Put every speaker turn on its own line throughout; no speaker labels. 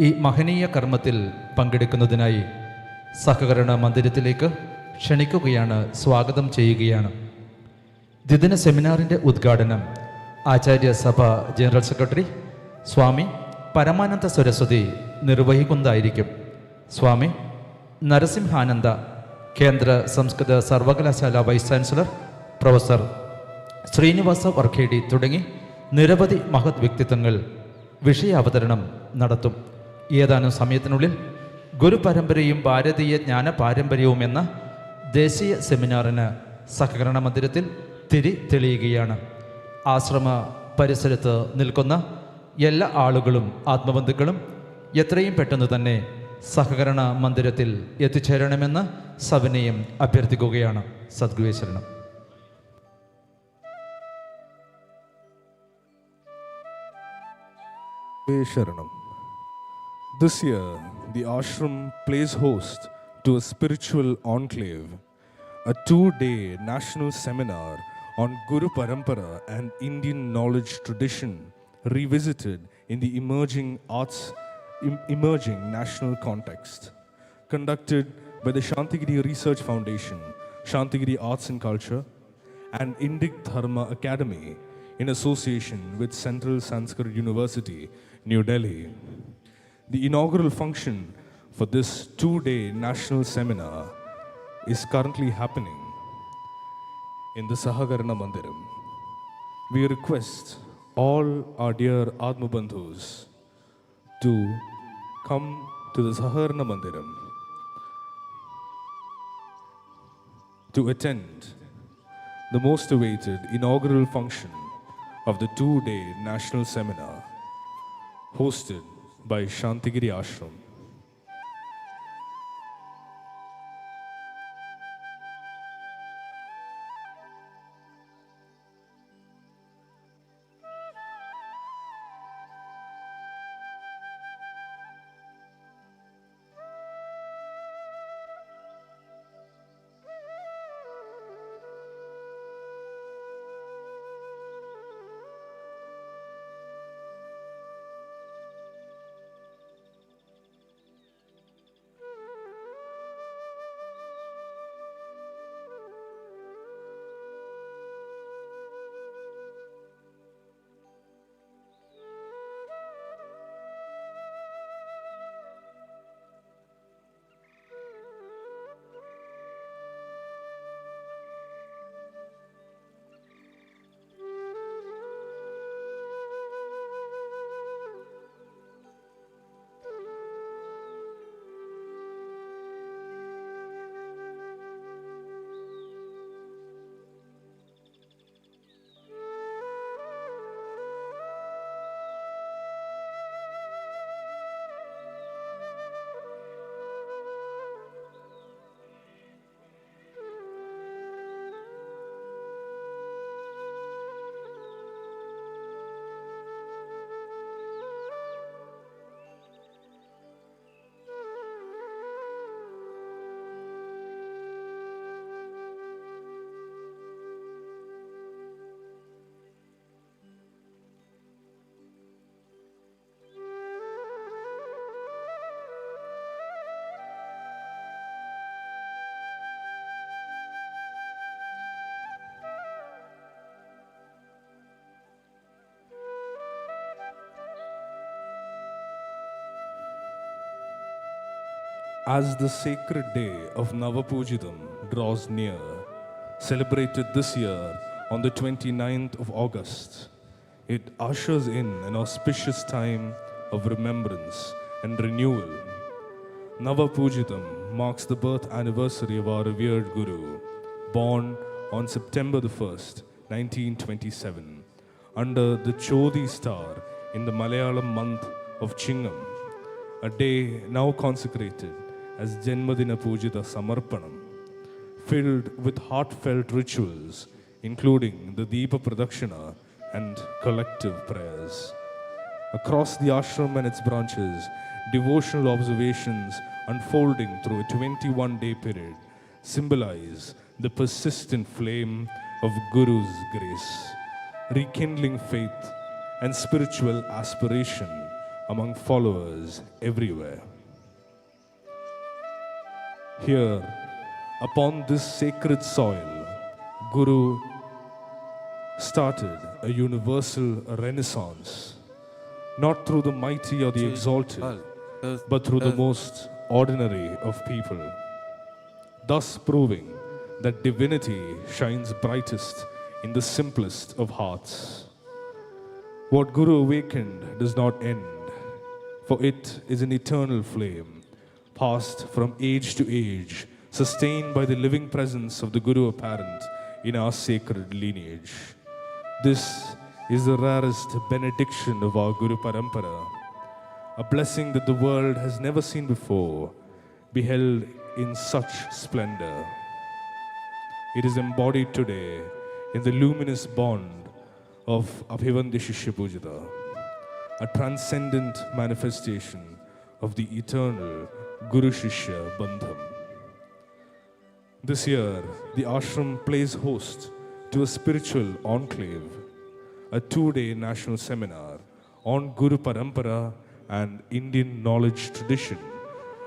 ഈ മഹനീയ കർമ്മത്തിൽ പങ്കെടുക്കുന്നതിനായി സഹകരണ മന്ദിരത്തിലേക്ക് ക്ഷണിക്കുകയാണ്, സ്വാഗതം ചെയ്യുകയാണ്. ദ്വിദിന സെമിനാറിൻ്റെ ഉദ്ഘാടനം ആചാര്യസഭ ജനറൽ സെക്രട്ടറി സ്വാമി പരമാനന്ദ സരസ്വതി നിർവഹിക്കുന്നതായിരിക്കും. സ്വാമി നരസിംഹാനന്ദ, കേന്ദ്ര സംസ്കൃത സർവകലാശാല വൈസ് ചാൻസലർ പ്രൊഫസർ ശ്രീനിവാസ വർഖേഡി തുടങ്ങി നിരവധി മഹത് വ്യക്തിത്വങ്ങൾ വിഷയാവതരണം നടത്തും. ഏതാനും സമയത്തിനുള്ളിൽ ഗുരുപരമ്പരയും ഭാരതീയ ജ്ഞാന പാരമ്പര്യവും എന്ന ദേശീയ സെമിനാറിന് സഹകരണ മന്ദിരത്തിൽ തിരി തെളിയുകയാണ്. ആശ്രമ പരിസരത്ത് നിൽക്കുന്ന എല്ലാ ആളുകളും ആത്മബന്ധുക്കളും എത്രയും പെട്ടെന്ന് തന്നെ സഹകരണ മന്ദിരത്തിൽ എത്തിച്ചേരണമെന്ന് സവിനയം അഭ്യർത്ഥിക്കുകയാണ്. സദ്ഗുരുവേ ശരണം.
Sharanam. This year, the Ashram plays host to a spiritual enclave, a 2-day national seminar on Guru Parampara and Indian knowledge tradition revisited in the emerging national context. Conducted by the Santhigiri Research Foundation, Santhigiri Arts and Culture, and INDIC DHARMA Academy in association with Central SANSKRIT University, New Delhi. The inaugural function for this 2-day national seminar is currently happening in the Sahakarana Mandiram. We request all our dear Atma Bandhus to come to the Sahakarana Mandiram to attend the most awaited inaugural function of the 2-day national seminar hosted by Santhigiri Ashram. As the sacred day of Navapujitam draws near, celebrated this year on the 29th of August, it ushers in an auspicious time of remembrance and renewal. Navapujitam marks the birth anniversary of our revered Guru, born on September the 1st, 1927, under the Chodi star in the Malayalam month of Chingam, a day now consecrated as Janmadina Pujita Samarpanam, filled with heartfelt rituals, including the Deepa Pradakshina and collective prayers. Across the ashram and its branches, devotional observations unfolding through a 21-day period symbolize the persistent flame of Guru's grace, rekindling faith and spiritual aspiration among followers everywhere. Here, upon this sacred soil, Guru started a universal renaissance, not through the mighty or the exalted, but through the most ordinary of people, thus proving that divinity shines brightest in the simplest of hearts. What Guru awakened does not end, for it is an eternal flame, passed from age to age, sustained by the living presence of the Guru apparent in our sacred lineage. This is the rarest benediction of our Guru Parampara, a blessing that the world has never seen before, beheld in such splendor. It is embodied today in the luminous bond of Abhivandi Shishya Pujita, a transcendent manifestation of the eternal Guru Shishya Bandham. This year, the ashram plays host to a spiritual enclave, a 2-day national seminar on Guru Parampara and Indian knowledge tradition,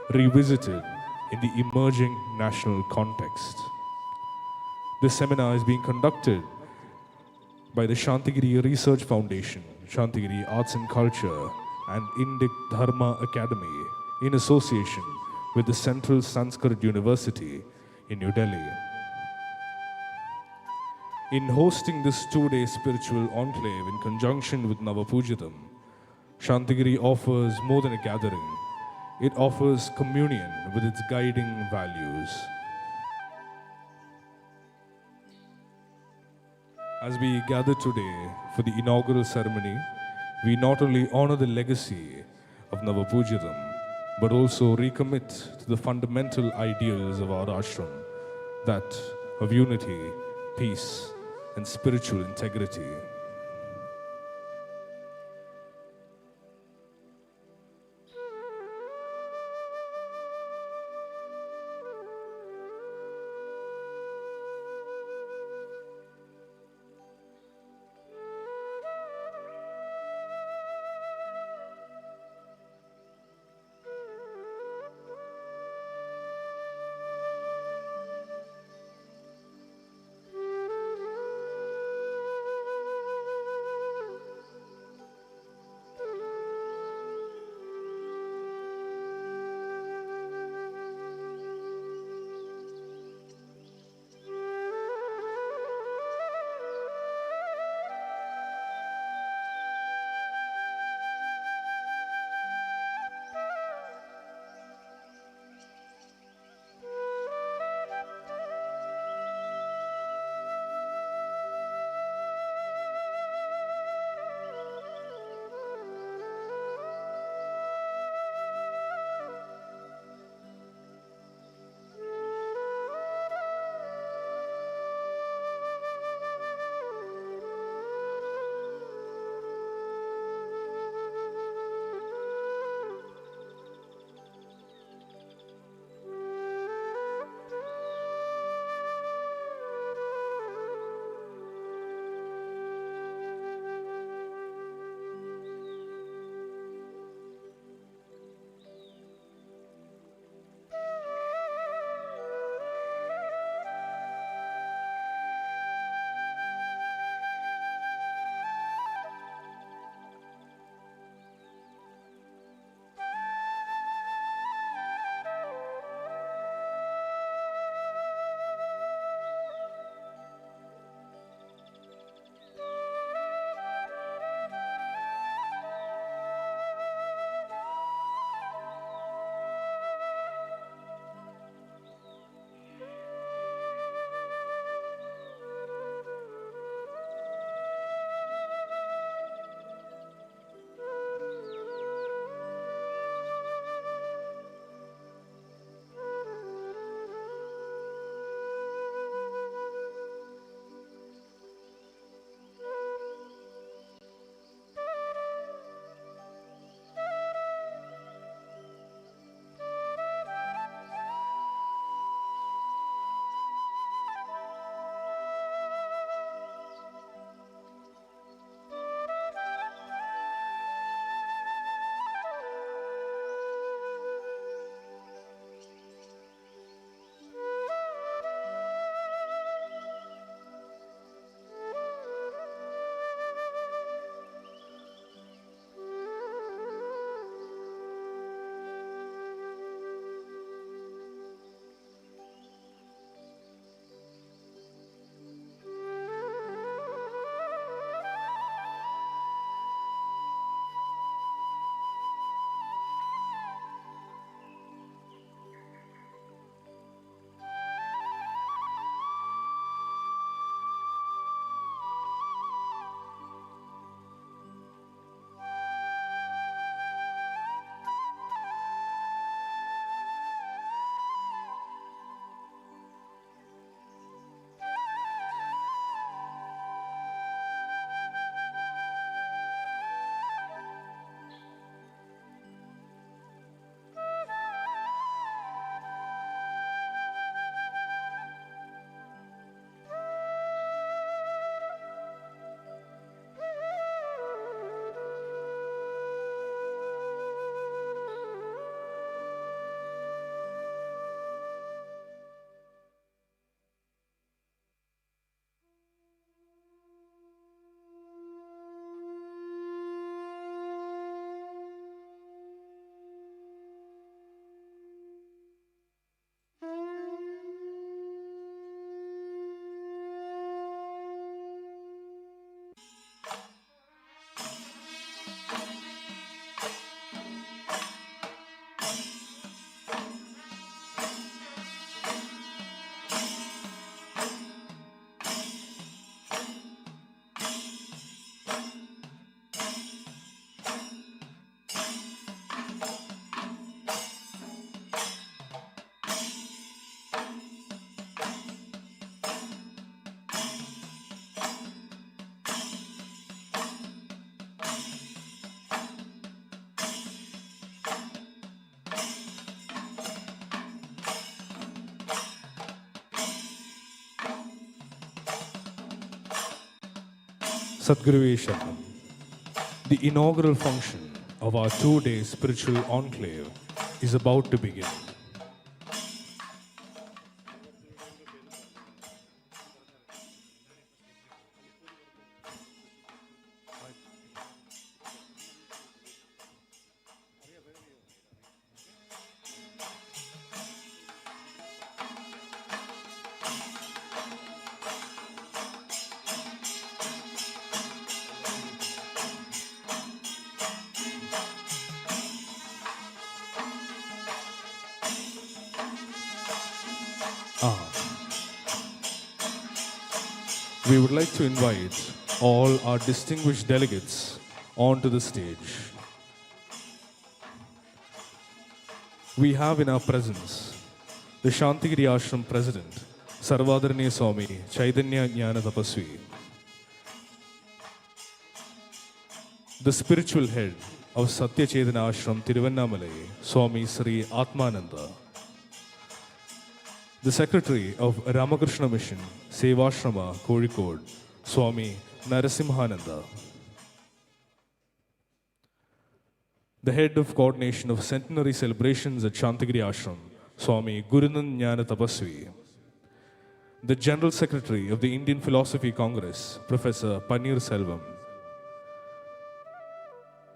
revisited in the emerging national context. This seminar is being conducted by the Santhigiri Research Foundation, Santhigiri Arts and Culture, and INDIC DHARMA Academy in association with the Central Sanskrit University in New Delhi. In hosting this 2-day spiritual enclave in conjunction with Navapujitam, Santhigiri offers more than a gathering. It offers communion with its guiding values. As we gather today for the inaugural ceremony, we not only honor the legacy of Navapujitam, but also recommit to the fundamental ideals of our ashram, that of unity, peace, and spiritual integrity. Sadguruation. The inaugural function of our 2-day spiritual enclave is about to begin. We would like to invite all our distinguished delegates onto the stage. We have in our presence the Santhigiri Ashram President, Sarvadaraniya Swami Chaitanya Jnana Tapasvi, the spiritual head of Satya Chaitanya Ashram Tiruvannamalai, Swami Sri Atmananda, the Secretary of Ramakrishna Mission, Sevashrama, Kozhikode, Swami Narasimhananda, the Head of Coordination of Centenary Celebrations at Santhigiri Ashram, Swami Gurunand Jnana Tapasvi, the General Secretary of the Indian Philosophy Congress, Professor Panir Selvam,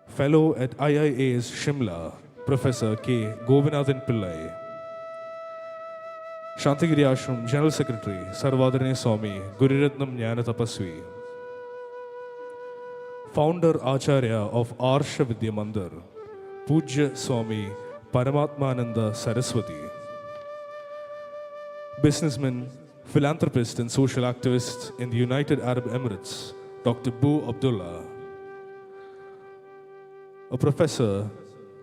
Fellow at IIAS Shimla, Professor K. Govinathan Pillai, Santhigiri Ashram General Secretary, Sarvadaraniya Swami Gururatnam Jnana Tapasvi, Founder Acharya of Arsha Vidya Mandir, Pujya Swami Paramatmananda Saraswati, businessman, philanthropist and social activist in the United Arab Emirates, Dr. Bu Abdullah, a professor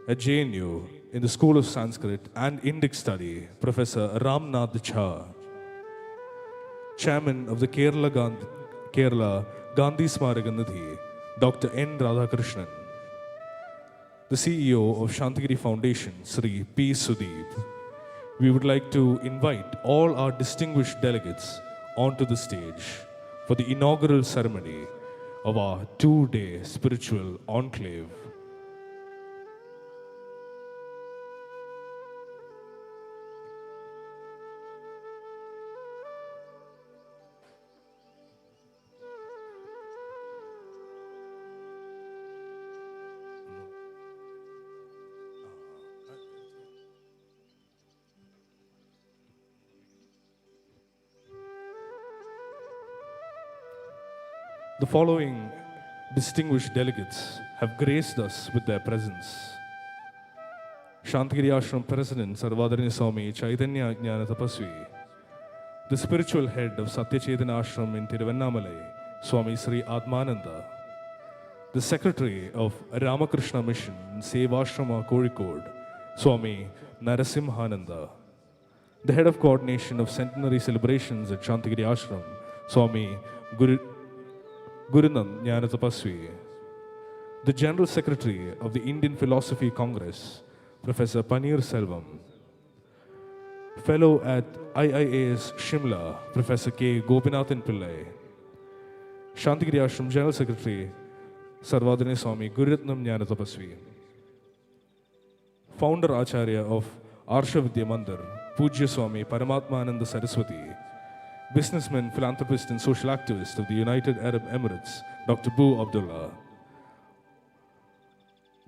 at JNU in the School of Sanskrit and INDIC study, Professor Ramnath Jha, Chairman of the Kerala Gandhi Smaraka Nidhi, Dr. N. Radhakrishnan, the CEO of Santhigiri Foundation, Sri P. Sudeep. We would like to invite all our distinguished delegates onto the stage for the inaugural ceremony of our 2-day spiritual enclave. The following distinguished delegates have graced us with their presence. Santhigiri Ashram President Sarvadaraniya Swami Chaitanya Jnana Tapasvi, the spiritual head of Satya Chaitanya Ashram in Tiruvannamalai, Swami Sri Atmananda, the Secretary of Ramakrishna Mission, Sevashrama, Kozhikode, Swami Narasimhananda, the Head of Coordination of Centenary Celebrations at Santhigiri Ashram, Swami Gurunand Jnana Tapasvi, the General Secretary of the Indian Philosophy Congress, Professor Panir Selvam, Fellow at IIAS Shimla, Professor K. Govinathan Pillai, Santhigiri Ashram General Secretary, Sarvadaraniya Swami Gururatnam Jnana Tapasvi, Founder Acharya of Arsha Vidya Mandir, Pujya Swami Paramatmananda Saraswati, businessman, philanthropist and social activist of the United Arab Emirates, Dr. Bu Abdullah,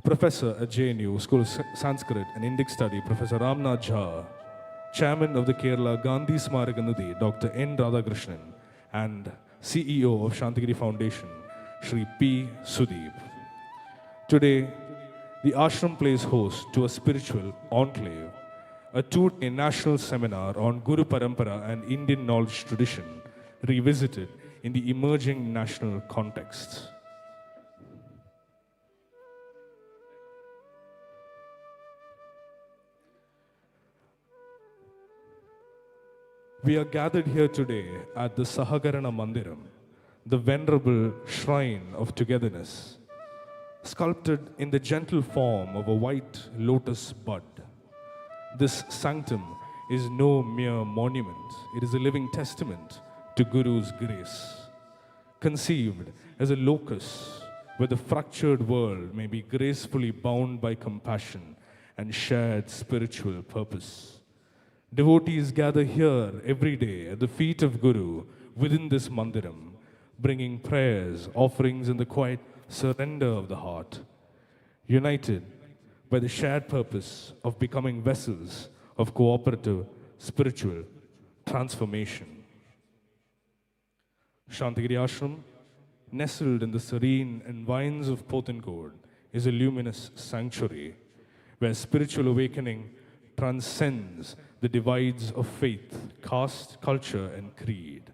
Professor at JNU, School of Sanskrit and Indic Study, Professor Ramnath Jha, Chairman of the Kerala Gandhi Smaraka Nidhi, Dr. N. Radhakrishnan, and CEO of Santhigiri Foundation, Sri P. Sudeep. Today, the ashram plays host to a spiritual enclave, a 2-day national seminar on Guru Parampara and Indian knowledge tradition, revisited in the emerging national context. We are gathered here today at the Sahakarana Mandiram, the venerable shrine of togetherness, sculpted in the gentle form of a white lotus bud. This sanctum is no mere monument. It is a living testament to Guru's grace. conceived as a locus where the fractured world may be gracefully bound by compassion and shared spiritual purpose. Devotees gather here every day at the feet of Guru within this mandiram, bringing prayers, offerings, and the quiet surrender of the heart, united by the shared purpose of becoming vessels of cooperative spiritual transformation. Santhigiri Ashram, nestled in the serene environs of Pothencourt, is a luminous sanctuary where spiritual awakening transcends the divides of faith, caste, culture, and creed.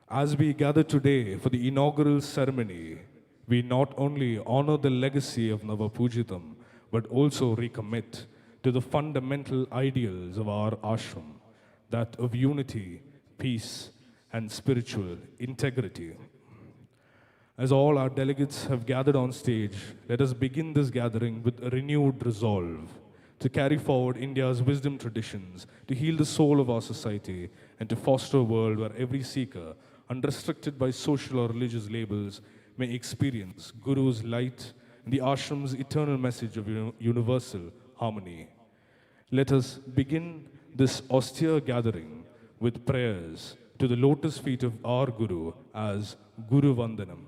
As we gather today for the inaugural ceremony, we not only honor the legacy of Navapujitam, but also recommit to the fundamental ideals of our ashram, that of unity, peace, and spiritual integrity. As all our delegates have gathered on stage, let us begin this gathering with a renewed resolve to carry forward India's wisdom traditions, to heal the soul of our society, and to foster a world where every seeker, unrestricted by social or religious labels, may experience Guru's light and the ashram's eternal message of universal harmony. Let us begin this austere gathering with prayers to the lotus feet of our Guru as Guru Vandanam.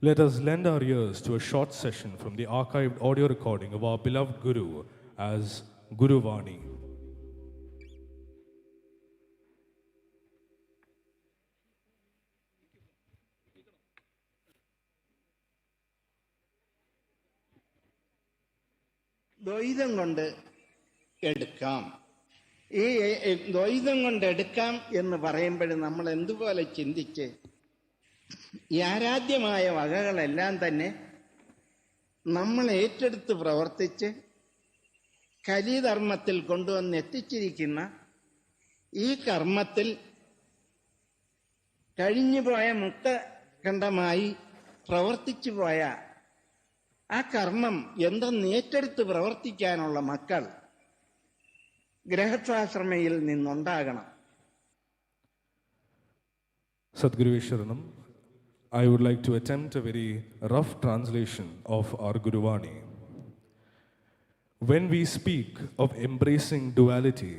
Let us lend our ears to a short session from the archived audio recording of our beloved Guru as Guru Vani.
ദ്വൈതം കൊണ്ട് എടുക്കാം. ഈ ദ്വൈതം കൊണ്ട് എടുക്കാം എന്ന് പറയുമ്പോൾ നമ്മൾ എന്തുപോലെ ചിന്തിച്ച് ഈ ആരാധ്യമായ വകകളെല്ലാം തന്നെ നമ്മൾ ഏറ്റെടുത്ത് പ്രവർത്തിച്ച് കലിധർമ്മത്തിൽ കൊണ്ടുവന്ന് എത്തിച്ചിരിക്കുന്ന ഈ കർമ്മത്തിൽ കഴിഞ്ഞുപോയ മുക്തഖണ്ഡമായി പ്രവർത്തിച്ചു പോയ ആ കർമ്മം എന്തെന്ന് ഏറ്റെടുത്ത് പ്രവർത്തിക്കാനുള്ള മക്കൾ ഗൃഹസ്ഥാശ്രമയിൽ നിന്നുണ്ടാകണം.
Sadguru Sharanam, I would like to attempt a very rough translation of our Guruvani. When we speak of embracing duality,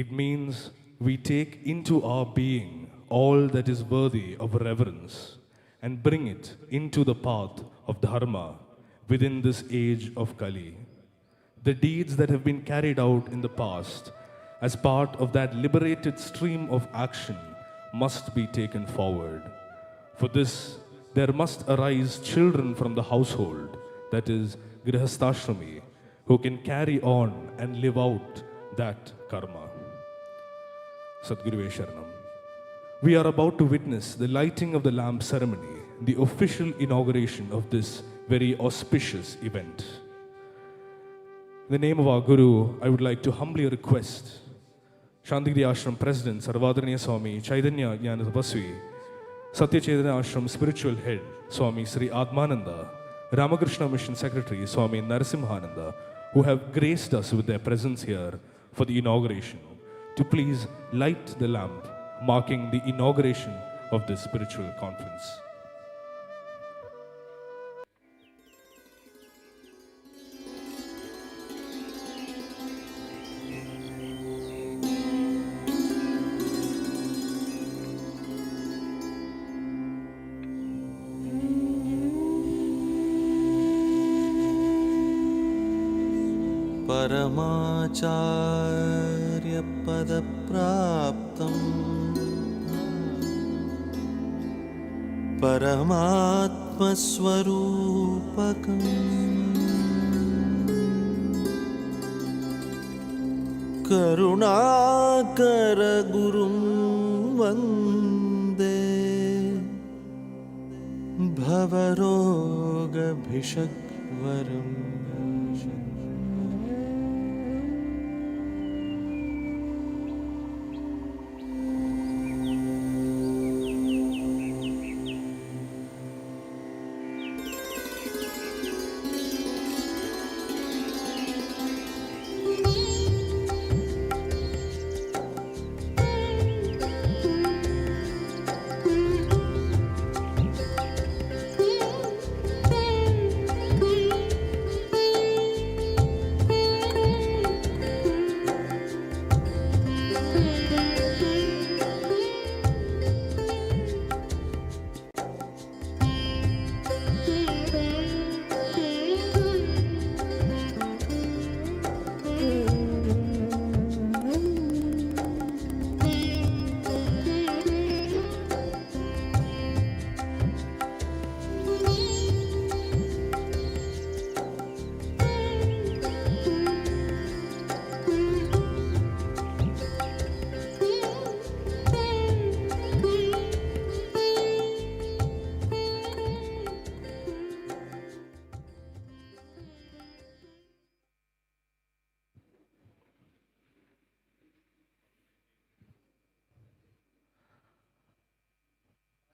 it means we take into our being all that is worthy of reverence and bring it into the path of Dharma within this age of Kali. The deeds that have been carried out in the past as part of that liberated stream of action must be taken forward. For this, there must arise children from the household, that is, Grihastashrami, who can carry on and live out that karma. Sadguru Sharanam. We are about to witness the lighting of the lamp ceremony, the official inauguration of this very auspicious event. In the name of our Guru, I would like to humbly request Santhigiri Ashram President Sarvadharaniya Swami Chaitanya Jnana Tapasvi, Satya Chaitanya Ashram Spiritual Head Swami Sri Atmananda, Ramakrishna Mission Secretary Swami Narasimhananda, who have graced us with their presence here for the inauguration, to please light the lamp marking the inauguration of this spiritual conference.
परमाचार्य पद प्राप्तम् परमात्मस्वरूपकम् करुणाकर गुरुं वन्दे भवरोगभिषग्वरम्.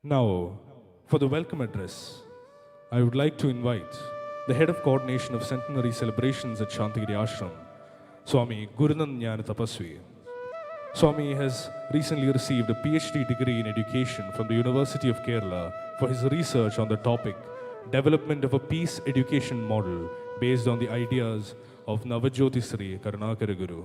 Now, for the welcome address, I would like to invite the Head of Coordination of Centenary Celebrations at Santhigiri Ashram, Swami Gurunand Jnana Tapasvi. Swami has recently received a PhD degree in education from the University of Kerala for his research on the topic Development of a Peace Education Model based on the ideas of Navajyoti Sri Karunakara Guru.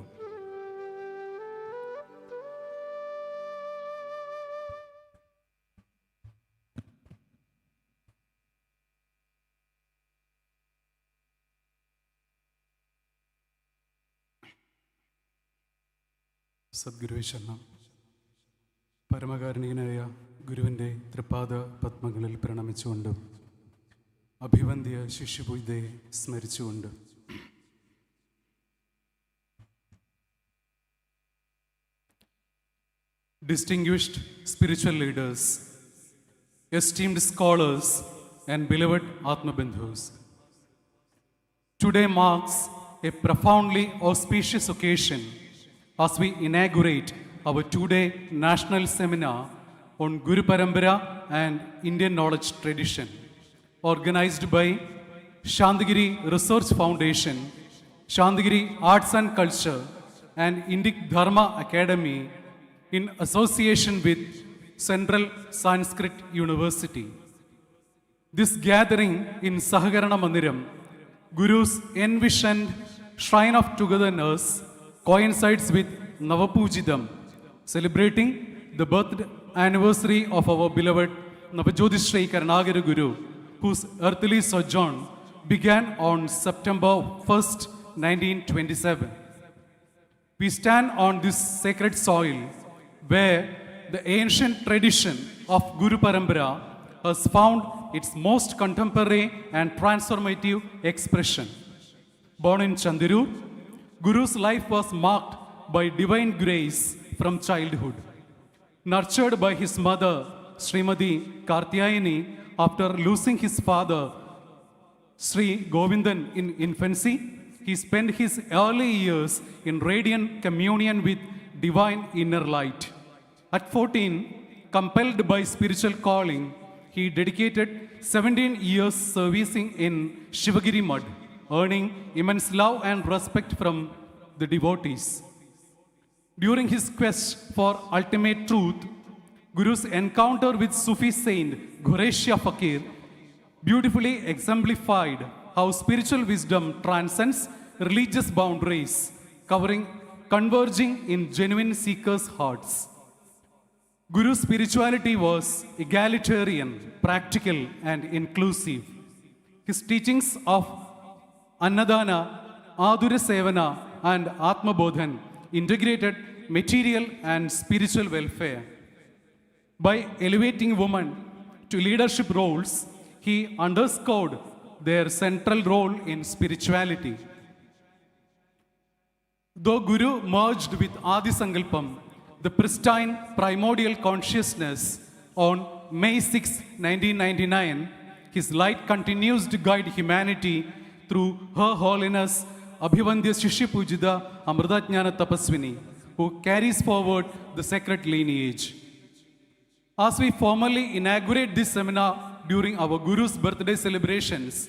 സദ്ഗുരുവേശ്വരനം പരമകാരുണികനായ ഗുരുവിൻ്റെ തൃപ്പാദ പത്മങ്ങളിൽ പ്രണമിച്ചുകൊണ്ട് അഭിവന്ദ്യ ശിഷ്യപൂജയെ സ്മരിച്ചുകൊണ്ട് distinguished spiritual leaders, esteemed scholars and beloved Atmabandhus, today marks a profoundly auspicious occasion as we inaugurate our two-day national seminar on Guru Parampara and Indian knowledge tradition, organized by Santhigiri Research Foundation, Santhigiri Arts and Culture, and INDIC DHARMA Academy in association with Central Sanskrit University. This gathering in Sahakarana Mandiram, Guru's envisioned shrine of togetherness, coincides with Navapujitam, celebrating the birth anniversary of our beloved Navajyoti Sri Karunakara Guru, whose earthly sojourn began on September 1st, 1927. We stand on this sacred soil where the ancient tradition of Guru Parampara has found its most contemporary and transformative expression. Born in Chandirur, Guru's life was marked by divine grace from childhood. Nurtured by his mother, Srimati Kartyayani, after losing his father, Sri Govindan, in infancy, he spent his early years in radiant communion with divine inner light. At 14, compelled by spiritual calling, he dedicated 17 years servicing in Shivagiri mud, earning immense love and respect from the devotees. During his quest for ultimate truth, Guru's encounter with Sufi saint Ghoreshia Fakir beautifully exemplified how spiritual wisdom transcends religious boundaries, converging in genuine seekers' hearts. Guru's spirituality was egalitarian, practical, and inclusive. His teachings of Annadana, Adura Sevana, and Atma Bodhan integrated material and spiritual welfare. By elevating women to leadership roles, he underscored their central role in spirituality. Though Guru merged with Adi Sankalpam, the pristine primordial consciousness, on May 6, 1999, his light continues to guide humanity through Her Holiness Abhivandya Shishya Pujita Amritajnana Tapaswini, who carries forward the sacred lineage. As we formally inaugurate this seminar during our Guru's birthday celebrations,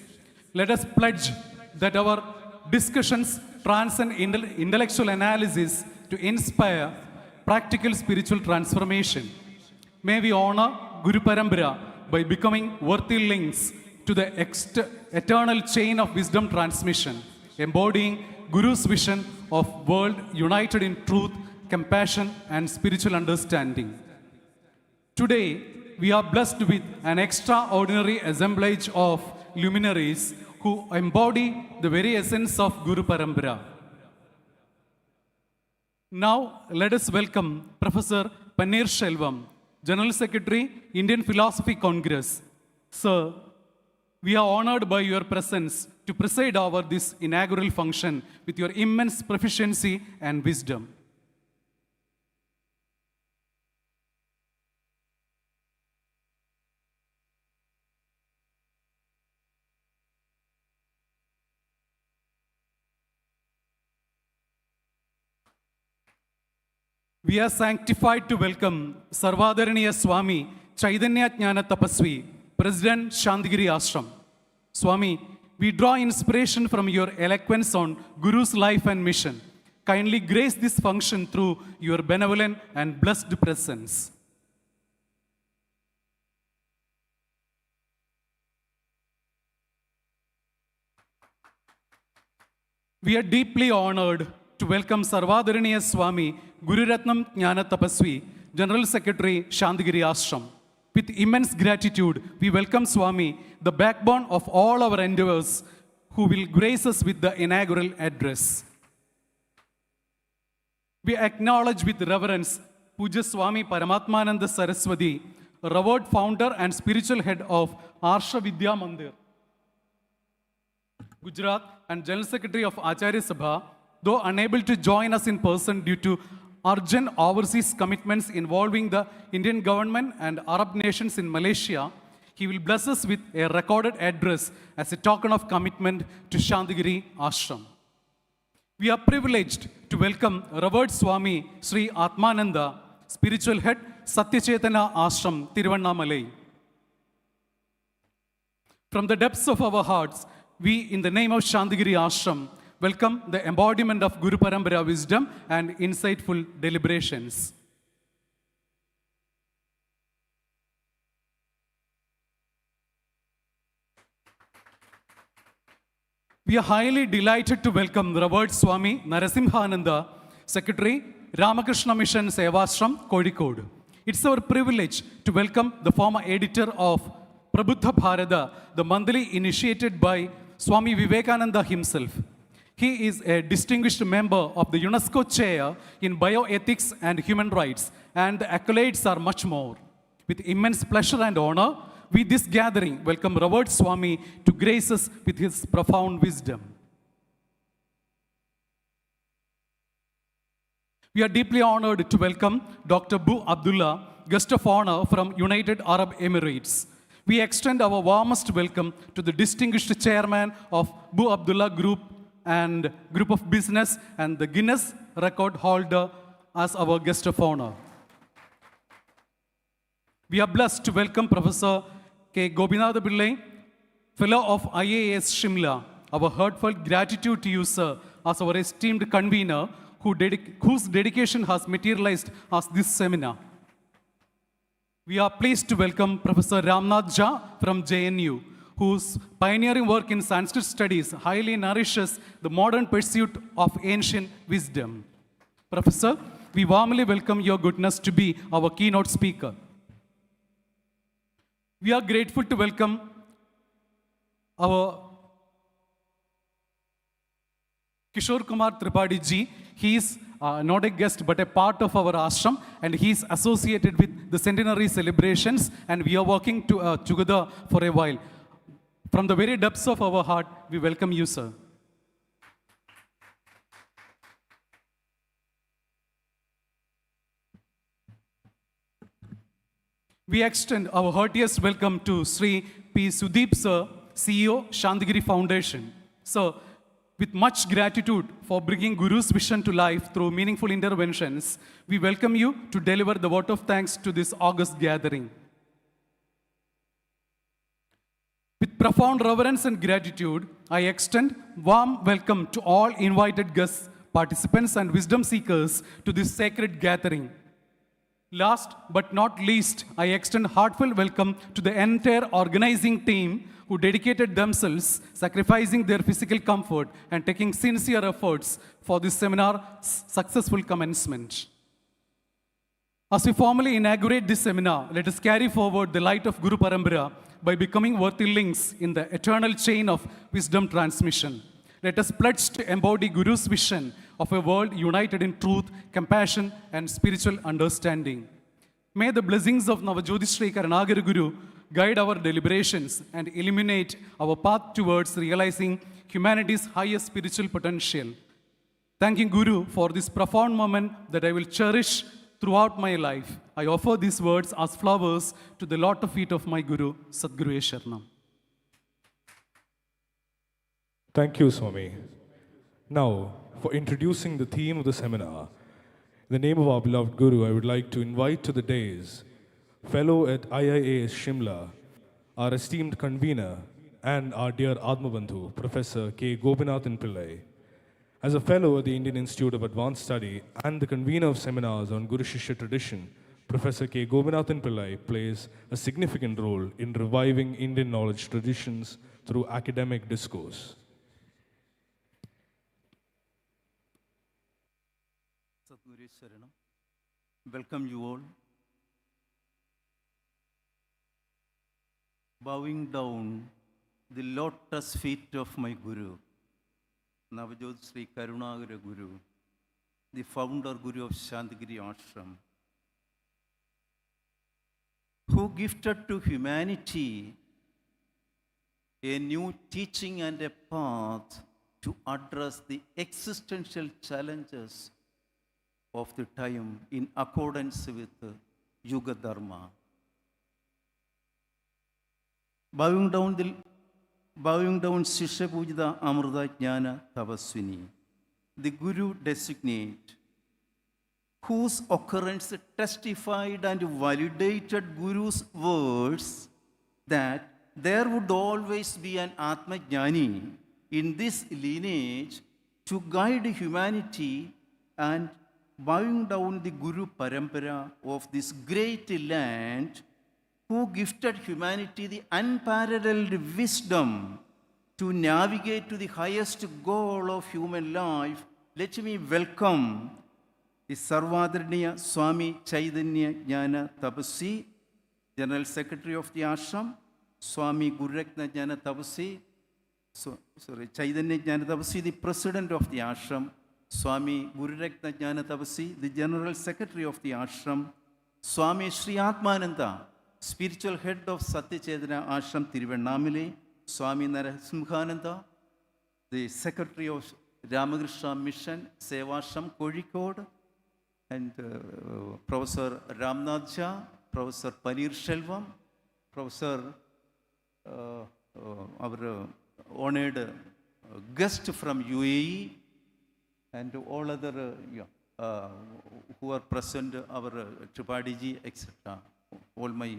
let us pledge that our discussions transcend intellectual analysis to inspire practical spiritual transformation. May we honor Guru Parampara by becoming worthy links to the eternal chain of wisdom transmission, embodying Guru's vision of world united in truth, compassion, and spiritual understanding. Today, we are blessed with an extraordinary assemblage of luminaries who embody the very essence of Guru Parampara. Now, let us welcome Professor Panneer Shelvam, General Secretary, Indian Philosophy Congress. Sir, we are honored by your presence to preside over this inaugural function with your immense proficiency and wisdom. We are sanctified to welcome Sarvadaraniya Swami Chaitanya Jnana Tapasvi, President Santhigiri Ashram. Swami, we draw inspiration from your eloquence on Guru's life and mission. Kindly grace this function through your benevolent and blessed presence. We are deeply honored to welcome Sarvadaraniya Swami Guru Ratnam Jnana Tapasvi, General Secretary, Santhigiri Ashram. With immense gratitude, we welcome Swami, the backbone of all our endeavors, who will grace us with the inaugural address. We acknowledge with reverence Puja Swami Paramatmananda Saraswati, revered founder and spiritual head of Arsha Vidya Mandir, Gujarat, and General Secretary of Acharya Sabha. Though unable to join us in person due to urgent overseas commitments involving the Indian government and Arab nations in Malaysia, he will bless us with a recorded address as a token of commitment to Santhigiri Ashram. We are privileged to welcome Revered Swami Sri Atmananda, Spiritual Head, Satyachetana Ashram, Tiruvannamalai. From the depths of our hearts, we, in the name of Santhigiri Ashram, welcome the embodiment of Guru Parampara wisdom and insightful deliberations. We are highly delighted to welcome Revered Swami Narasimhananda, Secretary, Ramakrishna Mission Sevashram, Kozhikode. It's our privilege to welcome the former editor of Prabuddha Bharata, the monthly initiated by Swami Vivekananda himself. He is a distinguished member of the UNESCO chair in bioethics and human rights, and the accolades are much more. With immense pleasure and honor, we this gathering welcome Revered Swami to grace us with his profound wisdom. We are deeply honored to welcome Dr. Bu Abdullah, guest of honor from United Arab Emirates. We extend our warmest welcome to the distinguished chairman of Bu Abdullah Group and Group of Business and the Guinness record holder as our guest of honor. We are blessed to welcome Professor K. Gopinatha Pillai, Fellow of IAS Shimla. Our heartfelt gratitude to you, sir, as our esteemed convener whose dedication has materialized as this seminar. We are pleased to welcome Professor Ramnath Jha from JNU, whose pioneering work in Sanskrit studies highly nourishes the modern pursuit of ancient wisdom. Professor, we warmly welcome your goodness to be our keynote speaker. We are grateful to welcome our Kishore Kumar Tripathi ji. He is not a guest but a part of our ashram, and he is associated with the centenary celebrations, and we are working together for a while. From the very depths of our heart, we welcome you, sir. We extend our heartiest welcome to Sri P. Sudeep, sir, CEO, Santhigiri Foundation. Sir, with much gratitude for bringing Guru's vision to life through meaningful interventions, we welcome you to deliver the vote of thanks to this august gathering. With profound reverence and gratitude, I extend warm welcome to all invited guests, participants, and wisdom seekers to this sacred gathering. Last but not least, I extend heartfelt welcome to the entire organizing team who dedicated themselves, sacrificing their physical comfort and taking sincere efforts for this seminar's successful commencement. As we formally inaugurate this seminar, let us carry forward the light of Guru Parampara by becoming worthy links in the eternal chain of wisdom transmission. Let us pledge to embody Guru's vision of a world united in truth, compassion, and spiritual understanding. May the blessings of Navajyoti Sri Karunagara Guru guide our deliberations and illuminate our path towards realizing humanity's highest spiritual potential. Thanking Guru for this profound moment that I will cherish throughout my life, I offer these words as flowers to the lotus feet of my Guru, Sadguru Sharanam.
Thank you, Swami. Now, for introducing the theme of the seminar, in the name of our beloved Guru, I would like to invite to the dais fellow at IIAS Shimla, our esteemed convener and our dear Atmabandhu, Professor K. Gopinatha Pillai. As a fellow at the Indian Institute of Advanced Study and the convener of seminars on Guru Shishya tradition, Professor K. Gopinatha Pillai plays a significant role in reviving Indian knowledge traditions through academic discourse.
Sharanam. Welcome you all. Bowing down the lotus feet of my Guru, Navajyoti Sri Karunagara Guru, the founder Guru of Santhigiri Ashram, who gifted to humanity a new teaching and a path to address the existential challenges of the time in accordance with Yuga Dharma. Bowing down Shishya Pujita Amrita Jnana Tapaswini, the Guru designate, whose occurrence testified and validated Guru's words that there would always be an Atma Jnani in this lineage to guide humanity, and bowing down the Guru Parampara of this great land, who gifted humanity the unparalleled wisdom to navigate to the highest goal of human life, let me welcome the Sarvadharaniya Swami Chaitanya Jnana Tapasvi, General Secretary of the Ashram, Swami Gururatna Jnana Tapasi, Chaitanya Jnana Tapasi, the president of the ashram, Swami Gururatna Jnana Tapasi, the general secretary of the ashram, Swami Sri Atmananda, spiritual head of Satyachedana Ashram Tiruvannamale, Swami Narasimhananda, the secretary of Ramakrishna Mission, Sevashram Kozhikode, and Professor Ramnath Jha, Professor Paneer Selvam, Professor our honored guest from UAE, and all other who are present, our Tripadiji, etc., all my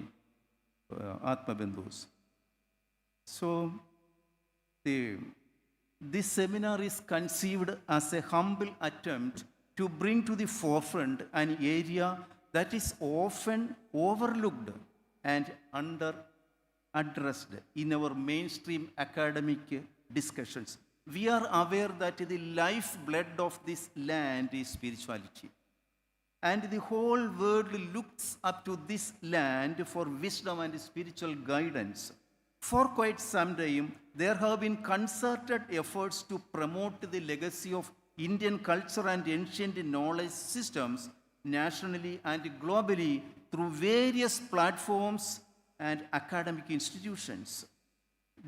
Atma Bindus. So, this seminar is conceived as a humble attempt to bring to the forefront an area that is often overlooked and under-addressed in our mainstream academic discussions. We are aware that the lifeblood of this land is spirituality. And the whole world looks up to this land for wisdom and spiritual guidance. For quite some time, there have been concerted efforts to promote the legacy of Indian culture and ancient knowledge systems nationally and globally through various platforms and academic institutions.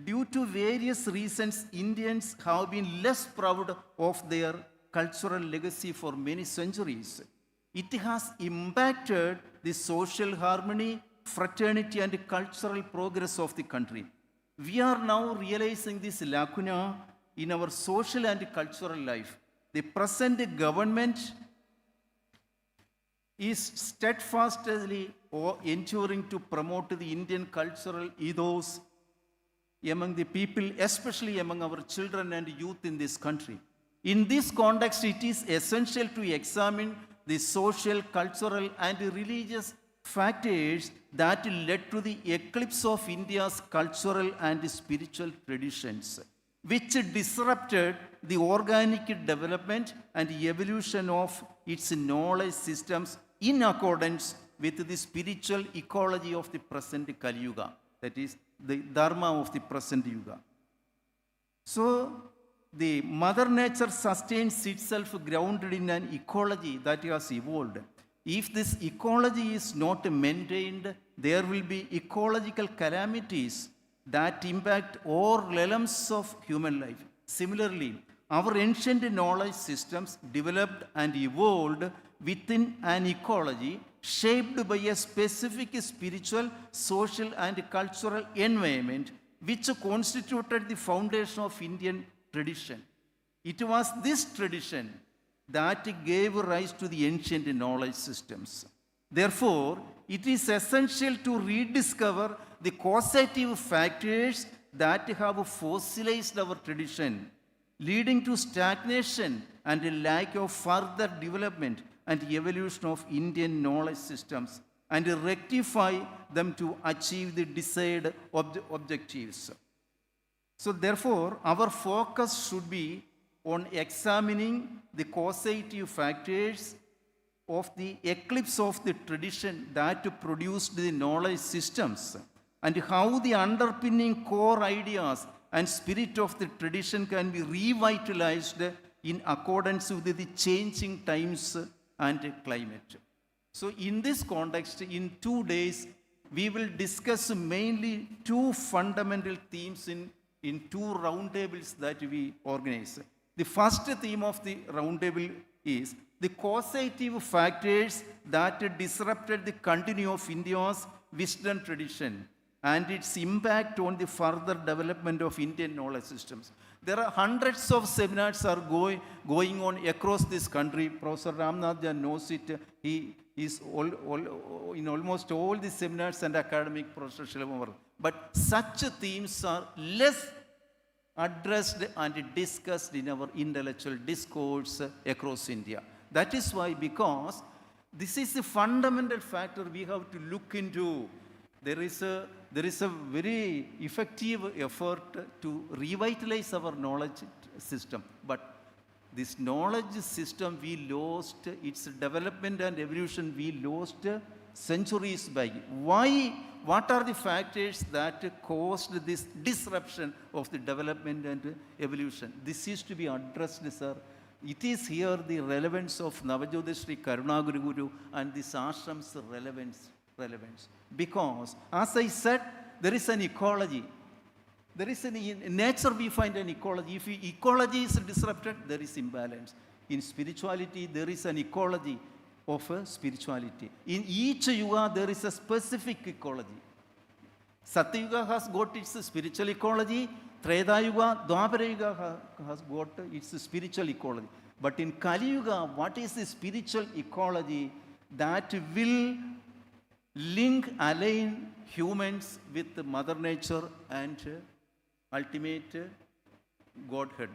Due to various reasons, Indians have been less proud of their cultural legacy for many centuries. It has impacted the social harmony, fraternity, and cultural progress of the country. We are now realizing this lacuna in our social and cultural life. The present government is steadfastly ensuring to promote the Indian cultural ethos among the people, especially among our children and youth in this country. In this context, it is essential to examine the social, cultural, and religious factors that led to the eclipse of India's cultural and spiritual traditions, which disrupted the organic development and evolution of its knowledge systems in accordance with the spiritual ecology of the present Kali Yuga, that is, the Dharma of the present Yuga. So, the Mother Nature sustains itself grounded in an ecology that has evolved. If this ecology is not maintained, there will be ecological calamities that impact all realms of human life. Similarly, our ancient knowledge systems developed and evolved within an ecology shaped by a specific spiritual, social, and cultural environment which constituted the foundation of Indian tradition. It was this tradition that gave rise to the ancient knowledge systems. Therefore, it is essential to rediscover the causative factors that have fossilized our tradition, leading to stagnation and a lack of further development and evolution of Indian knowledge systems, and rectify them to achieve the desired objectives. So therefore, our focus should be on examining the causative factors of the eclipse of the tradition that produced the knowledge systems, and how the underpinning core ideas and spirit of the tradition can be revitalized in accordance with the changing times and climate. So in this context, in 2 days, we will discuss mainly two fundamental themes in 2 roundtables that we organize. The first theme of the roundtable is the causative factors that disrupted the continuity of India's wisdom tradition and its impact on the further development of Indian knowledge systems. There are hundreds of seminars are going on across this country. Professor Ramnath Jha knows it. He is in almost all the seminars and academic professional work. But such themes are less addressed and discussed in our intellectual discourse across India. That is why, because this is a fundamental factor we have to look into. There is a very effective effort to revitalize our knowledge system. But this knowledge system we lost, its development and evolution we lost centuries back. Why? What are the factors that caused this disruption of the development and evolution? This is to be addressed, sir. It is here the relevance of Navajyoti Sri Karunaguru Guru and this ashram's relevance. Because, as I said, there is an ecology. There is in nature we find an ecology. If ecology is disrupted, there is imbalance. In spirituality, there is an ecology of spirituality. In each yuga, there is a specific ecology. Satyuga has got its spiritual ecology. Treta Yuga, Dwapara Yuga has got its spiritual ecology. But in Kali Yuga, what is the spiritual ecology that will align humans with Mother Nature and ultimate godhood?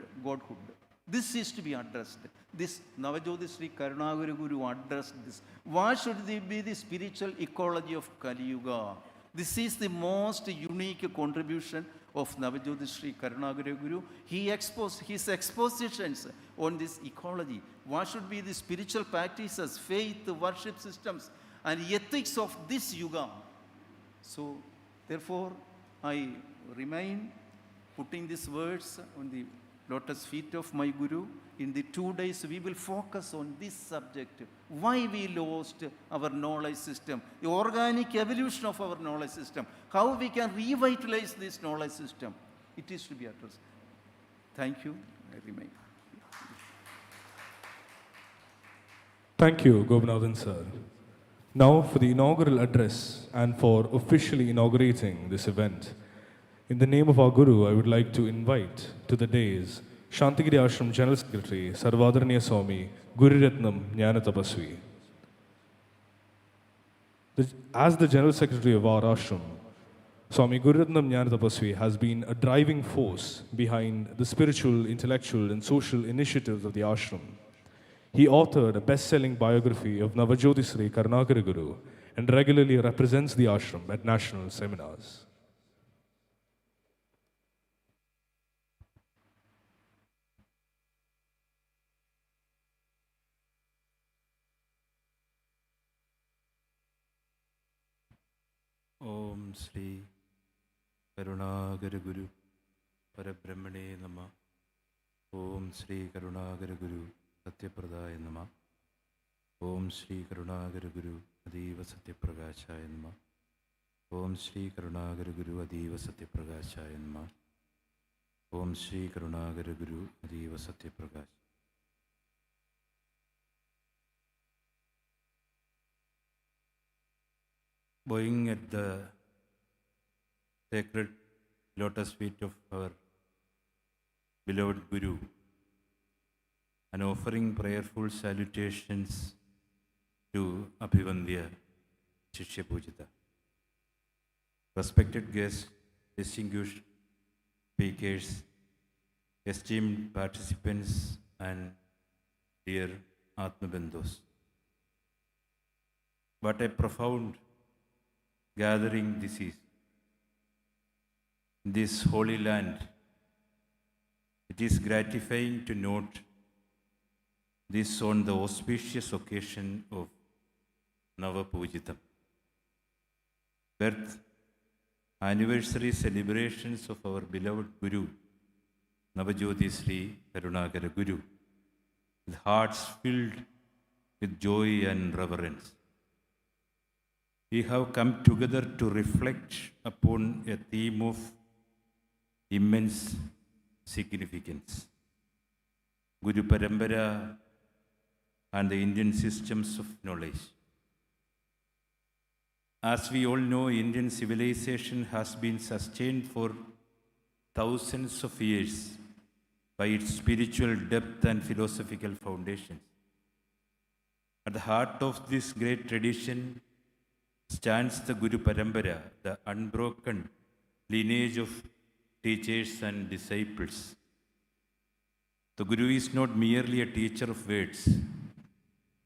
This is to be addressed. This Navajyoti Sri Karunaguru Guru addressed this. What should be the spiritual ecology of Kali Yuga? This is the most unique contribution of Navajyoti Sri Karunaguru Guru. He exposed his expositions on this ecology. What should be the spiritual practices, faith, worship systems, and ethics of this yuga? So, therefore, I remain putting these words on the lotus feet of my Guru. In the 2 days, we will focus on this subject. Why we lost our knowledge system, the organic evolution of our knowledge system, how we can revitalize this knowledge system. It is to be addressed. Thank you. I remain.
Thank you, Gopinathan sir. Now for the inaugural address and for officially inaugurating this event, in the name of our Guru, I would like to invite to the dais Santhigiri Ashram General Secretary Sarvadaraniya Swami Guru Ratnam Jnana Tapasvi. As the General Secretary of our ashram, Swami Guru Ratnam Jnana Tapasvi has been a driving force behind the spiritual, intellectual and social initiatives of the ashram. He authored a best-selling biography of Navajyoti Sri Karunaguru Guru and regularly represents the ashram at national seminars.
Om Sri Karunagara Guru Parabrahmane Nama. Om Sri Karunagara Guru Satyapradaya Nama. Om Sri Karunagara Guru Adiva Satyapragachaya Nama. Om Sri Karunagara Guru Adiva Satyapragachaya Nama. Om Sri Karunagara Guru Adiva Satyapragachaya. Bowing at the sacred lotus feet of our beloved Guru and offering prayerful salutations to Abhivandya Shishya Pujita. Respected guests, distinguished speakers, esteemed participants, and dear Atmabandhus. What a profound gathering this is. This holy land, it is gratifying to note this on the auspicious occasion of Navapujitam, birth anniversary celebrations of our beloved Guru, Navajyoti Sri Karunagara Guru, with hearts filled with joy and reverence. We have come together to reflect upon a theme of immense significance. Guru Parampara and the Indian systems of knowledge. As we all know, Indian civilization has been sustained for thousands of years by its spiritual depth and philosophical foundations. At the heart of this great tradition stands the Guru Parampara, the unbroken lineage of teachers and disciples. The Guru is not merely a teacher of words,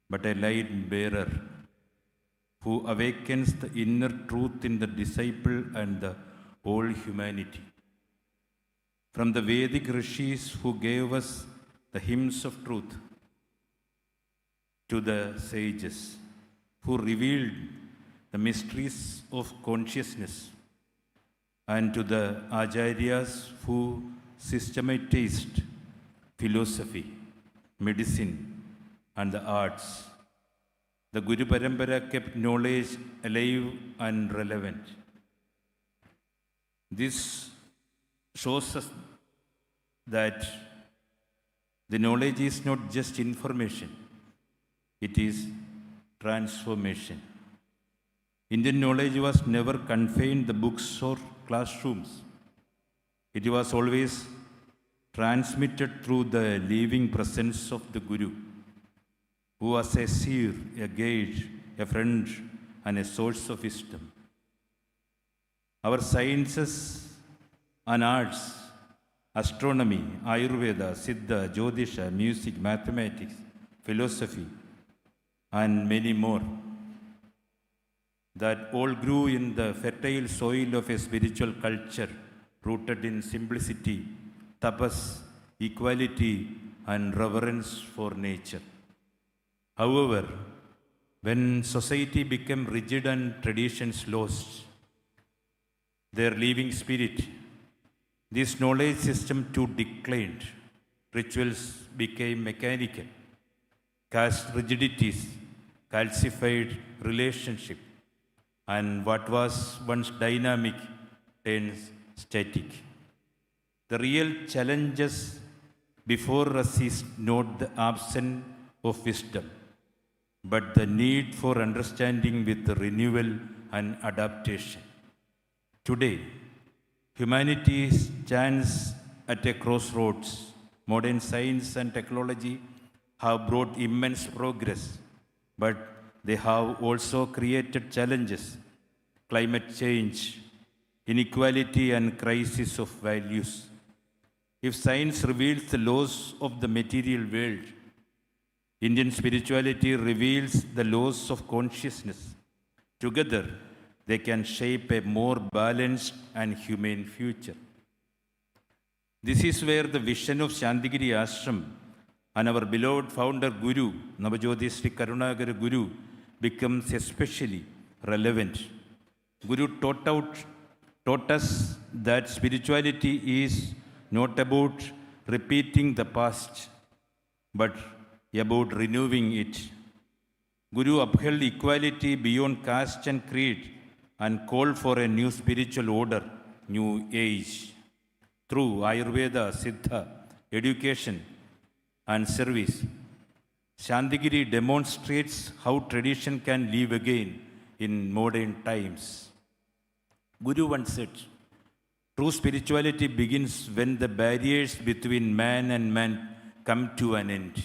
but a light bearer who awakens the inner truth in the disciple and the whole humanity. From the Vedic rishis who gave us the hymns of truth, to the sages who revealed the mysteries of consciousness, and to the Acharyas who systematized philosophy, medicine, and the arts. The Guru Parampara kept knowledge alive and relevant. This shows us that the knowledge is not just information, it is transformation. Indian knowledge was never confined to books or classrooms. It was always transmitted through the living presence of the Guru, who was a seer, a guide, a friend, and a source of wisdom. Our sciences and arts, astronomy, Ayurveda, Siddha, Jyotisha, music, mathematics, philosophy, and many more, that all grew in the fertile soil of a spiritual culture rooted in simplicity, tapas, equality, and reverence for nature. However, when society became rigid and traditions lost their living spirit, this knowledge system too declined. Rituals became mechanical, caste rigidities, calcified relationship, and what was once dynamic turns static. The real challenges before us is not the absence of wisdom, but the need for understanding with renewal and adaptation. Today, humanity stands at a crossroads. Modern science and technology have brought immense progress, but they have also created challenges: climate change, inequality, and crisis of values. If science reveals the laws of the material world, Indian spirituality reveals the laws of consciousness. Together, they can shape a more balanced and humane future. This is where the vision of Santhigiri Ashram and our beloved founder Guru, Navajyoti Sri Karunagara Guru, becomes especially relevant. Guru taught us that spirituality is not about repeating the past, but about renewing it. Guru upheld equality beyond caste and creed and called for a new spiritual order, new age. Through Ayurveda, Siddha, education, and service, Santhigiri demonstrates how tradition can live again in modern times. Guru once said, "True spirituality begins when the barriers between man and man come to an end."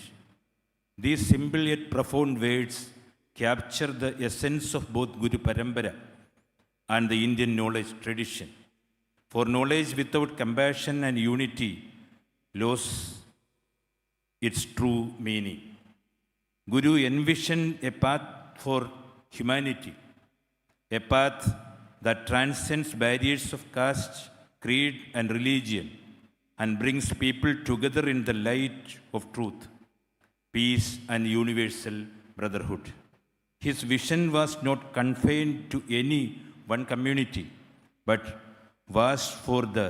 These simple yet profound words capture the essence of both Guru Parampara and the Indian knowledge tradition. For knowledge without compassion and unity loses its true meaning. Guru envisioned a path for humanity, a path that transcends barriers of caste, creed, and religion and brings people together in the light of truth, peace, and universal brotherhood. His vision was not confined to any one community, but was for the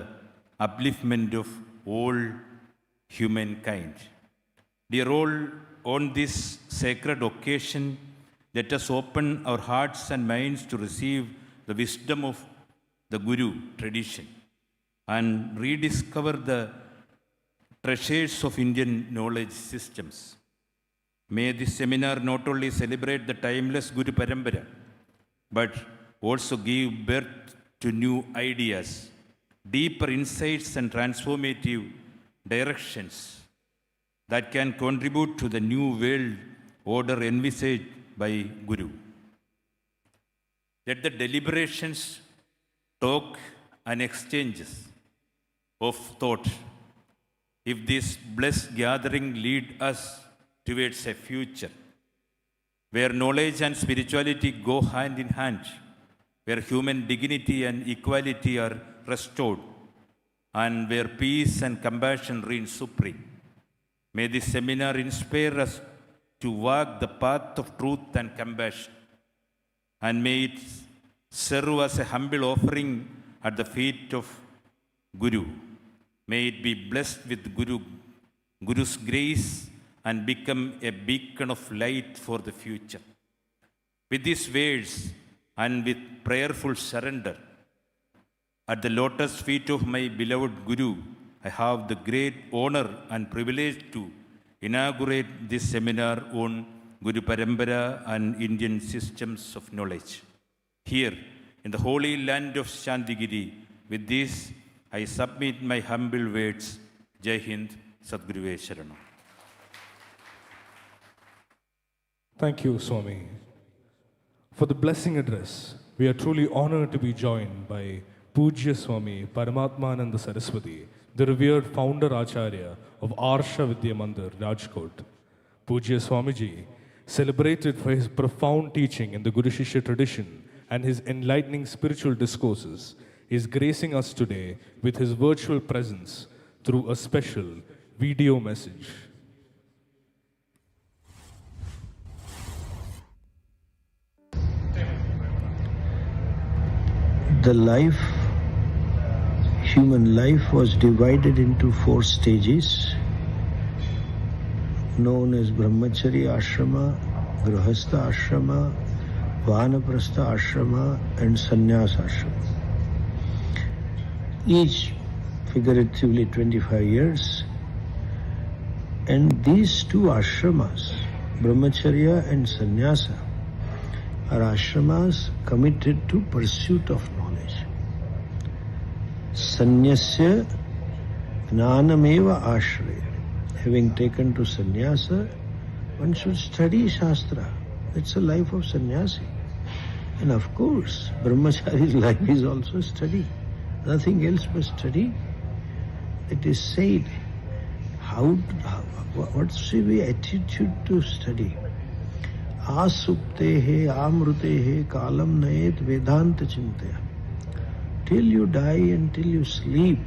upliftment of all humankind. Dear all, on this sacred occasion, let us open our hearts and minds to receive the wisdom of the Guru tradition and rediscover the treasures of Indian knowledge systems. May this seminar not only celebrate the timeless Guru Parampara, but also give birth to new ideas, deeper insights, and transformative directions that can contribute to the new world order envisaged by Guru. Let the deliberations, talk, and exchanges of thought, if this blessed gathering lead us towards a future where knowledge and spirituality go hand in hand, where human dignity and equality are restored, and where peace and compassion reign supreme. May this seminar inspire us to walk the path of truth and compassion, and may it serve as a humble offering at the feet of Guru. May it be blessed with Guru's grace and become a beacon of light for the future. With these words and with prayerful surrender, at the lotus feet of my beloved Guru, I have the great honor and privilege to inaugurate this seminar on Guru Parampara and Indian systems of knowledge. Here, in the holy land of Santhigiri, with this, I submit my humble words. Jai Hind, Sadguru Sharanam.
Thank you, Swami. For the blessing address, we are truly honored to be joined by Pujya Swami Paramatmananda Saraswati, the revered founder Acharya of Arsha Vidya Mandir, Rajkot. Pujya Swamiji, celebrated for his profound teaching in the Guru Shishya tradition and his enlightening spiritual discourses, is gracing us today with his virtual presence through a special video message.
The life, human life, was divided into 4 stages known as Brahmacharya Ashrama, Grahastha Ashrama, Vanaprastha Ashrama and Sannyas Ashrama. Each figuratively 25 years. And these 2 ashramas, Brahmacharya and Sannyasa, are ashramas committed to pursuit of knowledge. Sannyasya jnanameva ashraya. Having taken to sannyasa, one should study Shastra. It's a life of sannyasi. And of course, Brahmachari's life is also study. Nothing else but study. It is said, what should be attitude to study? Asuptehe amrutehe kalam nayet vedanta chintaya. Till you die and till you sleep,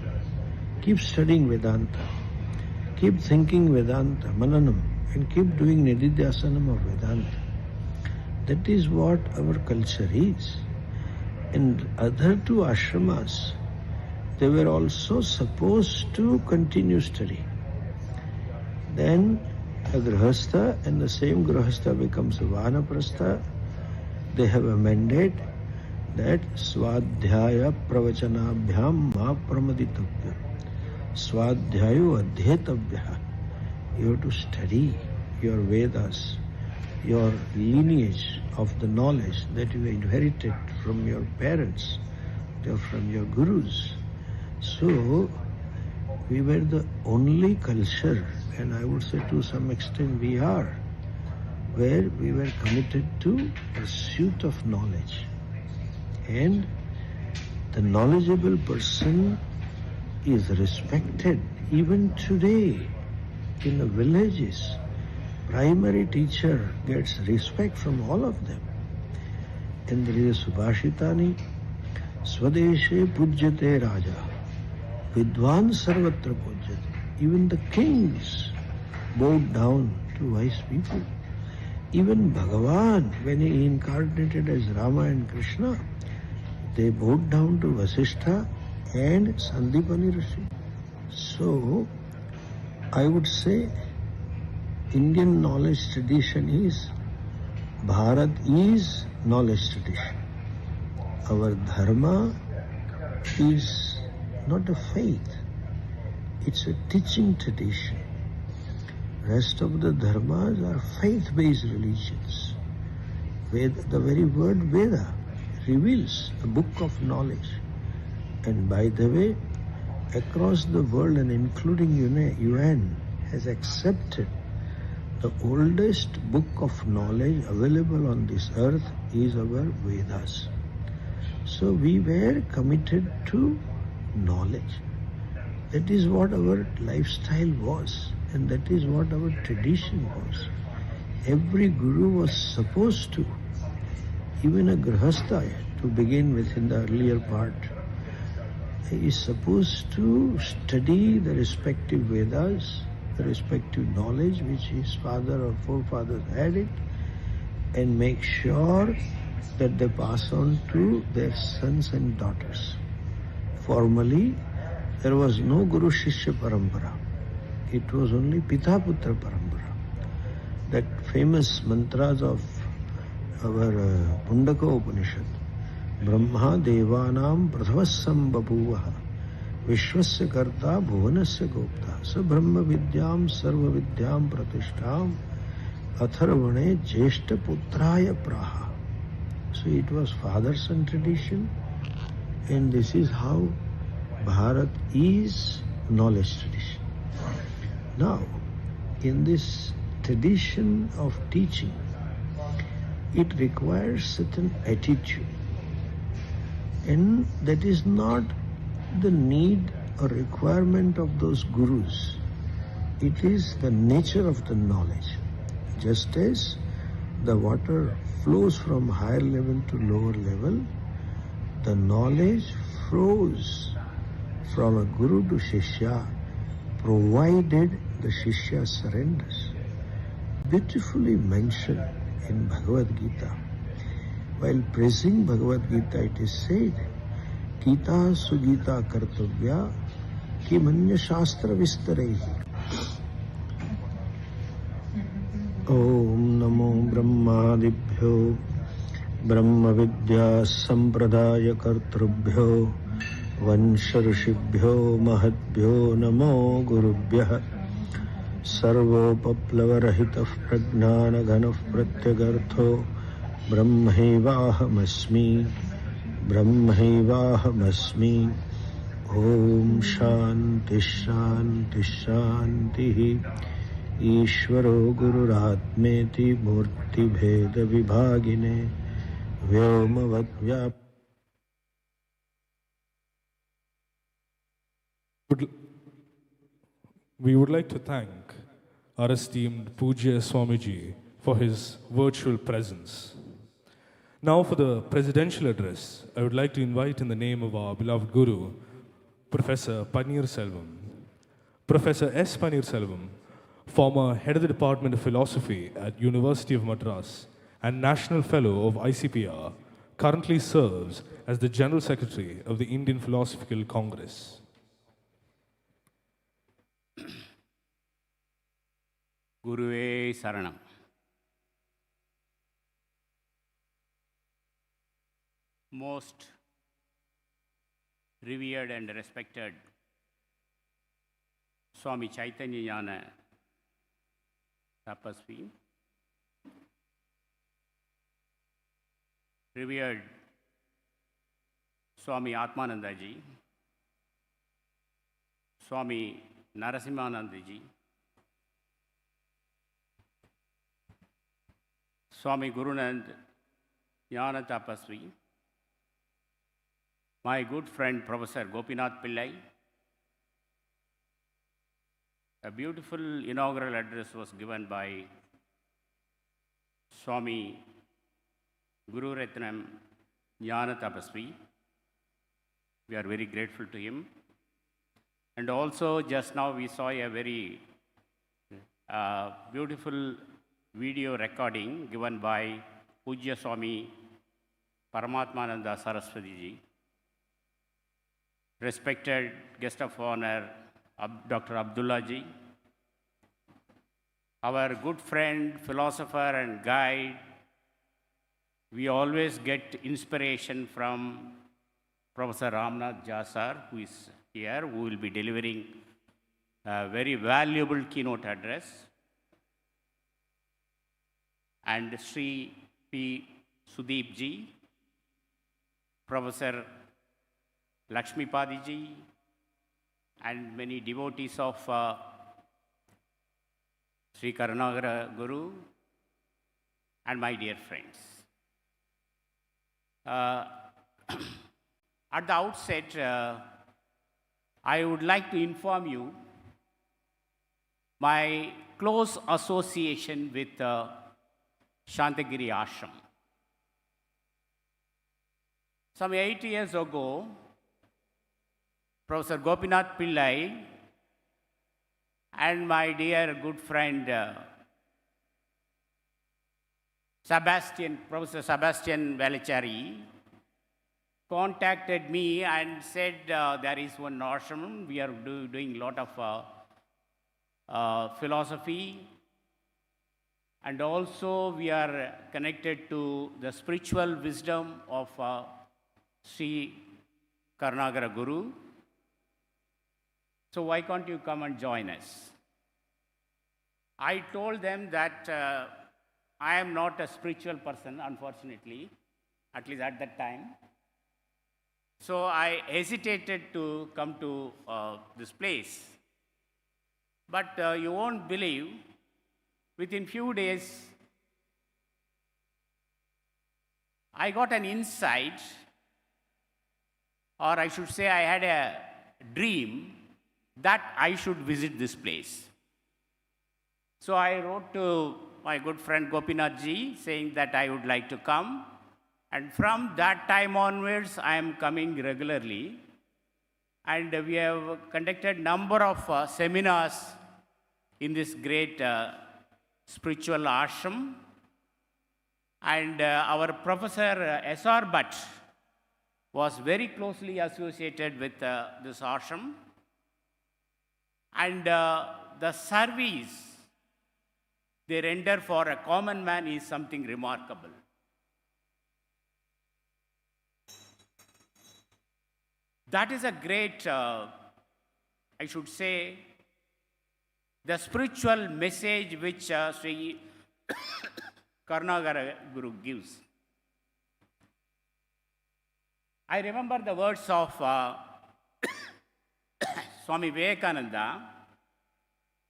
keep studying Vedanta. Keep thinking Vedanta, Mananam, and keep doing Nididhyasanam of Vedanta. That is what our culture is. And other 2 ashramas, they were also supposed to continue study. Then a grahastha, and the same grahastha becomes a vanaprastha. They have a mandate that swadhyaya pravachanabhyam ma pramaditavya. Swadhyayo adhyetavya. You have to study your Vedas, your lineage of the knowledge that you inherited from your parents, or from your gurus. So, we were the only culture, and I would say to some extent we are, where we were committed to pursuit of knowledge. And the knowledgeable person is respected even today in the villages. Primary teacher gets respect from all of them. And there is a Subhashitani, Swadeshe Pujyate Raja, Vidwan Sarvatra Pujyate. Even the kings bowed down to wise people. Even Bhagavan, when he incarnated as Rama and Krishna, they bowed down to Vasishtha and Sandipani Rishi. So, I would say Indian knowledge tradition is, Bharat is knowledge tradition. Our dharma is not a faith, it's a teaching tradition. Rest of the dharmas are faith-based religions. The very word Veda reveals a book of knowledge. And by the way, across the world and including UN has accepted the oldest book of knowledge available on this earth is our Vedas. So we were committed to knowledge. That is what our lifestyle was, and that is what our tradition was. Every guru was supposed to, even a grahastha to begin with in the earlier part, he is supposed to study the respective Vedas, the respective knowledge which his father or forefathers had it, and make sure that they pass on to their sons and daughters. Formerly, there was no Guru Shishya Parampara. It was only Pita Putra Parampara. That famous mantras of our Mundaka Upanishad, Brahma Devanam Prathavasam Babuvaha Vishwasya Karta Bhuvanasya Gopta Sa Brahma Vidyam Sarva Vidyam Pratishtham Atharvane Jeshta Putraya Praha. So it was father-son tradition, and this is how Bharat is knowledge tradition. Now, in this tradition of teaching, it requires certain attitude, and that is not the need or requirement of those gurus. It is the nature of the knowledge. Just as the water flows from higher level to lower level, the knowledge flows from a guru to shishya, provided the shishya surrenders. Beautifully mentioned in Bhagavad Gita. While praising Bhagavad Gita, it is said, Gita sugita kartavya kimanya shastra vistarehi. Om Namo Brahmadibhyo Brahma Vidya Sampradaya Kartrubhyo Vansharshibhyo Mahadbhyo Namo Gurubhyah Sarvopaplavarahitah Pragnana Pratyagartho Brahmaivahamasmi Brahmaivahamasmi Om Shanti Shanti Shanti Ishvaro Gururatmeti Murti Bheda Vibhagine Vyomavad Vyap.
We would like to thank our esteemed Pujya Swamiji for his virtual presence. Now for the presidential address, I would like to invite in the name of our beloved Guru, Professor Panir Selvam. Professor S. Panir Selvam, former head of the Department of Philosophy at University of Madras and National Fellow of ICPR, currently serves as the General Secretary of the Indian Philosophical Congress.
Guruve Saranam. Most revered and respected Swami Chaitanya Jnana Tapasvi, revered Swami Atmananda ji, Swami Narasimhananda ji, Swami Gurunand Jnana Tapasvi, my good friend Professor Gopinath Pillai. A beautiful inaugural address was given by Swami Guru Ratnam Jnana Tapasvi. We are very grateful to him. And also just now we saw a very beautiful video recording given by Pujya Swami Paramatmananda Saraswati ji. Respected guest of honor, Dr. Abdullah ji, our good friend, philosopher and guide. We always get inspiration from Professor Ramnath Jha sir, who is here, who will be delivering a very valuable keynote address. And Sri P. Sudeep ji, Professor Lakshmi Padi ji, and many devotees of Sri Karunagara Guru, and my dear friends. At the outset, I would like to inform you my close association with Santhigiri Ashram. Some 8 years ago, Professor Gopinath Pillai and my dear good friend Professor Sebastian Velichari, contacted me and said there is one ashram. We are doing a lot of philosophy, and also we are connected to the spiritual wisdom of Sri Karnagara Guru. So why can't you come and join us? I told them that I am not a spiritual person, unfortunately, at least at that time. So I hesitated to come to this place. But you won't believe, within few days, I got an insight, or I should say I had a dream that I should visit this place. So I wrote to my good friend Gopinath ji saying that I would like to come. And from that time onwards, I am coming regularly. And we have conducted number of seminars in this great spiritual ashram. And our professor S.R. Bhatt was very closely associated with this ashram. And the service they render for a common man is something remarkable. That is a great, I should say, the spiritual message which Sri Karnagara Guru gives. I remember the words of Swami Vivekananda.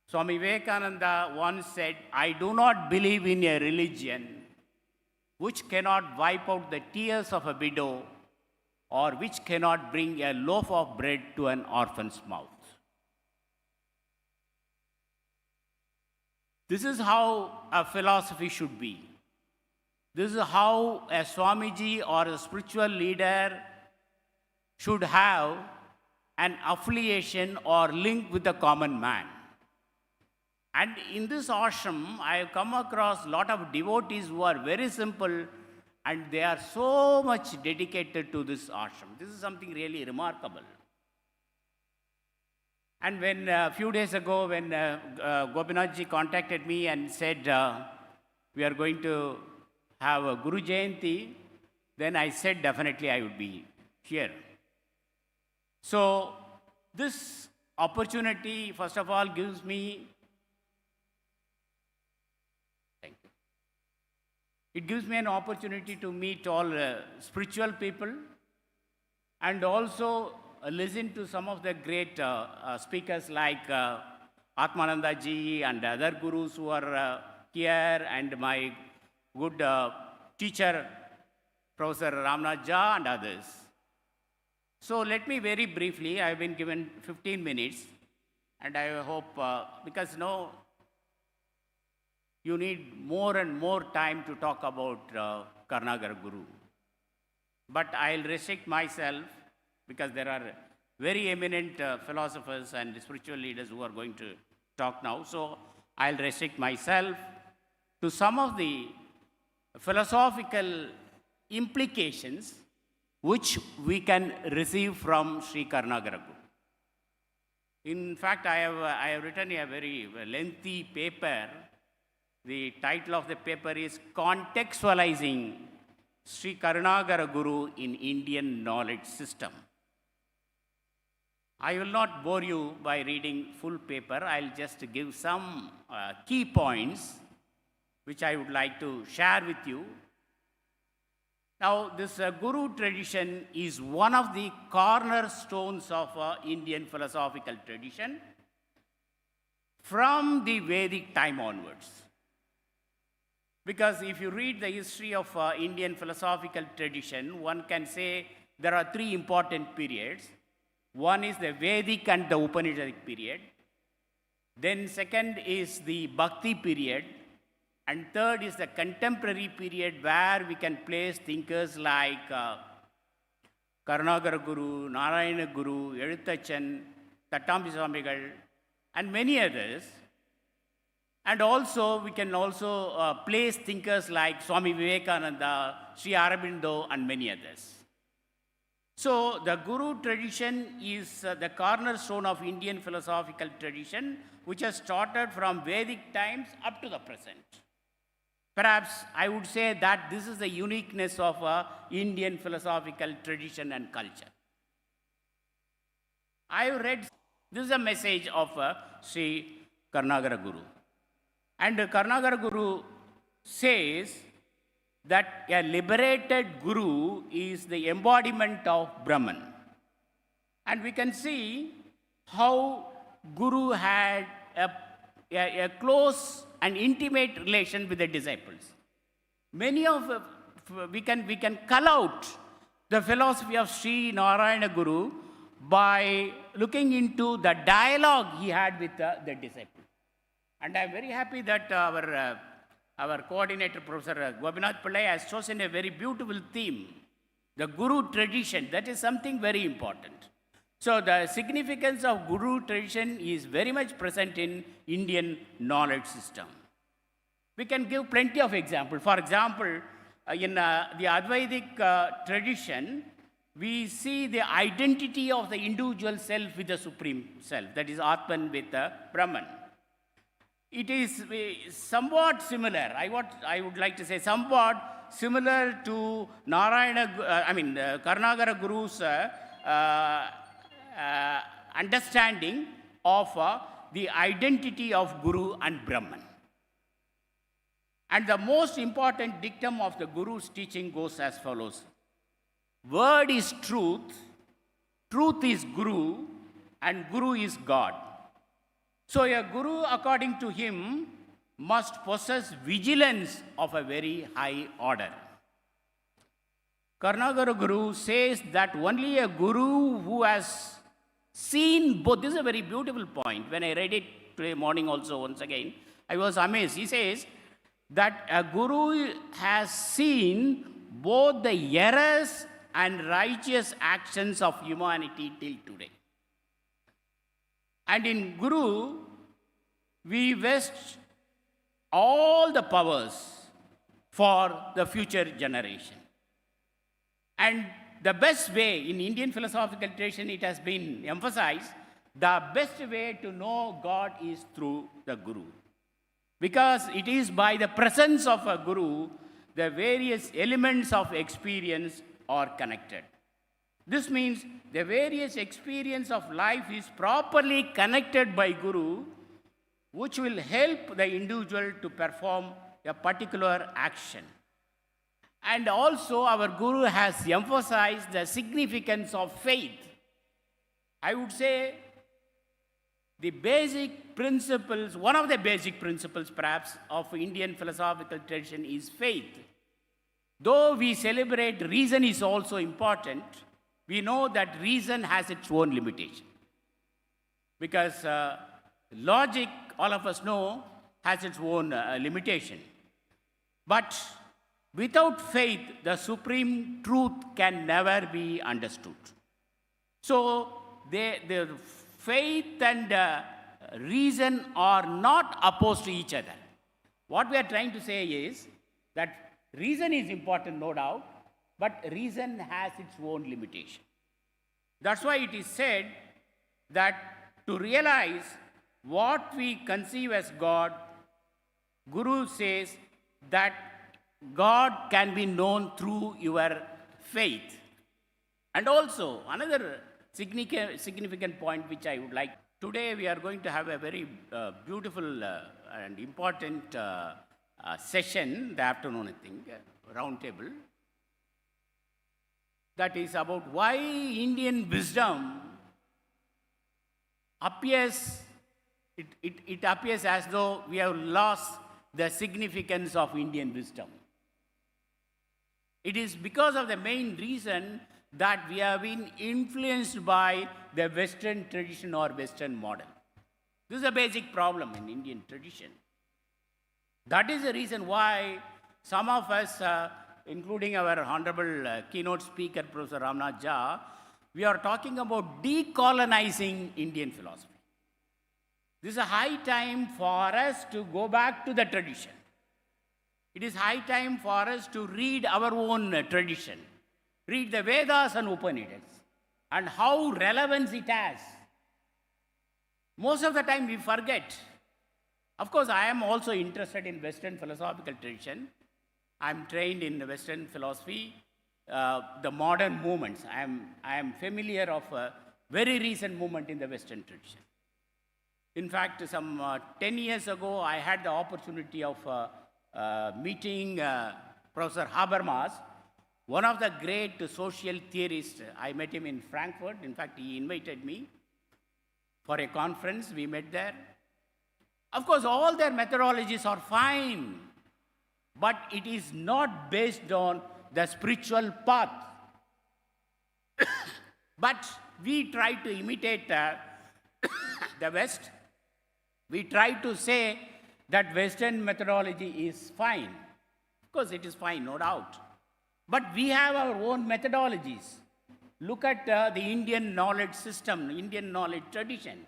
Swami Vivekananda once said, I do not believe in a religion which cannot wipe out the tears of a widow or which cannot bring a loaf of bread to an orphan's mouth. This is how a philosophy should be. This is how a Swamiji or a spiritual leader should have an affiliation or link with the common man. And in this ashram, I have come across a lot of devotees who are very simple and they are so much dedicated to this ashram. This is something really remarkable. And when a few days ago, when Gopinath ji contacted me and said, we are going to have a Guru Jayanti, then I said definitely I would be here. So this opportunity, first of all, gives me, it gives me an opportunity to meet all spiritual people and also listen to some of the great speakers like Atmananda ji and other gurus who are here, and my good teacher, Professor Ramnath Jha, and others. So let me very briefly, I have been given 15 minutes, and I hope, because you need more and more time to talk about Karnagara Guru. But I'll restrict myself because there are very eminent philosophers and spiritual leaders who are going to talk now. So I'll restrict myself to some of the philosophical implications which we can receive from Sri Karnagara Guru. In fact, I have written a very lengthy paper. The title of the paper is Contextualizing Sri Karnagara Guru in Indian Knowledge System. I will not bore you by reading full paper. I'll just give some key points which I would like to share with you. Now, this Guru tradition is one of the cornerstones of Indian philosophical tradition from the Vedic time onwards. Because if you read the history of Indian philosophical tradition, one can say there are three important periods. One is the Vedic and the Upanishadic period. Then second is the Bhakti period. And third is the contemporary period where we can place thinkers like Karnagara Guru, Narayana Guru, Eluthachan, Tattambi Swamigal, and many others. And also, we can also place thinkers like Swami Vivekananda, Sri Aurobindo, and many others. So, the Guru tradition is the cornerstone of Indian philosophical tradition, which has started from Vedic times up to the present. Perhaps I would say that this is the uniqueness of Indian philosophical tradition and culture. I read, this is a message of Sri Karnagara Guru. And Karnagara Guru says that a liberated Guru is the embodiment of Brahman. And we can see how Guru had a close and intimate relation with the disciples. Many of, we can cull out the philosophy of Sri Narayana Guru by looking into the dialogue he had with the disciples. And I'm very happy that our coordinator, Professor Gopinath Pillai, has chosen a very beautiful theme, the Guru tradition. That is something very important. So the significance of Guru tradition is very much present in Indian knowledge system. We can give plenty of examples. For example, in the Advaitic tradition, we see the identity of the individual self with the Supreme Self, that is Atman with the Brahman. It is somewhat similar, I would like to say somewhat similar to Karnagara Guru's understanding of the identity of Guru and Brahman. And the most important dictum of the Guru's teaching goes as follows. Word is truth, truth is Guru, and Guru is God. So a Guru, according to him, must possess vigilance of a very high order. Karnagara Guru says that only a Guru who has seen both, this is a very beautiful point. When I read it today morning also once again, I was amazed. He says that a Guru has seen both the errors and righteous actions of humanity till today. And in Guru, we vest all the powers for the future generation. And the best way, in Indian philosophical tradition, it has been emphasized, the best way to know God is through the Guru. Because it is by the presence of a Guru, the various elements of experience are connected. This means the various experience of life is properly connected by Guru, which will help the individual to perform a particular action. And also our Guru has emphasized the significance of faith. I would say the basic principles, one of the basic principles perhaps of Indian philosophical tradition is faith. Though we celebrate reason is also important, we know that reason has its own limitation. Because logic, all of us know, has its own limitation. But without faith, the supreme truth can never be understood. So the faith and reason are not opposed to each other. What we are trying to say is that reason is important, no doubt, but reason has its own limitation. That's why it is said that to realize what we conceive as God, Guru says that God can be known through your faith. And also, another significant point which I would like, today we are going to have a very beautiful and important session, the afternoon, I think, round table. That is about why Indian wisdom appears, it appears as though we have lost the significance of Indian wisdom. It is because of the main reason that we have been influenced by the Western tradition or Western model. This is a basic problem in Indian tradition. That is the reason why some of us, including our honorable keynote speaker, Professor Ramnath Jha, we are talking about decolonizing Indian philosophy. This is a high time for us to go back to the tradition. It is high time for us to read our own tradition, read the Vedas and Upanishads, and how relevance it has. Most of the time we forget. Of course, I am also interested in Western philosophical tradition. I am trained in Western philosophy, the modern movements. I am familiar of a very recent movement in the Western tradition. In fact, some 10 years ago, I had the opportunity of meeting Professor Habermas, one of the great social theorists. I met him in Frankfurt. In fact, he invited me for a conference. We met there. Of course, all their methodologies are fine, but it is not based on the spiritual path. But we try to imitate the West. We try to say that Western methodology is fine. Of course, it is fine, no doubt. But we have our own methodologies. Look at the Indian knowledge system, Indian knowledge tradition.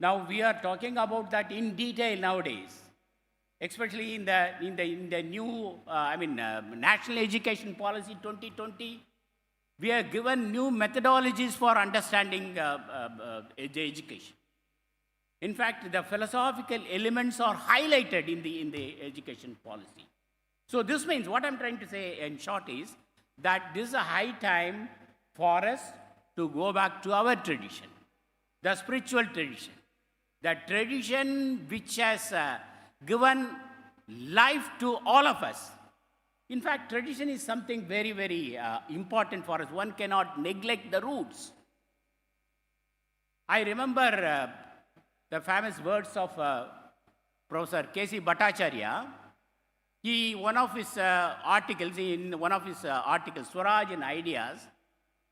Now, we are talking about that in detail nowadays, especially in the new, National Education Policy 2020. We are given new methodologies for understanding the education. In fact, the philosophical elements are highlighted in the education policy. So this means, what I'm trying to say in short is that this is a high time for us to go back to our tradition, the spiritual tradition, the tradition which has given life to all of us. In fact, tradition is something very, very important for us. One cannot neglect the roots. I remember the famous words of Professor K.C. Bhattacharya. One of his articles, Swaraj and Ideas,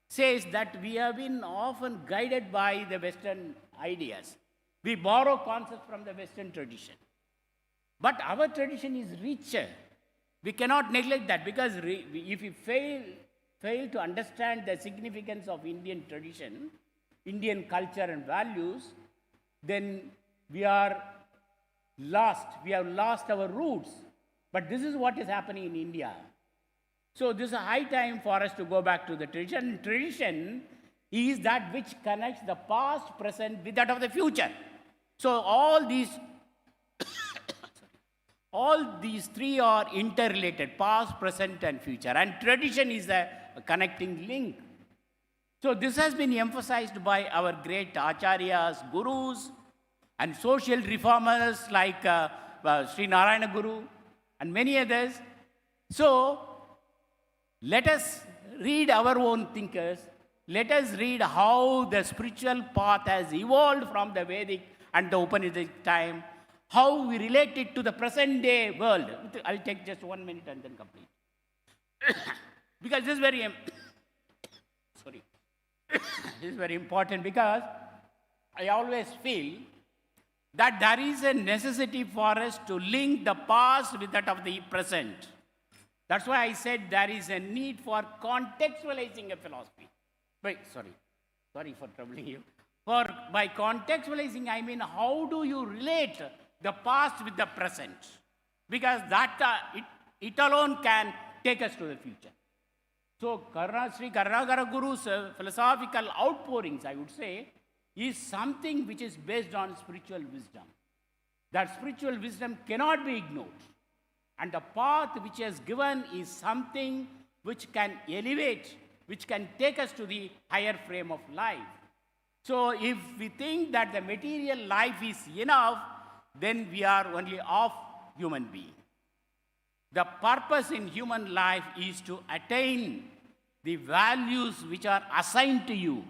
says that we have been often guided by the Western ideas. We borrow concepts from the Western tradition. But our tradition is richer. We cannot neglect that, because if we fail to understand the significance of Indian tradition, Indian culture and values, then we are lost. We have lost our roots. But this is what is happening in India. So this is a high time for us to go back to the tradition. Tradition is that which connects the past, present with that of the future. So all these three are interrelated: past, present, and future. And tradition is a connecting link. So this has been emphasized by our great acharyas, gurus, and social reformers like Sri Narayana Guru and many others. So let us read our own thinkers. Let us read how the spiritual path has evolved from the Vedic and the Upanishadic time, how we relate it to the present day world. I'll take just 1 minute and then complete. Because this is very this is very important, because I always feel that there is a necessity for us to link the past with that of the present. That's why I said there is a need for contextualizing a philosophy. Sorry for troubling you. By contextualizing, I mean, how do you relate the past with the present? Because it alone can take us to the future. So Sri Karunagara Guru's philosophical outpourings, I would say, is something which is based on spiritual wisdom. That spiritual wisdom cannot be ignored. And the path which he has given is something which can elevate, which can take us to the higher frame of life. So if we think that the material life is enough, then we are only half human being. The purpose in human life is to attain the values which are assigned to you.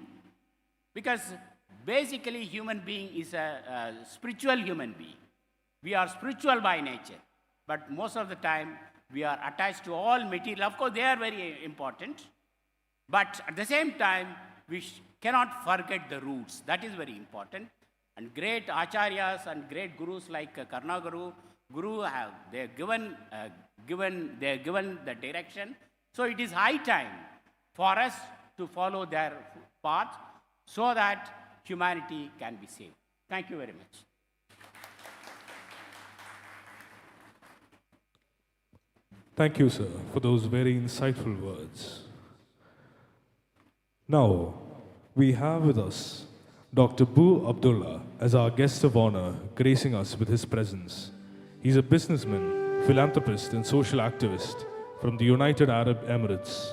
Because basically human being is a spiritual human being. We are spiritual by nature. But most of the time we are attached to all material. Of course, they are very important. But at the same time, we cannot forget the roots. That is very important. And great acharyas and great gurus like Karunagara Guru they are given the direction. So it is high time for us to follow their path so that humanity can be saved. Thank you very much.
Thank you, sir, for those very insightful words. Now, we have with us Dr. Bu Abdullah as our guest of honor, gracing us with his presence. He's a businessman, philanthropist, and social activist from the United Arab Emirates.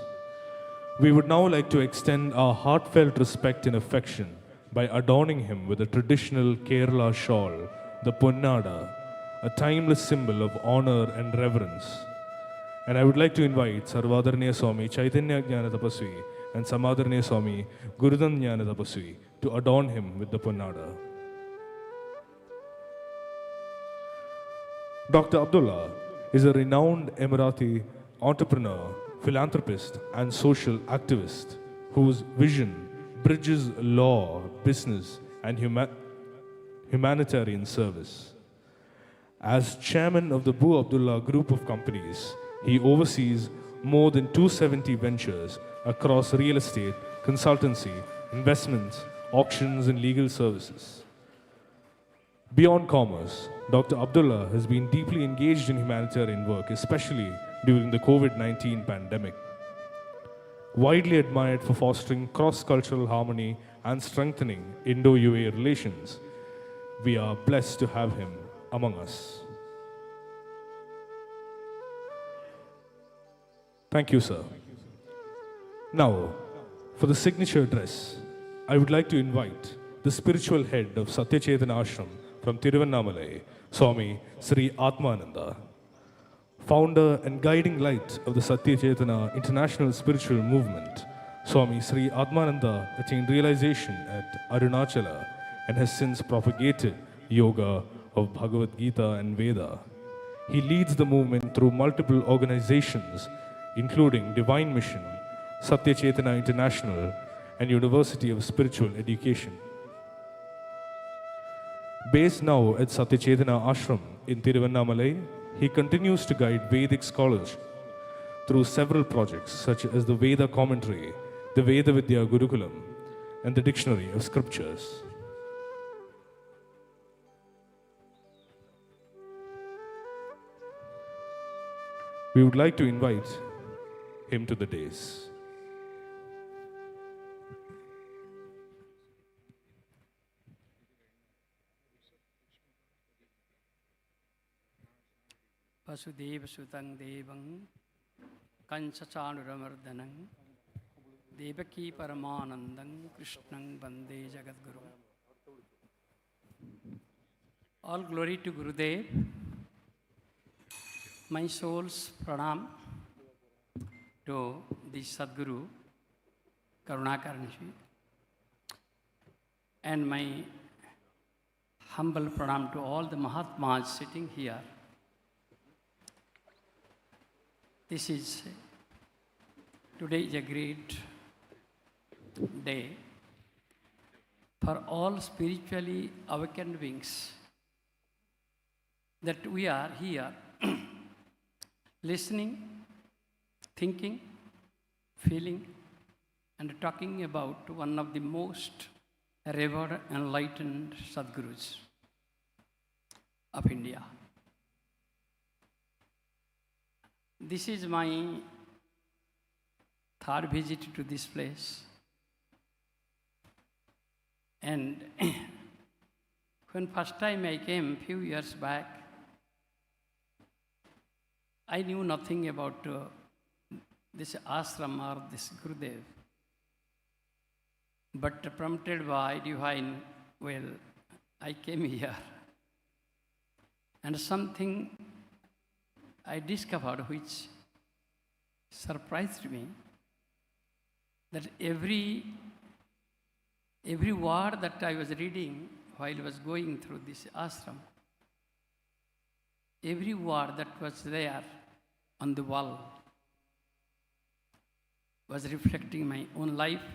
We would now like to extend our heartfelt respect and affection by adorning him with a traditional Kerala shawl, the Ponnada, a timeless symbol of honor and reverence. And I would like to invite Sarvadaraniya Swami Chaitanya Jnana Tapasvi and Samadaraniya Swami Gurudan Jnana Tapasvi to adorn him with the Ponnada. Dr. Abdullah is a renowned Emirati entrepreneur, philanthropist, and social activist whose vision bridges law, business, and humanitarian service. As chairman of the Bu Abdullah Group of Companies, he oversees more than 270 ventures across real estate, consultancy, investments, auctions, and legal services. Beyond commerce, Dr. Abdullah has been deeply engaged in humanitarian work, especially during the COVID-19 pandemic. Widely admired for fostering cross-cultural harmony and strengthening Indo-UAE relations, we are blessed to have him among us. Thank you, sir. Now, for the signature address, I would like to invite the spiritual head of Satyachetana Ashram from Tiruvannamalai, Swami Sri Atmananda, founder and guiding light of the Satyachetana International Spiritual Movement. Swami Sri Atmananda attained realization at Arunachala and has since propagated yoga of Bhagavad Gita and Veda. He leads the movement through multiple organizations, including Divine Mission, Satyachetana International, and University of Spiritual Education. Based now at Satyachetana Ashram in Tiruvannamalai, he continues to guide Vedic scholars through several projects such as the Veda Commentary, the Veda Vidya Gurukulam, and the Dictionary of Scriptures. We would like to invite him to the dais.
Vasudeva Sutang Devang Kanchachanuramardhanang Devaki Paramanandang Krishnang Bande Jagadguru. All glory to Gurudev. My soul's pranam to the Sadguru Karunakaranishi, and my humble pranam to all the Mahatmas sitting here. Today is a great day for all spiritually awakened beings, that we are here listening, thinking, feeling, and talking about one of the most revered and enlightened Sadgurus of India. This is my third visit to this place. And when first time I came a few years back, I knew nothing about this ashram or this Gurudev. But prompted by divine will, I came here. And something I discovered which surprised me, that every word that I was reading while I was going through this ashram, every word that was there on the wall was reflecting my own life,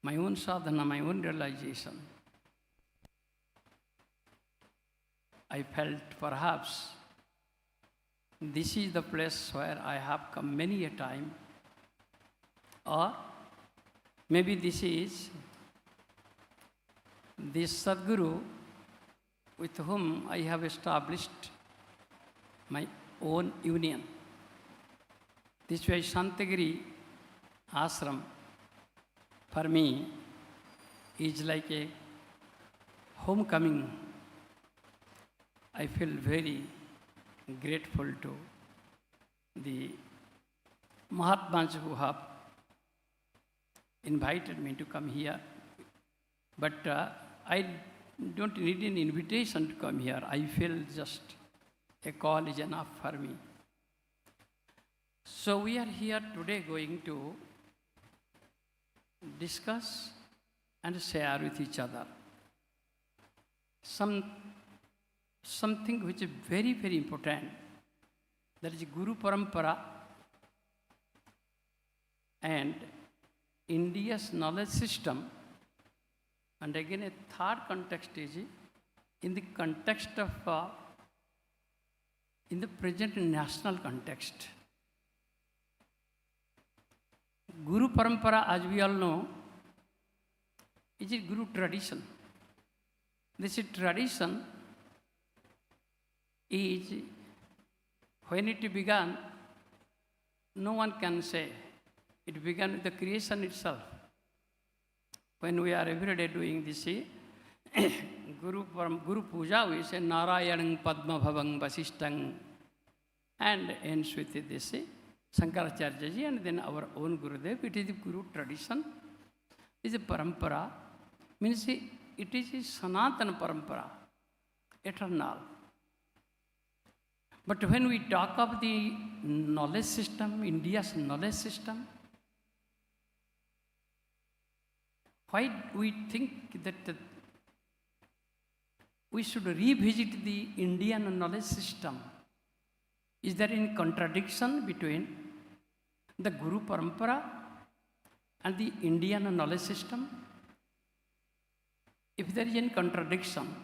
my own sadhana, my own realization. I felt perhaps this is the place where I have come many a time, or maybe this is this Sadguru with whom I have established my own union. This way, Santhigiri Ashram for me is like a homecoming. I feel very grateful to the Mahatmas who have invited me to come here. But I don't need an invitation to come here. I feel just a call is enough for me. So we are here today going to discuss and share with each other something which is very, very important. That is Guru Parampara and India's knowledge system. And again, a third context is in the context of, in the present national context. Guru Parampara, as we all know, is a Guru tradition. This tradition is, when it began, no one can say. It began with the creation itself. When we are every day doing this, Guru Puja, we say Narayanang Padma Bhavang Vasishtang, and ends with this Shankaracharya ji, and then our own Gurudev. It is the Guru tradition. It is a parampara, means it is a Sanatana parampara, eternal. But when we talk of the knowledge system, India's knowledge system, why we think that we should revisit the Indian knowledge system? Is there any contradiction between the Guru Parampara and the Indian knowledge system? If there is any contradiction,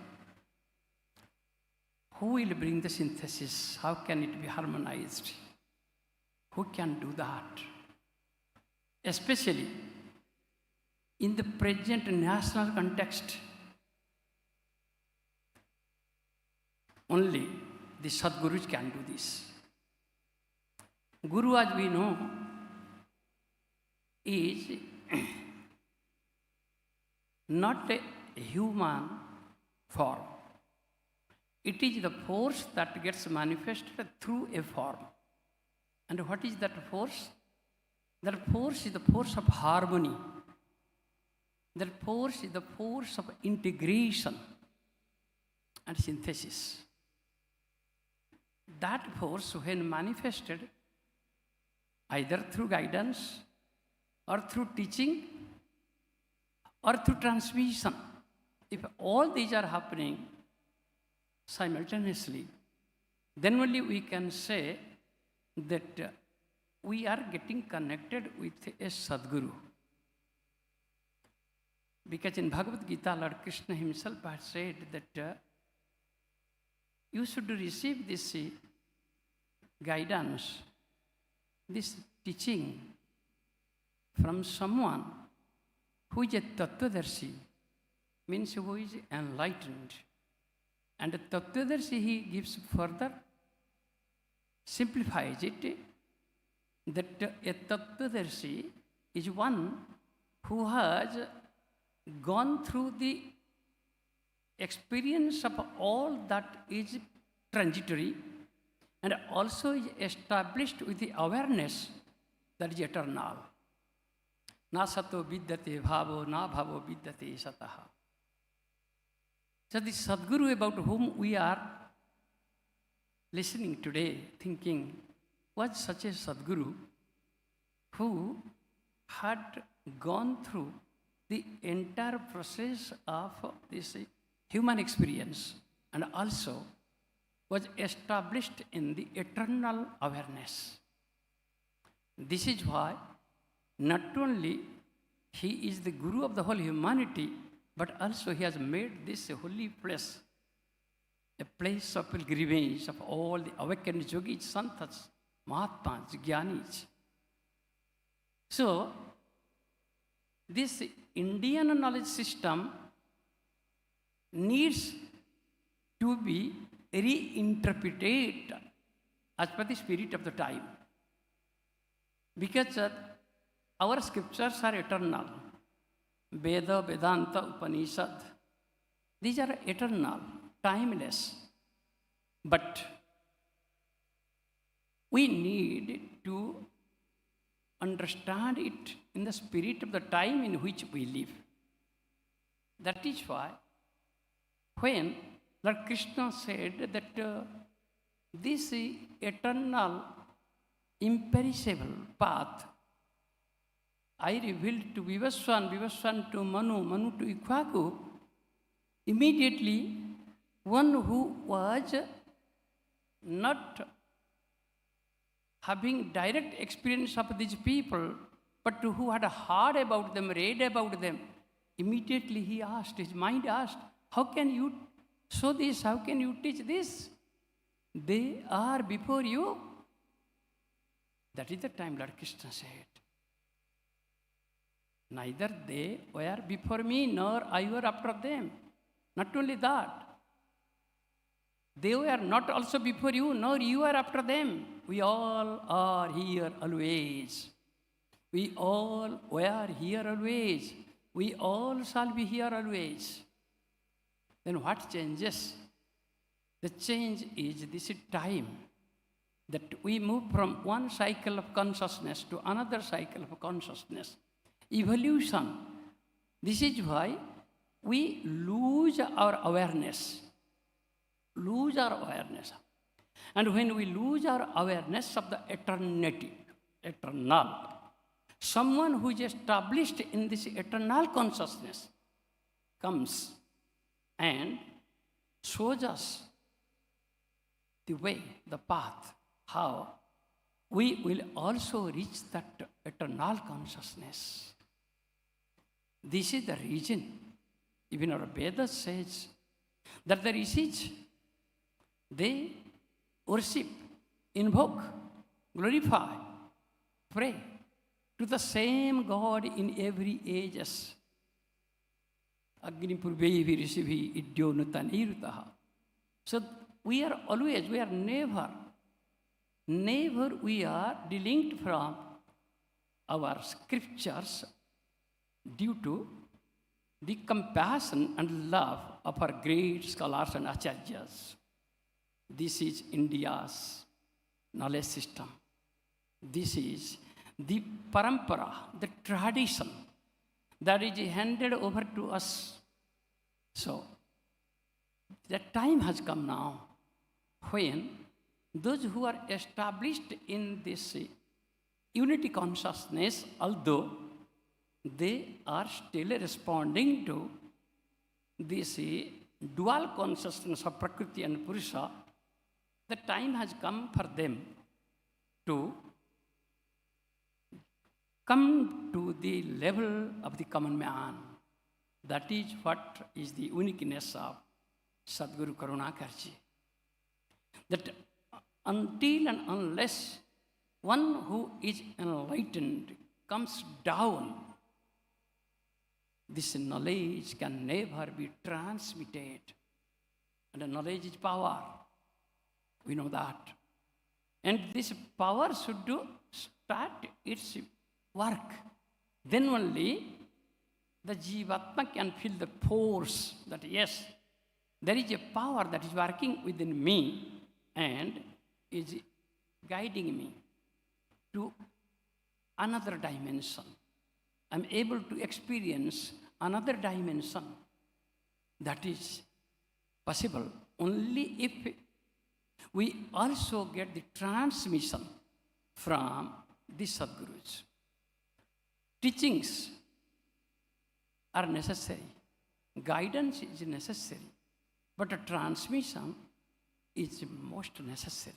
who will bring the synthesis? How can it be harmonized? Who can do that? Especially in the present national context, only the Sadgurus can do this. Guru, as we know, is not a human form. It is the force that gets manifested through a form. And what is that force? That force is the force of harmony. That force is the force of integration and synthesis. That force, when manifested, either through guidance or through teaching or through transmission, if all these are happening simultaneously, then only we can say that we are getting connected with a Sadguru. Because in Bhagavad Gita, Lord Krishna himself has said that you should receive this guidance, this teaching from someone who is a Tattvadarshi, means who is enlightened. And a Tattvadarshi, he gives further, simplifies it, that a Tattvadarshi is one who has gone through the experience of all that is transitory and also is established with the awareness that is eternal. Na sato vidyate bhavo, na bhavo vidyate sataha. So the Sadguru about whom we are listening today, thinking, was such a Sadguru who had gone through the entire process of this human experience and also was established in the eternal awareness. This is why not only he is the Guru of the whole humanity, but also he has made this a holy place, a place of pilgrimage of all the awakened yogis, santas, mahatmas, jnanis. So, this Indian knowledge system needs to be reinterpreted as per the spirit of the time. Because our scriptures are eternal. Veda, Vedanta, Upanishad, these are eternal, timeless. But we need to understand it in the spirit of the time in which we live. That is why when Lord Krishna said that this eternal, imperishable path I revealed to Vivaswan, Vivaswan to Manu, Manu to Ikwaku, immediately one who was not having direct experience of these people, but who had heard about them, read about them, immediately he asked, his mind asked, how can you show this? How can you teach this? They are before you. That is the time Lord Krishna said. Neither they were before me, nor I were after them. Not only that, they were not also before you, nor you are after them. We all are here always. We all were here always. We all shall be here always. Then what changes? The change is this time that we move from one cycle of consciousness to another cycle of consciousness. Evolution. This is why we lose our awareness. Lose our awareness. And when we lose our awareness of the eternity, eternal, someone who is established in this eternal consciousness comes and shows us the way, the path, how we will also reach that eternal consciousness. This is the reason, even our Vedas says, that the rishis, they worship, invoke, glorify, pray to the same God in every ages. Agni purvevi rishivi idyo nutanirutaha. So we are always, we are never we are delinked from our scriptures due to the compassion and love of our great scholars and acharyas. This is India's knowledge system. This is the parampara, the tradition that is handed over to us. So, the time has come now when those who are established in this unity consciousness, although they are still responding to this dual consciousness of Prakriti and Purusha, the time has come for them to come to the level of the common man. That is what is the uniqueness of Sadguru Karunakarji. That until and unless one who is enlightened comes down, this knowledge can never be transmitted. And knowledge is power. We know that. And this power should start its work. Then only the Jivatma can feel the force that yes, there is a power that is working within me and is guiding me to another dimension. I'm able to experience another dimension. That is possible only if we also get the transmission from the Sadgurus. Teachings are necessary. Guidance is necessary. But a transmission is most necessary.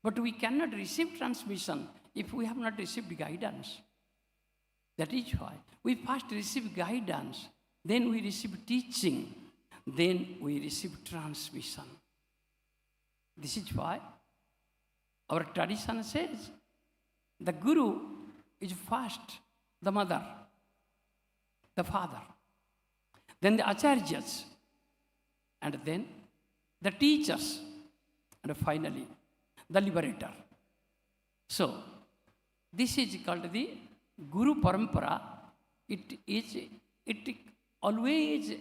But we cannot receive transmission if we have not received guidance. That is why we first receive guidance, then we receive teaching, then we receive transmission. This is why our tradition says the Guru is first the mother, the father, then the Acharyas, and then the teachers, and finally the liberator. So, this is called the Guru Parampara. It always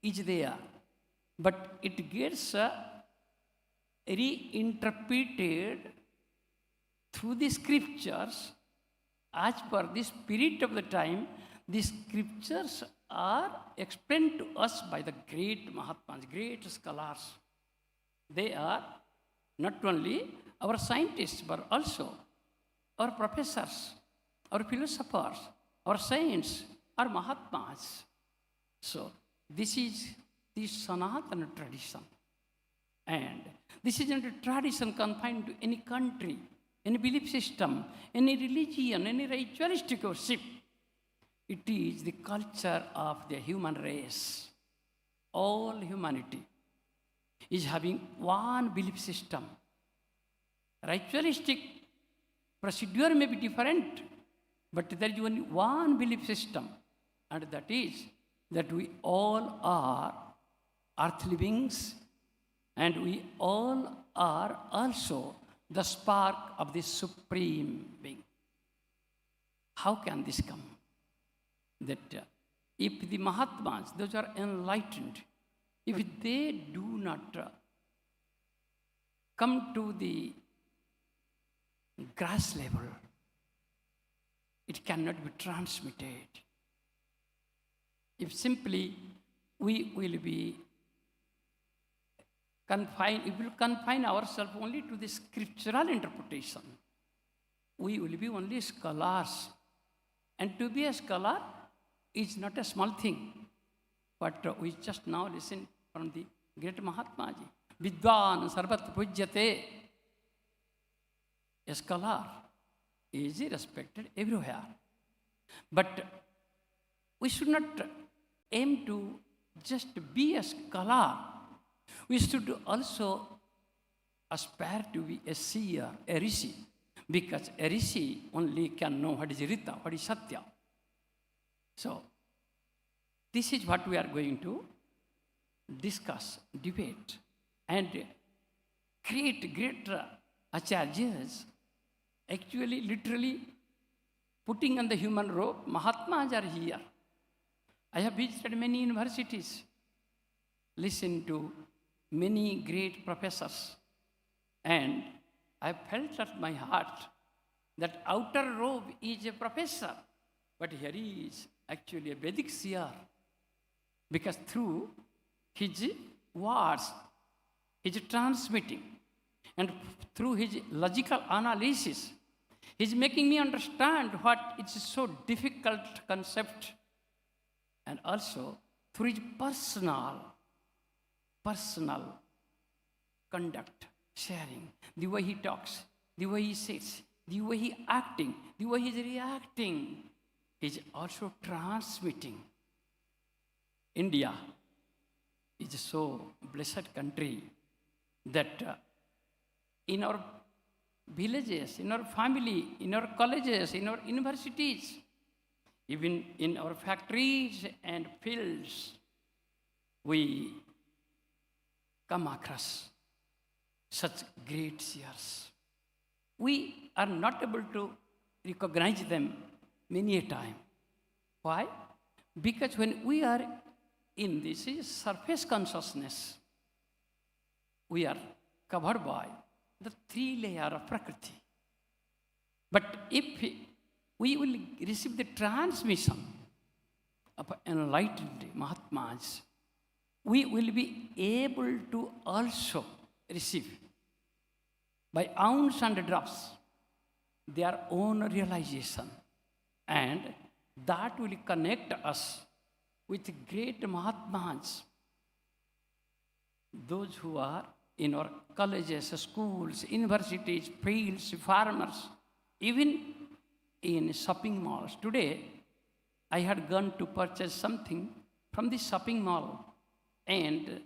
is there, but it gets reinterpreted through the scriptures as per the spirit of the time. The scriptures are explained to us by the great Mahatmas, great scholars. They are not only our scientists, but also our professors, our philosophers, our saints, our Mahatmas. So, this is the Sanatana tradition. And this isn't a tradition confined to any country, any belief system, any religion, any ritualistic worship. It is the culture of the human race. All humanity is having one belief system. Ritualistic procedure may be different, but there is only one belief system, and that is that we all are earthly beings, and we all are also the spark of the Supreme Being. How can this come? That if the Mahatmas, those are enlightened, if they do not come to the grass level, it cannot be transmitted. If simply we will be confined, if we will confine ourselves only to the scriptural interpretation, we will be only scholars. And to be a scholar is not a small thing. But we just now listen from the great Mahatma Ji. Vidwan sarvat pujyate. A scholar is respected everywhere. But we should not aim to just be a scholar. We should also aspire to be a seer, a rishi. Because a rishi only can know what is Rita, what is Satya. So, this is what we are going to discuss, debate, and create great acharyas, actually, literally, putting on the human robe. Mahatmas are here. I have visited many universities, listened to many great professors, and I felt at my heart that outer robe is a professor, but here he is actually a Vedic seer, because through his words, his transmitting, and through his logical analysis, he's making me understand what is so difficult concept, and also through his personal conduct, sharing, the way he talks, the way he sits, the way he acting, the way he's reacting, he's also transmitting. India is a so blessed country that in our villages, in our family, in our colleges, in our universities, even in our factories and fields, we come across such great seers. We are not able to recognize them many a time. Why? Because when we are in this surface consciousness, we are covered by the three layers of Prakriti. But if we will receive the transmission of enlightened Mahatmas, we will be able to also receive by ounce and drops their own realization, and that will connect us with great Mahatmas, those who are in our colleges, schools, universities, fields, farmers, even in shopping malls. Today, I had gone to purchase something from the shopping mall, and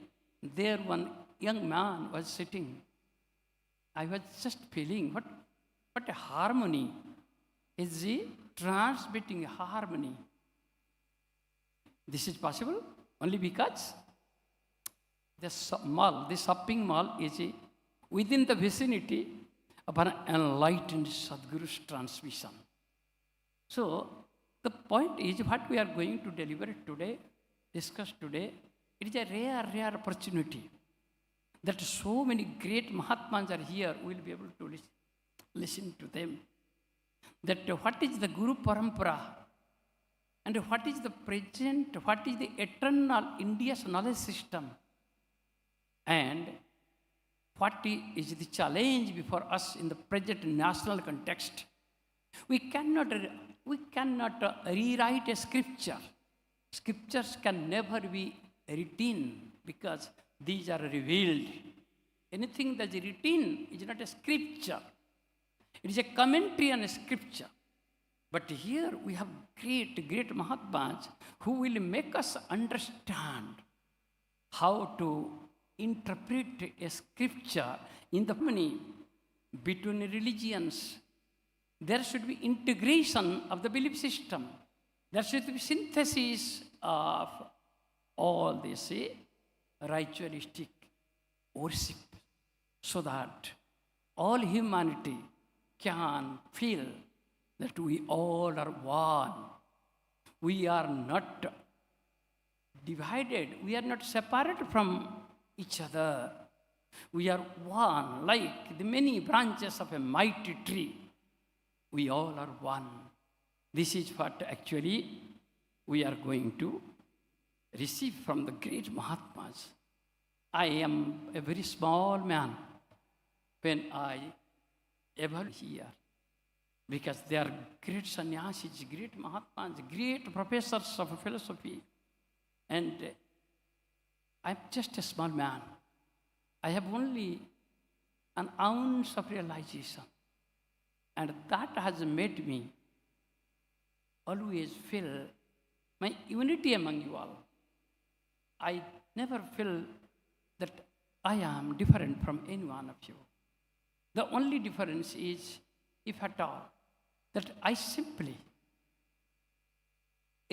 there one young man was sitting. I was just feeling what a harmony. Is he transmitting harmony? This is possible only because mall, the shopping mall is within the vicinity of an enlightened Sadguru's transmission. So, the point is what we are going to deliver today, discuss today, it is a rare opportunity that so many great Mahatmas are here, we will be able to listen to them. That what is the Guru Parampara and what is the present, what is the eternal India's knowledge system, and what is the challenge before us in the present national context. We cannot rewrite a scripture. Scriptures can never be written because these are revealed. Anything that is written is not a scripture. It is a commentary on a scripture. But here we have great Mahatmas who will make us understand how to interpret a scripture in the harmony between religions. There should be integration of the belief system. There should be synthesis of all this ritualistic worship so that all humanity can feel that we all are one. We are not divided. We are not separated from each other. We are one, like the many branches of a mighty tree. We all are one. This is what actually we are going to receive from the great Mahatmas. I am a very small man when I ever here, because they are great sannyasis, great Mahatmas, great professors of philosophy, and I'm just a small man. I have only an ounce of realization, and that has made me always feel my unity among you all. I never feel that I am different from any one of you. The only difference is, if at all, that I simply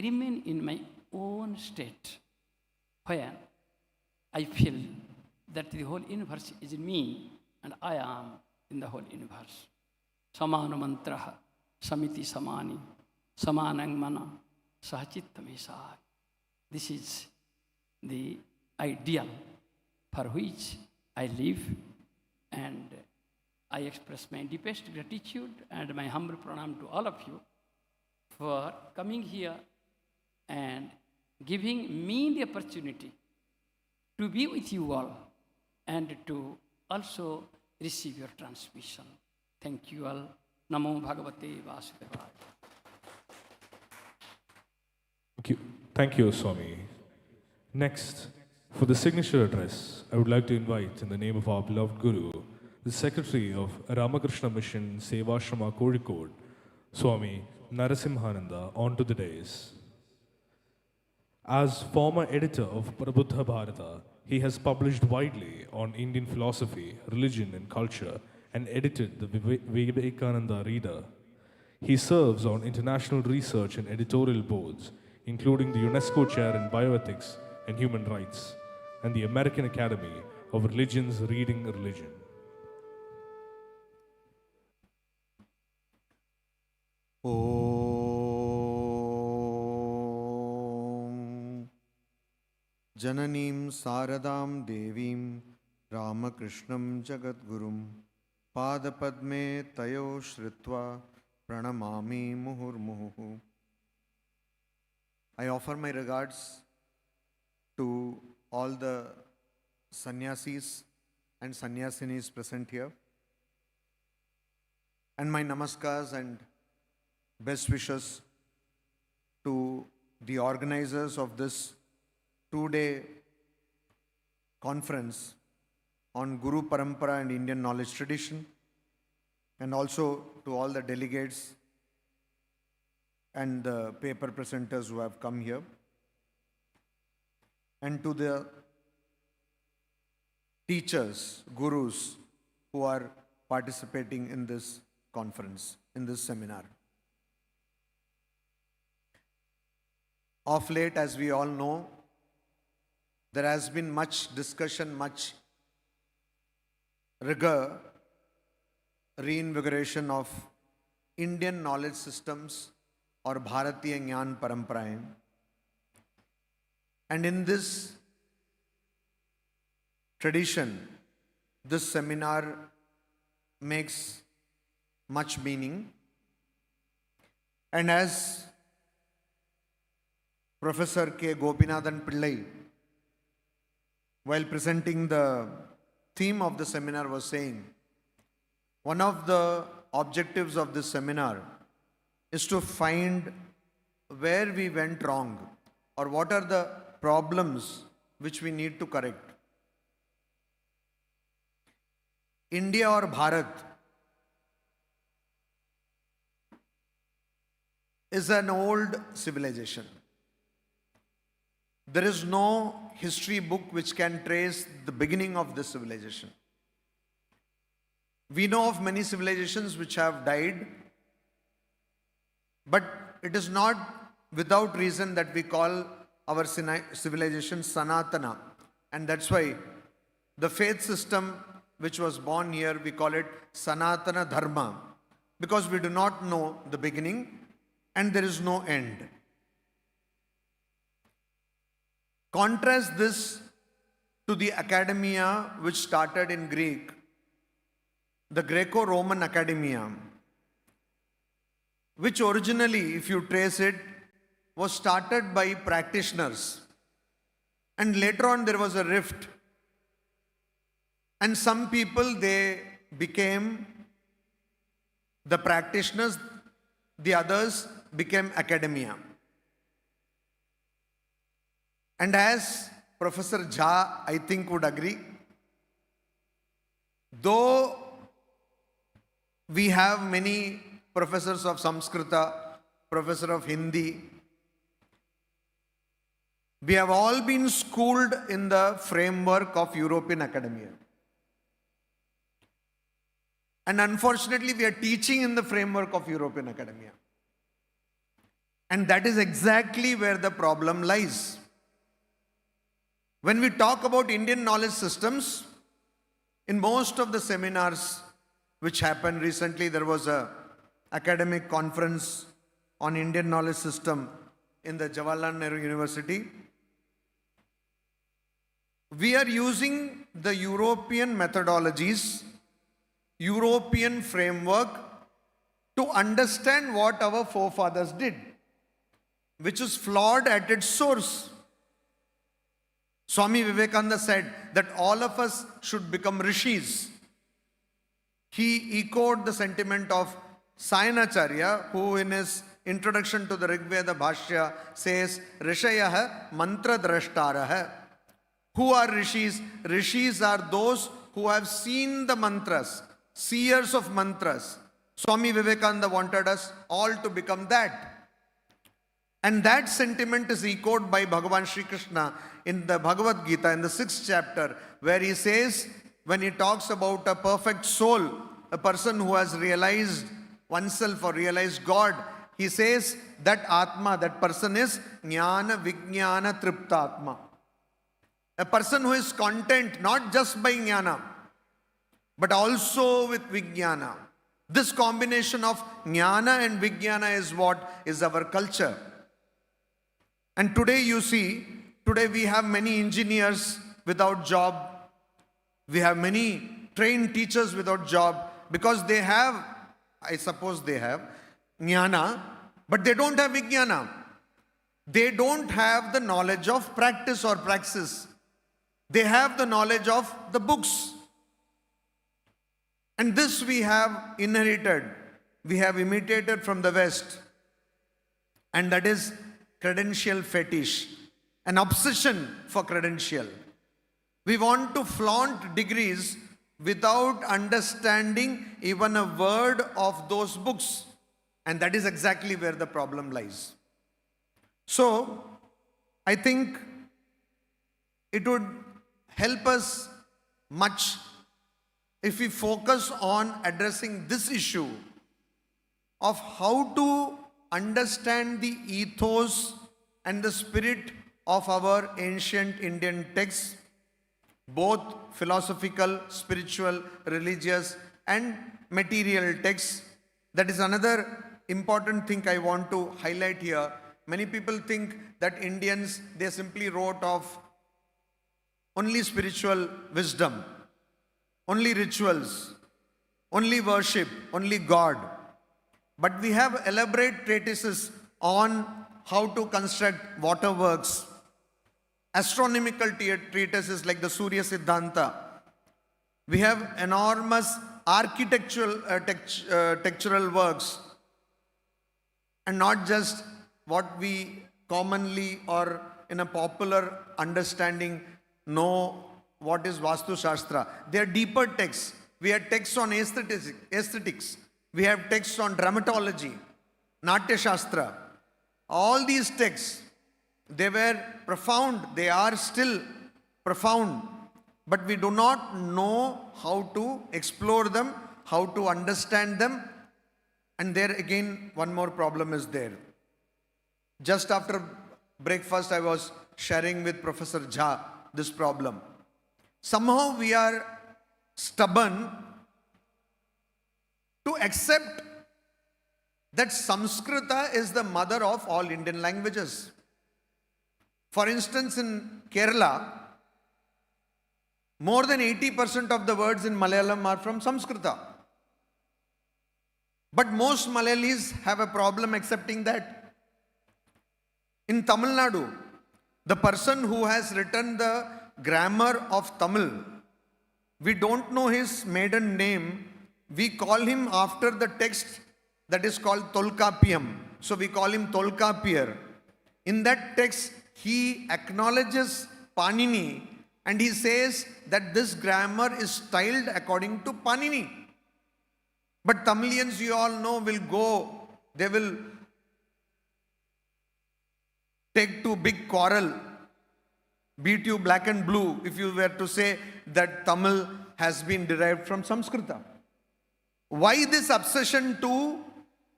remain in my own state where I feel that the whole universe is in me and I am in the whole universe. Samana mantraha samiti samani samanang mana sahachittamesai. This is the ideal for which I live, and I express my deepest gratitude and my humble pranam to all of you for coming here and giving me the opportunity to be with you all and to also receive your transmission. Thank you all. Namo Bhagavate Vasudevaya.
Thank you, Swami. Next, for the signature address, I would like to invite, in the name of our beloved Guru, the Secretary of Ramakrishna Mission Sevashrama Kozhikode, Swami Narasimhananda, onto the dais. As former editor of Prabuddha Bharata, he has published widely on Indian philosophy, religion and culture, and edited the Vivekananda Reader. He serves on international research and editorial boards, including the UNESCO Chair in Bioethics and Human Rights, and the American Academy of Religions Reading Religion.
Om Jananim Saradam Devim Ramakrishnam Jagadgurum Padapadme Tayo Shritva Pranamami Muhurmuhu. I offer my regards to all the sannyasis and sannyasinis present here, and my namaskars and best wishes to the organizers of this two-day conference on Guru Parampara and Indian knowledge tradition, and also to all the delegates and the paper presenters who have come here, and to the teachers, gurus who are participating in this conference, in this seminar. Of late, as we all know, there has been much discussion, much rigor, reinvigoration of Indian knowledge systems or Bharatiya Jnana Parampara. And in this tradition, this seminar makes much meaning. And as Professor K. Gopinathan Pillai, while presenting the theme of the seminar, was saying, one of the objectives of this seminar is to find where we went wrong or what are the problems which we need to correct. India or Bharat is an old civilization. There is no history book which can trace the beginning of this civilization. We know of many civilizations which have died, but it is not without reason that we call our civilization Sanatana. And that's why the faith system which was born here, we call it Sanatana Dharma, because we do not know the beginning and there is no end. Contrast this to the academia which started in Greek, the Greco-Roman academia, which originally, if you trace it, was started by practitioners. And later on there was a rift. And some people, they became the practitioners, the others became academia. And as Professor Jha, I think, would agree, though we have many professors of Sanskrita, professor of Hindi, we have all been schooled in the framework of European academia. And unfortunately, we are teaching in the framework of European academia. And that is exactly where the problem lies. When we talk about Indian knowledge systems, in most of the seminars which happened recently, there was an academic conference on Indian knowledge system in the Jawaharlal Nehru University. We are using the European methodologies, European framework to understand what our forefathers did, which is flawed at its source. Swami Vivekananda said that all of us should become rishis. He echoed the sentiment of Sayanacharya, who in his introduction to the Rig Veda Bhashya says, Rishayah mantra drashtarah. Who are rishis? Rishis are those who have seen the mantras, seers of mantras. Swami Vivekananda wanted us all to become that. And that sentiment is echoed by Bhagavan Sri Krishna in the Bhagavad Gita in the 6th chapter, where he says, when he talks about a perfect soul, a person who has realized oneself or realized God, he says that Atma, that person is Jnana Vijnana Tripta. A person who is content not just by Jnana, but also with Vijnana. This combination of Jnana and Vijnana is what is our culture. And today you see, today we have many engineers without job. We have many trained teachers without job because they have, I suppose they have, Jnana, but they don't have Vijnana. They don't have the knowledge of practice or praxis. They have the knowledge of the books. And this we have inherited. We have imitated from the West. And that is credential fetish, an obsession for credential. We want to flaunt degrees without understanding even a word of those books. And that is exactly where the problem lies. So, I think it would help us much if we focus on addressing this issue of how to understand the ethos and the spirit of our ancient Indian texts, both philosophical, spiritual, religious, and material texts. That is another important thing I want to highlight here. Many people think that Indians, they simply wrote of only spiritual wisdom, only rituals, only worship, only God. But we have elaborate treatises on how to construct waterworks, astronomical treatises like the Surya Siddhanta. We have enormous architectural textural works, and not just what we commonly or in a popular understanding know what is Vastu Shastra. They are deeper texts. We have texts on aesthetics. We have texts on dramatology, Natya Shastra. All these texts, they were profound. They are still profound. But we do not know how to explore them, how to understand them. And there again, one more problem is there. Just after breakfast, I was sharing with Professor Jha this problem. Somehow we are stubborn to accept that Sanskrita is the mother of all Indian languages. For instance, in Kerala, more than 80% of the words in Malayalam are from Sanskrita. But most Malayalis have a problem accepting that. In Tamil Nadu, the person who has written the grammar of Tamil, we don't know his maiden name. We call him after the text that is called Tolkappiyam. So we call him Tolkappiyar. In that text, he acknowledges Panini and he says that this grammar is styled according to Panini. But Tamilians, you all know, will go, they will take to big quarrel, beat you black and blue if you were to say that Tamil has been derived from Sanskrita. Why this obsession to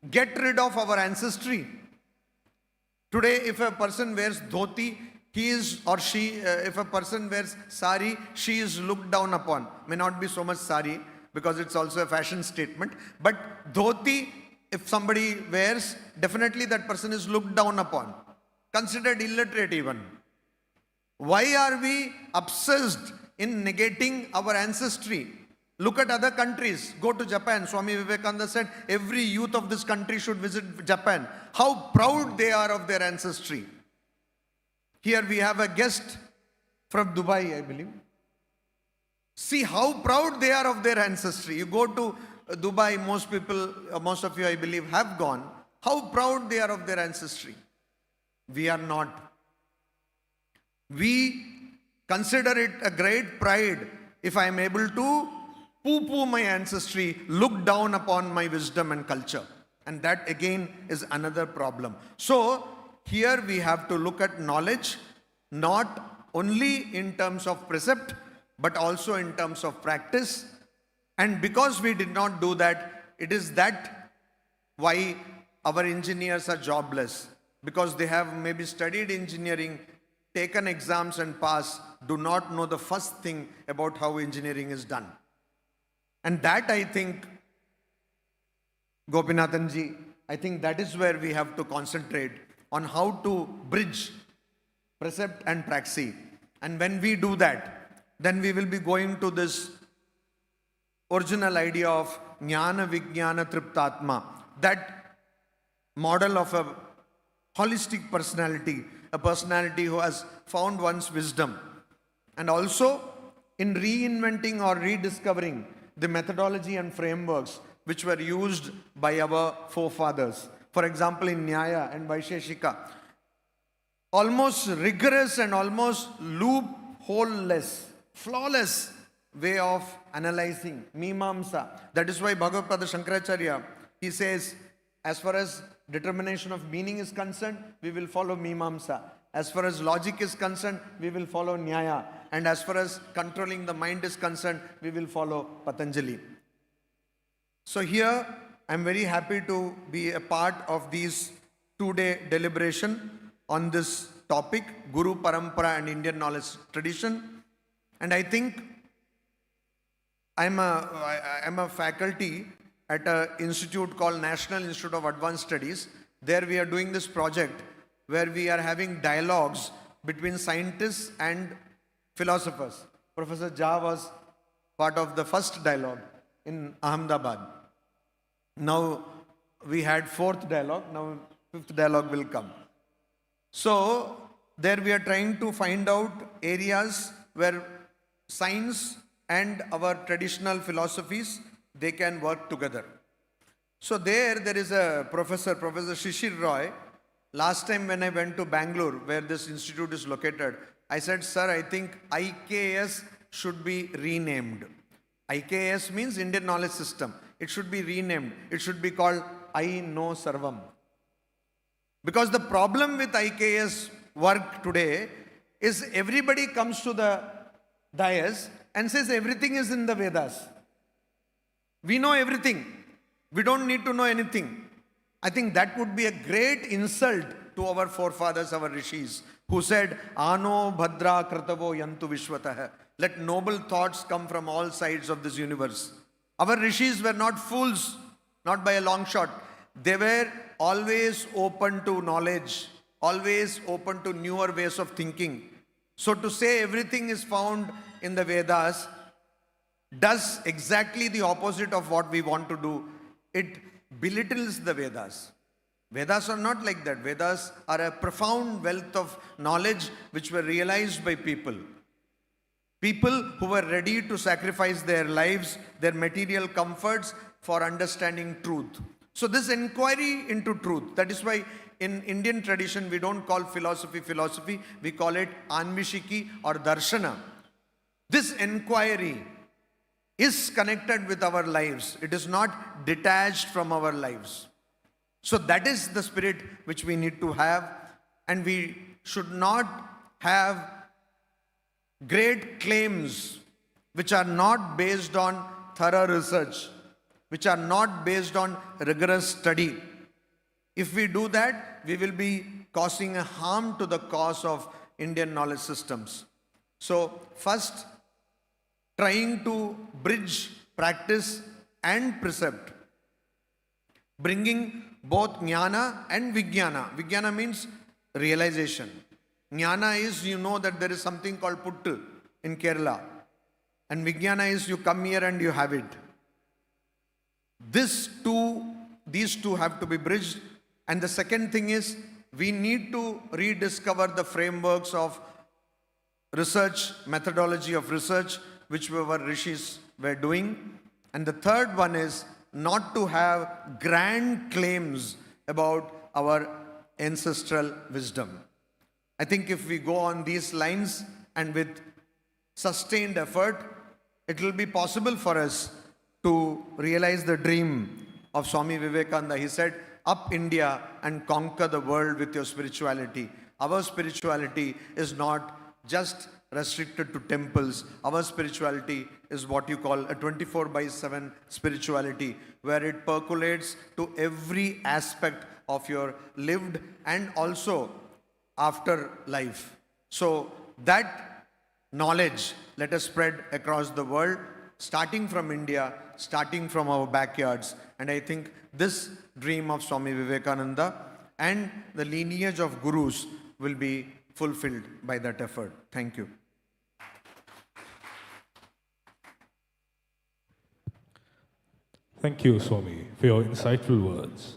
get rid of our ancestry? Today, if a person wears dhoti, he is or she, if a person wears sari, she is looked down upon. May not be so much sari because it's also a fashion statement. But dhoti, if somebody wears, definitely that person is looked down upon, considered illiterate even. Why are we obsessed in negating our ancestry? Look at other countries. Go to Japan. Swami Vivekananda said every youth of this country should visit Japan. How proud they are of their ancestry. Here we have a guest from Dubai, I believe. See how proud they are of their ancestry. You go to Dubai, most people, most of you I believe have gone. How proud they are of their ancestry. We are not. We consider it a great pride if I am able to poo-poo my ancestry, look down upon my wisdom and culture. And that again is another problem. So here we have to look at knowledge, not only in terms of precept, but also in terms of practice. And because we did not do that, it is that why our engineers are jobless. Because they have maybe studied engineering, taken exams and passed, do not know the first thing about how engineering is done. And that I think, Gopinathanji, I think that is where we have to concentrate on how to bridge precept and praxis. And when we do that, then we will be going to this original idea of Jnana Vijnana Triptatma, that model of a holistic personality, a personality who has found one's wisdom. And also in reinventing or rediscovering the methodology and frameworks which were used by our forefathers. For example, in Nyaya and Vaisheshika, almost rigorous and almost loophole-less, flawless way of analyzing Mimamsa. That is why Bhagavad Shankaracharya, he says, as far as determination of meaning is concerned, we will follow Mimamsa. As far as logic is concerned, we will follow Nyaya. And as far as controlling the mind is concerned, we will follow Patanjali. So here, I'm very happy to be a part of these 2-day deliberation on this topic, Guru Parampara and Indian knowledge tradition. And I think I'm a faculty at an institute called National Institute of Advanced Studies. There we are doing this project where we are having dialogues between scientists and philosophers. Professor Jha was part of the first dialogue in Ahmedabad. Now we had fourth dialogue, now fifth dialogue will come. So there we are trying to find out areas where science and our traditional philosophies, they can work together. So there is a Professor Shishir Roy. Last time when I went to Bangalore, where this institute is located, I said, sir, I think IKS should be renamed. IKS means Indian Knowledge System. It should be renamed. It should be called I Know Sarvam. Because the problem with IKS work today is everybody comes to the dais and says everything is in the Vedas. We know everything. We don't need to know anything. I think that would be a great insult to our forefathers, our rishis, who said, Ano Bhadra Kratavo Yantu Vishwatah. Let noble thoughts come from all sides of this universe. Our rishis were not fools, not by a long shot. They were always open to knowledge, always open to newer ways of thinking. So to say everything is found in the Vedas does exactly the opposite of what we want to do. It belittles the Vedas. Vedas are not like that. Vedas are a profound wealth of knowledge which were realized by people. People who were ready to sacrifice their lives, their material comforts for understanding truth. So this inquiry into truth, that is why in Indian tradition we don't call philosophy, we call it Anvishiki or Darshana. This inquiry is connected with our lives. It is not detached from our lives. So that is the spirit which we need to have, and we should not have great claims which are not based on thorough research, which are not based on rigorous study. If we do that, we will be causing a harm to the cause of Indian knowledge systems. So first, trying to bridge practice and precept, bringing both jnana and vijnana. Vijnana means realization. Jnana is you know that there is something called puttu in Kerala. And vijnana is you come here and you have it. These two have to be bridged. And the second thing is we need to rediscover the frameworks of research, methodology of research, which our rishis were doing. And the third one is not to have grand claims about our ancestral wisdom. I think if we go on these lines and with sustained effort, it will be possible for us to realize the dream of Swami Vivekananda. He said, up India and conquer the world with your spirituality. Our spirituality is not just restricted to temples. Our spirituality is what you call a 24/7 spirituality, where it percolates to every aspect of your lived and also after life. So that knowledge, let us spread across the world, starting from India, starting from our backyards. And I think this dream of Swami Vivekananda and the lineage of gurus will be fulfilled by that effort. Thank you.
Thank you, Swami, for your insightful words.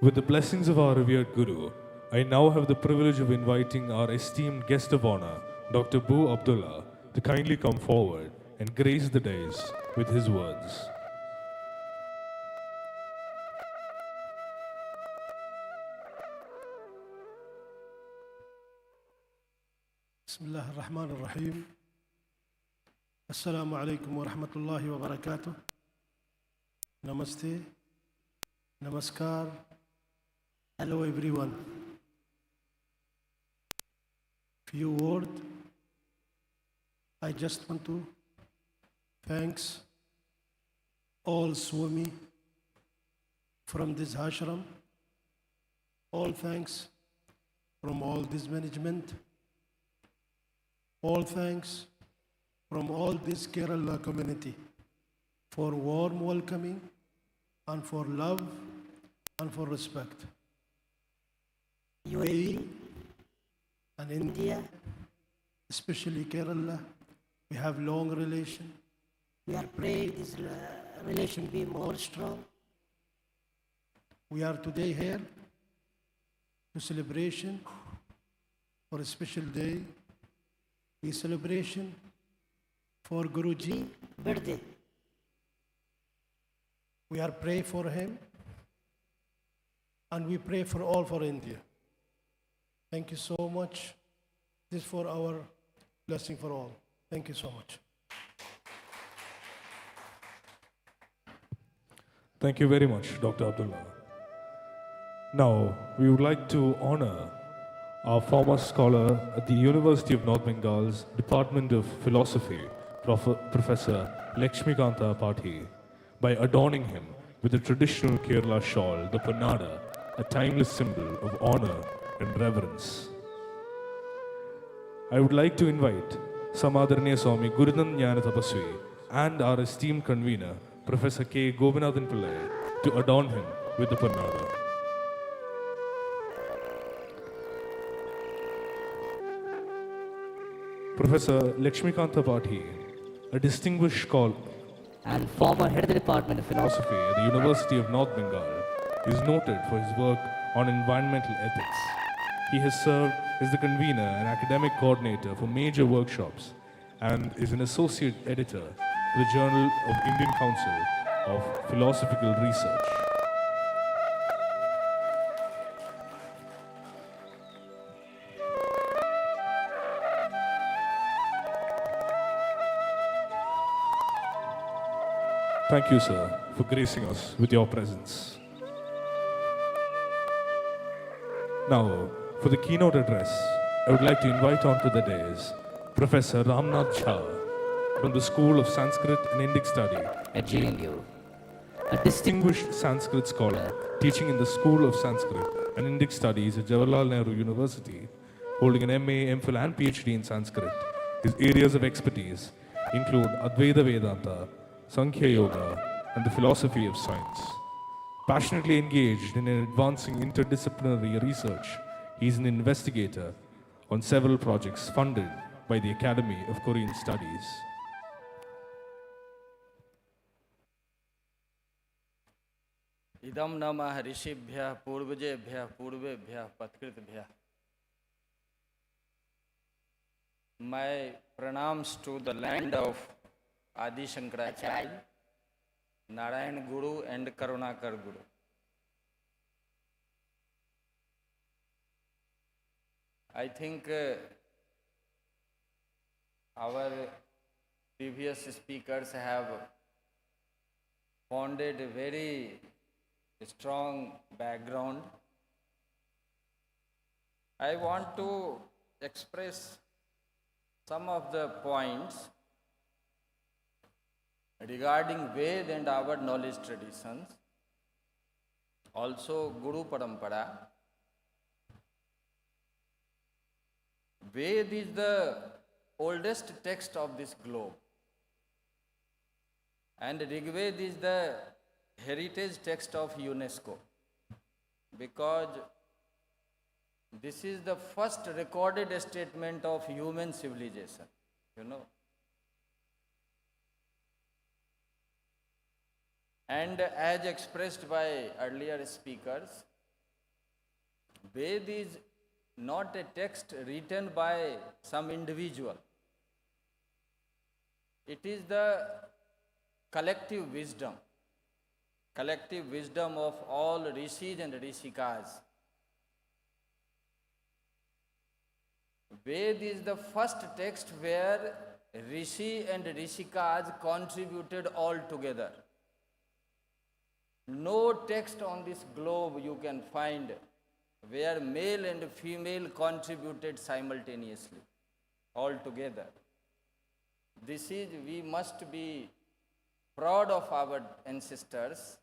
With the blessings of our revered Guru, I now have the privilege of inviting our esteemed guest of honor, Dr. Bu Abdullah, to kindly come forward and grace the dais with his words.
Bismillah ar-Rahman ar-Rahim. Assalamu alaikum wa rahmatullahi wa barakatuh. Namaste. Namaskar. Hello everyone. Few words. I just want to thanks all Swami from this ashram. All thanks from all this management. All thanks from all this Kerala community for warm welcoming and for love and for respect. UAE and India, especially Kerala, we have long relation. We are praying this relation be more strong. We are today here to celebration for a special day. We celebration for Guruji birthday. We are pray for him and we pray for all for India. Thank you so much. This is for our blessing for all. Thank you so much.
Thank you very much, Dr. Abdullah. Now, we would like to honor our former scholar at the University of North Bengal's Department of Philosophy, Professor Lakshmikanta Pathi, by adorning him with the traditional Kerala shawl, the Pannada, a timeless symbol of honor and reverence. I would like to invite Samadaraniya Swami Gurunan Jnana Tapasvi and our esteemed convener, Professor K. Gopinathan Pillai, to adorn him with the Pannada. Professor Lakshmikanta Pathi, a distinguished scholar
and former head of the Department of
Philosophy at the University of North Bengal, is noted for his work on environmental ethics. He has served as the convener and academic coordinator for major workshops and is an associate editor for the Journal of Indian Council of Philosophical Research. Thank you, sir, for gracing us with your presence. Now, for the keynote address, I would like to invite onto the dais Professor Ramnath Jha from the School of Sanskrit and Indic Study
at JNU,
a distinguished Sanskrit scholar teaching in the School of Sanskrit and Indic Studies at Jawaharlal Nehru University, holding an MA, MPhil and PhD in Sanskrit. His areas of expertise include Advaita Vedanta, Sankhya Yoga, and the philosophy of science. Passionately engaged in advancing interdisciplinary research, he is an investigator on several projects funded by the Academy of Korean Studies.
Idam namah rishibhyah purvajebhyah purvebhyah patkritbhyah. My pranams to the land of Adi Shankaracharya, Narayan Guru and Karunakar Guru. I think our previous speakers have founded a very strong background. I want to express some of the points regarding Ved and our knowledge traditions, also Guru Parampara. Ved is the oldest text of this globe, and Rigved is the heritage text of UNESCO, because this is the first recorded statement of human civilization, And as expressed by earlier speakers, Ved is not a text written by some individual. It is the collective wisdom of all rishis and rishikas. Ved is the first text where rishi and rishikas contributed all together. No text on this globe you can find where male and female contributed simultaneously, all together. We must be proud of our ancestors,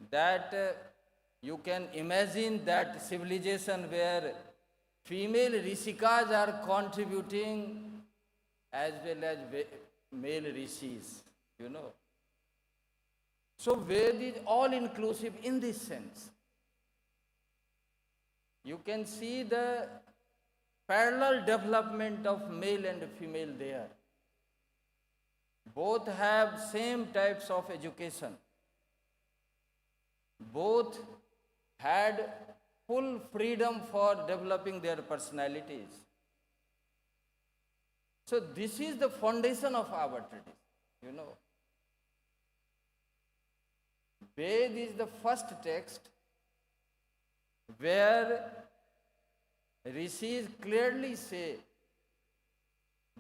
that you can imagine that civilization where female Rishikas are contributing as well as male rishis, you know. So Ved is all inclusive in this sense. You can see the parallel development of male and female there. Both have same types of education. Both had full freedom for developing their personalities. So this is the foundation of our tradition, you know. Ved is the first text where rishis clearly say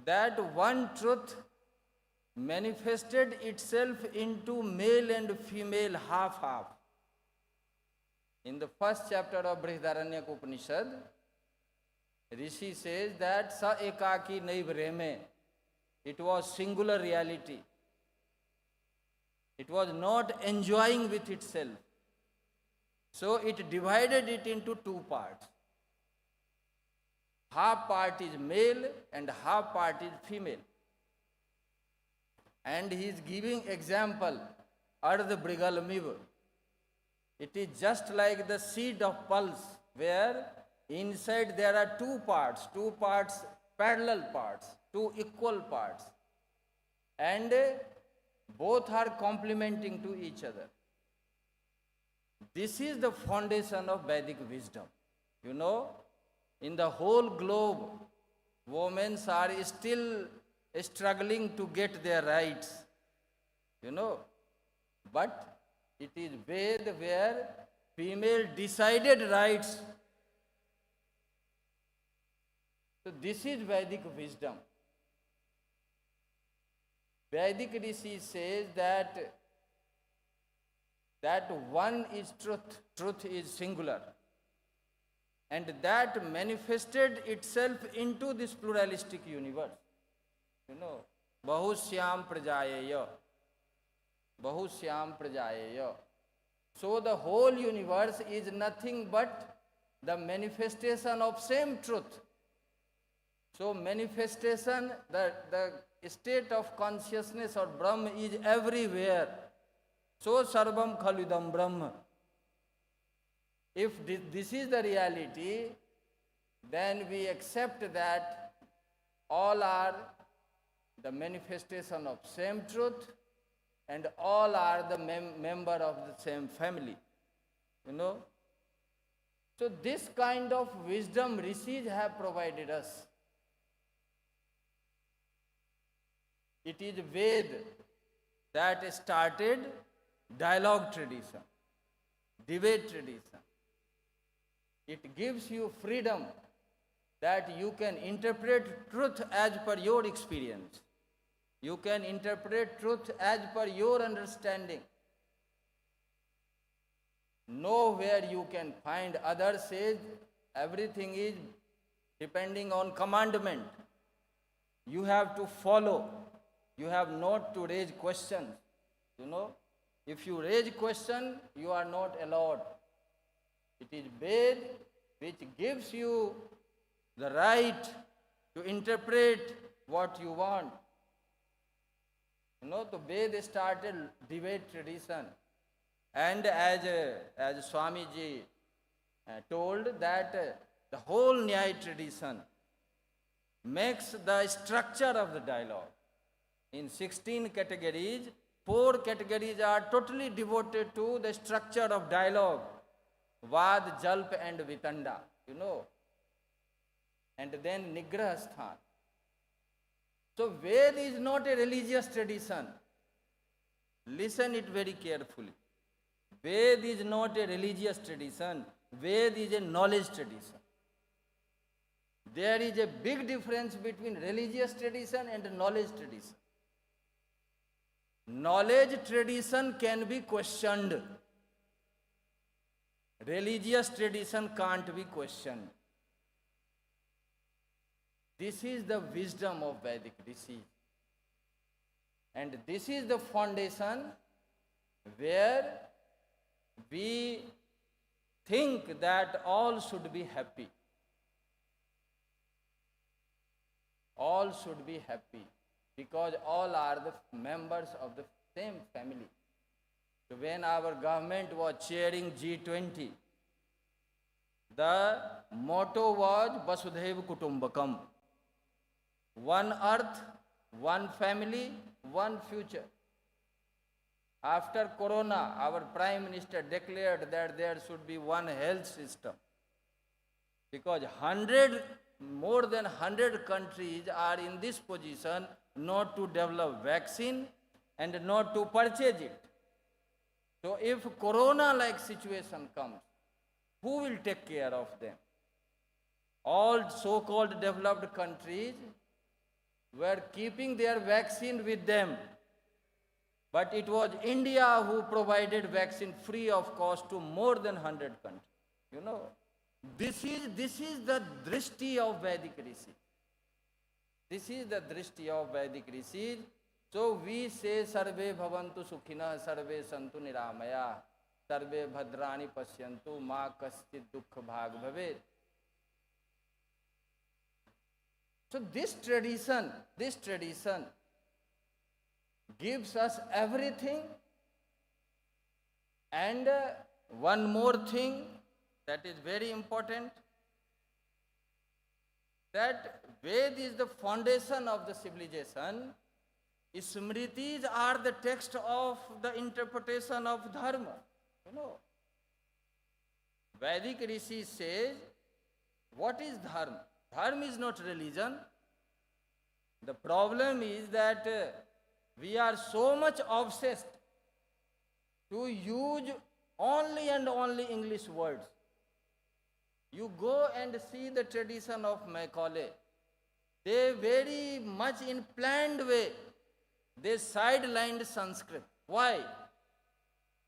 that one truth manifested itself into male and female half-half. In the first chapter of Brihadaranyaka Upanishad, Rishi says that sa ekaki naiv reme. It was singular reality. It was not enjoying with itself. So it divided it into two parts. Half part is male and half part is female. And he is giving example, Ardha Brigalamiva. It is just like the seed of pulse, where inside there are two parts, parallel parts, two equal parts. And both are complementing to each other. This is the foundation of Vedic wisdom. You know, in the whole globe, women are still struggling to get their rights. You know, but it is Ved where female decided rights. So this is Vedic wisdom. Vedic Rishi says that one is truth is singular, and that manifested itself into this pluralistic universe. You know, Bahusyam Prajayeya. Bahusyam Prajayeya. So the whole universe is nothing but the manifestation of same truth. So manifestation, the state of consciousness or Brahma is everywhere. So Sarvam Khalidam Brahma. If this is the reality, then we accept that all are the manifestation of same truth and all are the member of the same family. You know? So this kind of wisdom rishis have provided us. It is Ved that started dialogue tradition, debate tradition. It gives you freedom that you can interpret truth as per your experience. You can interpret truth as per your understanding. Nowhere you can find others says everything is depending on commandment. You have to follow. You have not to raise questions. You know, if you raise question, you are not allowed. It is Ved which gives you the right to interpret what you want. You know, the Ved started debate tradition. And as Swamiji told that the whole Nyaya tradition makes the structure of the dialogue. In 16 categories, 4 categories are totally devoted to the structure of dialogue. Vad, Jalp and Vitanda, you know. And then Nigraha Sthan. So Ved is not a religious tradition. Listen it very carefully. Ved is not a religious tradition. Ved is a knowledge tradition. There is a big difference between religious tradition and knowledge tradition. Knowledge tradition can be questioned. Religious tradition can't be questioned. This is the wisdom of Vedic Rishi. And this is the foundation where we think that all should be happy. all should be happy because all are the members of the same family. So when our government was chairing G20, the motto was Vasudhaiva Kutumbakam. One earth, one family, one future. After Corona, our Prime Minister declared that there should be one health system. Because more than 100 countries are in this position not to develop vaccine and not to purchase it. So if Corona-like situation comes, who will take care of them? All so-called developed countries were keeping their vaccine with them. But it was India who provided vaccine free of cost to more than 100 countries. You know, this is the drishti of Vedic Rishi. This is the drishti of Vedic Rishi. So we say, Sarve bhavantu sukhina, sarve santu niramaya, sarve bhadrani pasyantu, ma kaschit dukkha bhag bhavet. So this tradition gives us everything. And one more thing that is very important, that Ved is the foundation of the civilization. Smritis are the text of the interpretation of Dharma. You know, Vedic Rishi says, what is Dharma? Dharma is not religion. The problem is that we are so much obsessed to use only and only English words. You go and see the tradition of Macaulay. They very much in planned way, they sidelined Sanskrit. Why?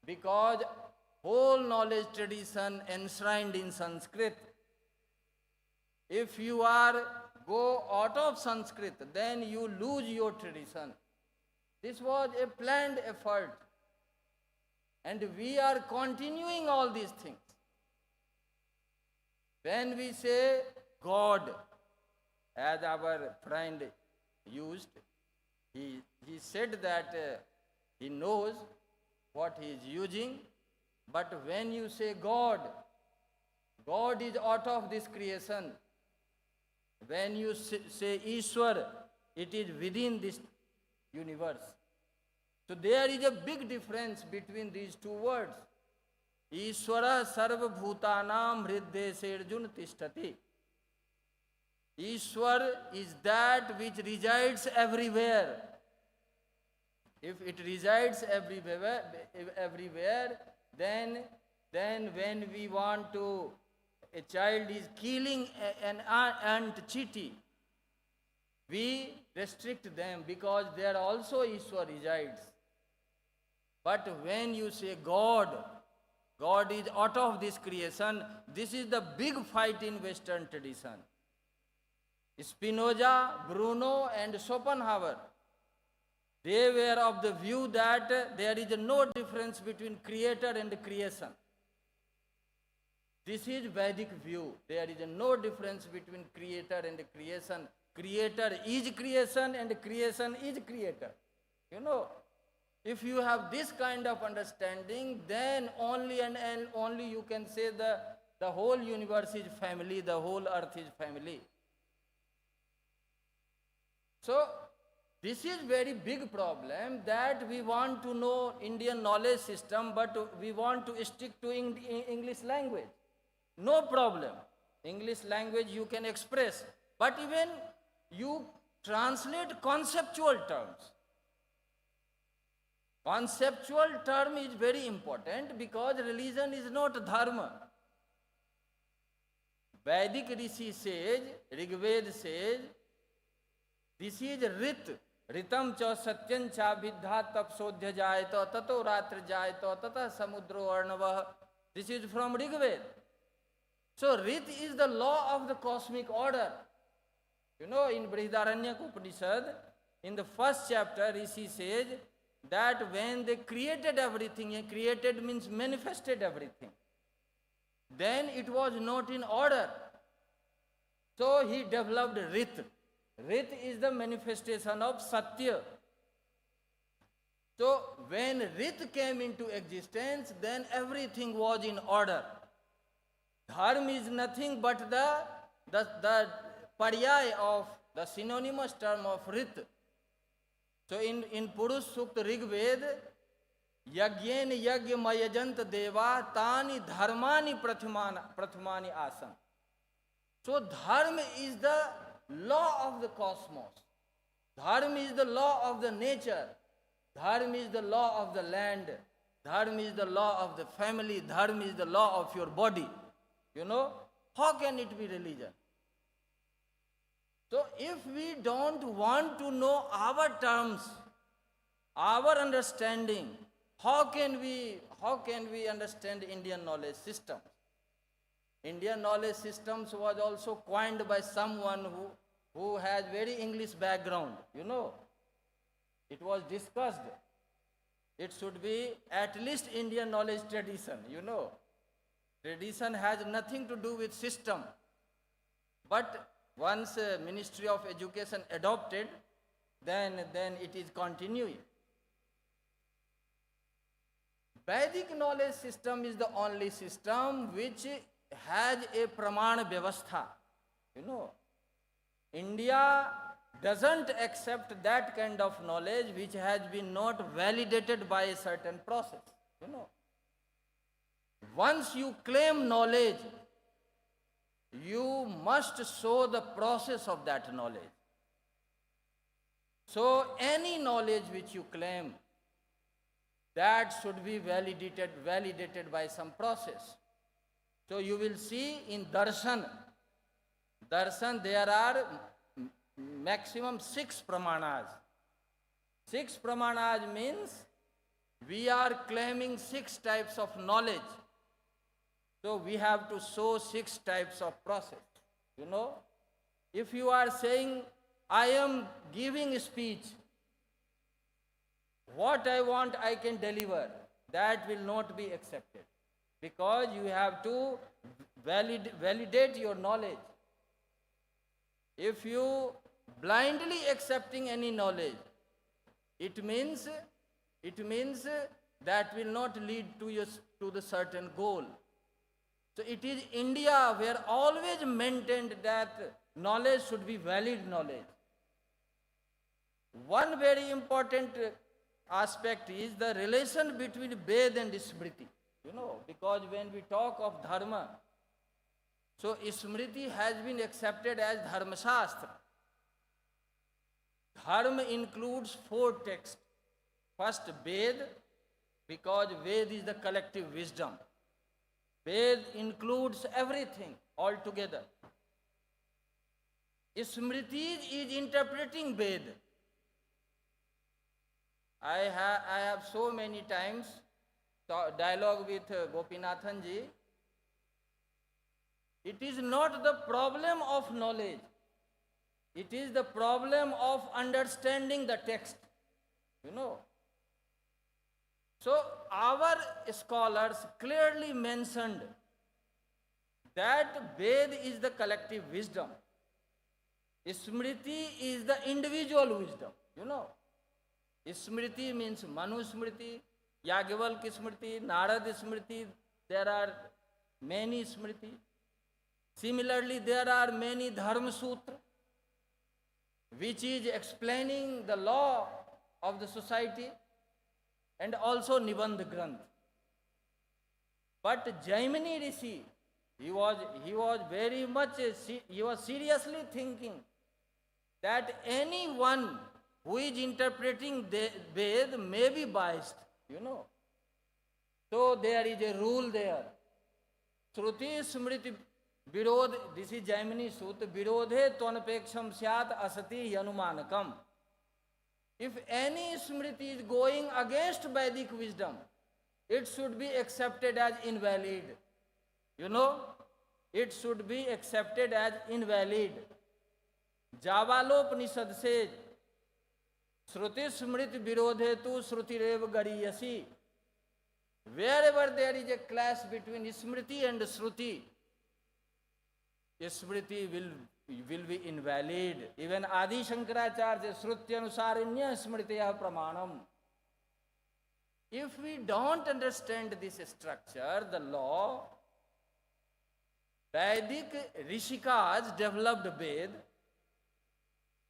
Because whole knowledge tradition enshrined in Sanskrit. If you go out of Sanskrit, then you lose your tradition. This was a planned effort. And we are continuing all these things. When we say God, as our friend used, he said that he knows what he is using, but when you say God, God is out of this creation. When you say Ishwar, it is within this universe. So there is a big difference between these two words. Ishwara sarva bhutanam hridde serjun tishtati. Ishwar is that which resides everywhere. If it resides everywhere, then when we want to, a child is killing an ant chitty, we restrict them because there also Ishwar resides. But when you say God, God is out of this creation, this is the big fight in Western tradition. Spinoza, Bruno and Schopenhauer, they were of the view that there is no difference between creator and creation. This is Vedic view. There is no difference between creator and creation. Creator is creation and creation is creator. You know, if you have this kind of understanding, then only and only you can say the whole universe is family, the whole earth is family. So, this is very big problem that we want to know Indian knowledge system, but we want to stick to English language. No problem. English language you can express, but even you translate conceptual terms. Conceptual term is very important because religion is not dharma. Vedic Rishi says, Rigved says, this is Rit. Ritam cha satyam cha vidha tapsodhya jayata tato ratra jayata tata samudro arnavah. This is from Rigved. So Rit is the law of the cosmic order. You know, in Brihadaranyaka Upanishad, in the first chapter, Rishi says that when they created everything, created means manifested everything, then it was not in order. So he developed Rit. Rit is the manifestation of Satya. So when Rit came into existence, then everything was in order. Dharma is nothing but the paryay of the synonymous term of Rit. So in Purush Sukta Rig Ved, Yagyen Yagya Mayajant Deva Tani Dharmani Prathmani Asam. So Dharma is the law of the cosmos. Dharma is the law of the nature. Dharma is the law of the land. Dharma is the law of the family. Dharma is the law of your body. You know, how can it be religion? So if we don't want to know our terms, our understanding, how can we understand Indian knowledge system? Indian knowledge systems was also coined by someone who has very English background, you know. It was discussed. It should be at least Indian knowledge tradition, you know. Tradition has nothing to do with system. But once Ministry of Education adopted, then it is continuing. Vedic knowledge system is the only system which has a pramana vyavastha. You know, India doesn't accept that kind of knowledge which has been not validated by a certain process. You know, once you claim knowledge, you must show the process of that knowledge. So any knowledge which you claim, that should be validated by some process. So you will see in darshan there are maximum 6 pramanas. 6 pramanas means we are claiming 6 types of knowledge. So we have to show 6 types of process. You know, if you are saying, I am giving a speech, what I want I can deliver, that will not be accepted. Because you have to validate your knowledge. If you blindly accepting any knowledge, it means that will not lead to the certain goal. So it is India where always maintained that knowledge should be valid knowledge. One very important aspect is the relation between Ved and Smriti. You know, because when we talk of Dharma, so Smriti has been accepted as Dharma Shastra. Dharma includes 4 texts. First, Ved, because Ved is the collective wisdom. Ved includes everything altogether. Smriti is interpreting Ved. I have so many times dialogue with Gopinathan ji. It is not the problem of knowledge. It is the problem of understanding the text. You know. So our scholars clearly mentioned that Ved is the collective wisdom. Smriti is the individual wisdom. You know. Smriti means Manu Smriti, Yagyavalkya Smriti, Narada Smriti. There are many Smriti. Similarly, there are many Dharma Sutra, which is explaining the law of the society, and also Nibandha Granth. But Jaimini Rishi, he was very much, he was seriously thinking that anyone who is interpreting the Ved may be biased, you know. So there is a rule there. Shruti Smriti Virod, this is Jaimini Sutra, Virodhe Tvanapeksham Syat Asati Yanumanakam. If any Smriti is going against Vedic wisdom, it should be accepted as invalid. You know, it should be accepted as invalid. Javalopanishad says, Shruti Smriti Virodhe tu Shruti Rev Gariyasi. Wherever there is a clash between Smriti and Shruti, Smriti will will be invalid. Even Adi Shankaracharya says, Shrutyanusarinya smritaya pramanam. If we don't understand this structure, the law, Vedic Rishikas developed Ved,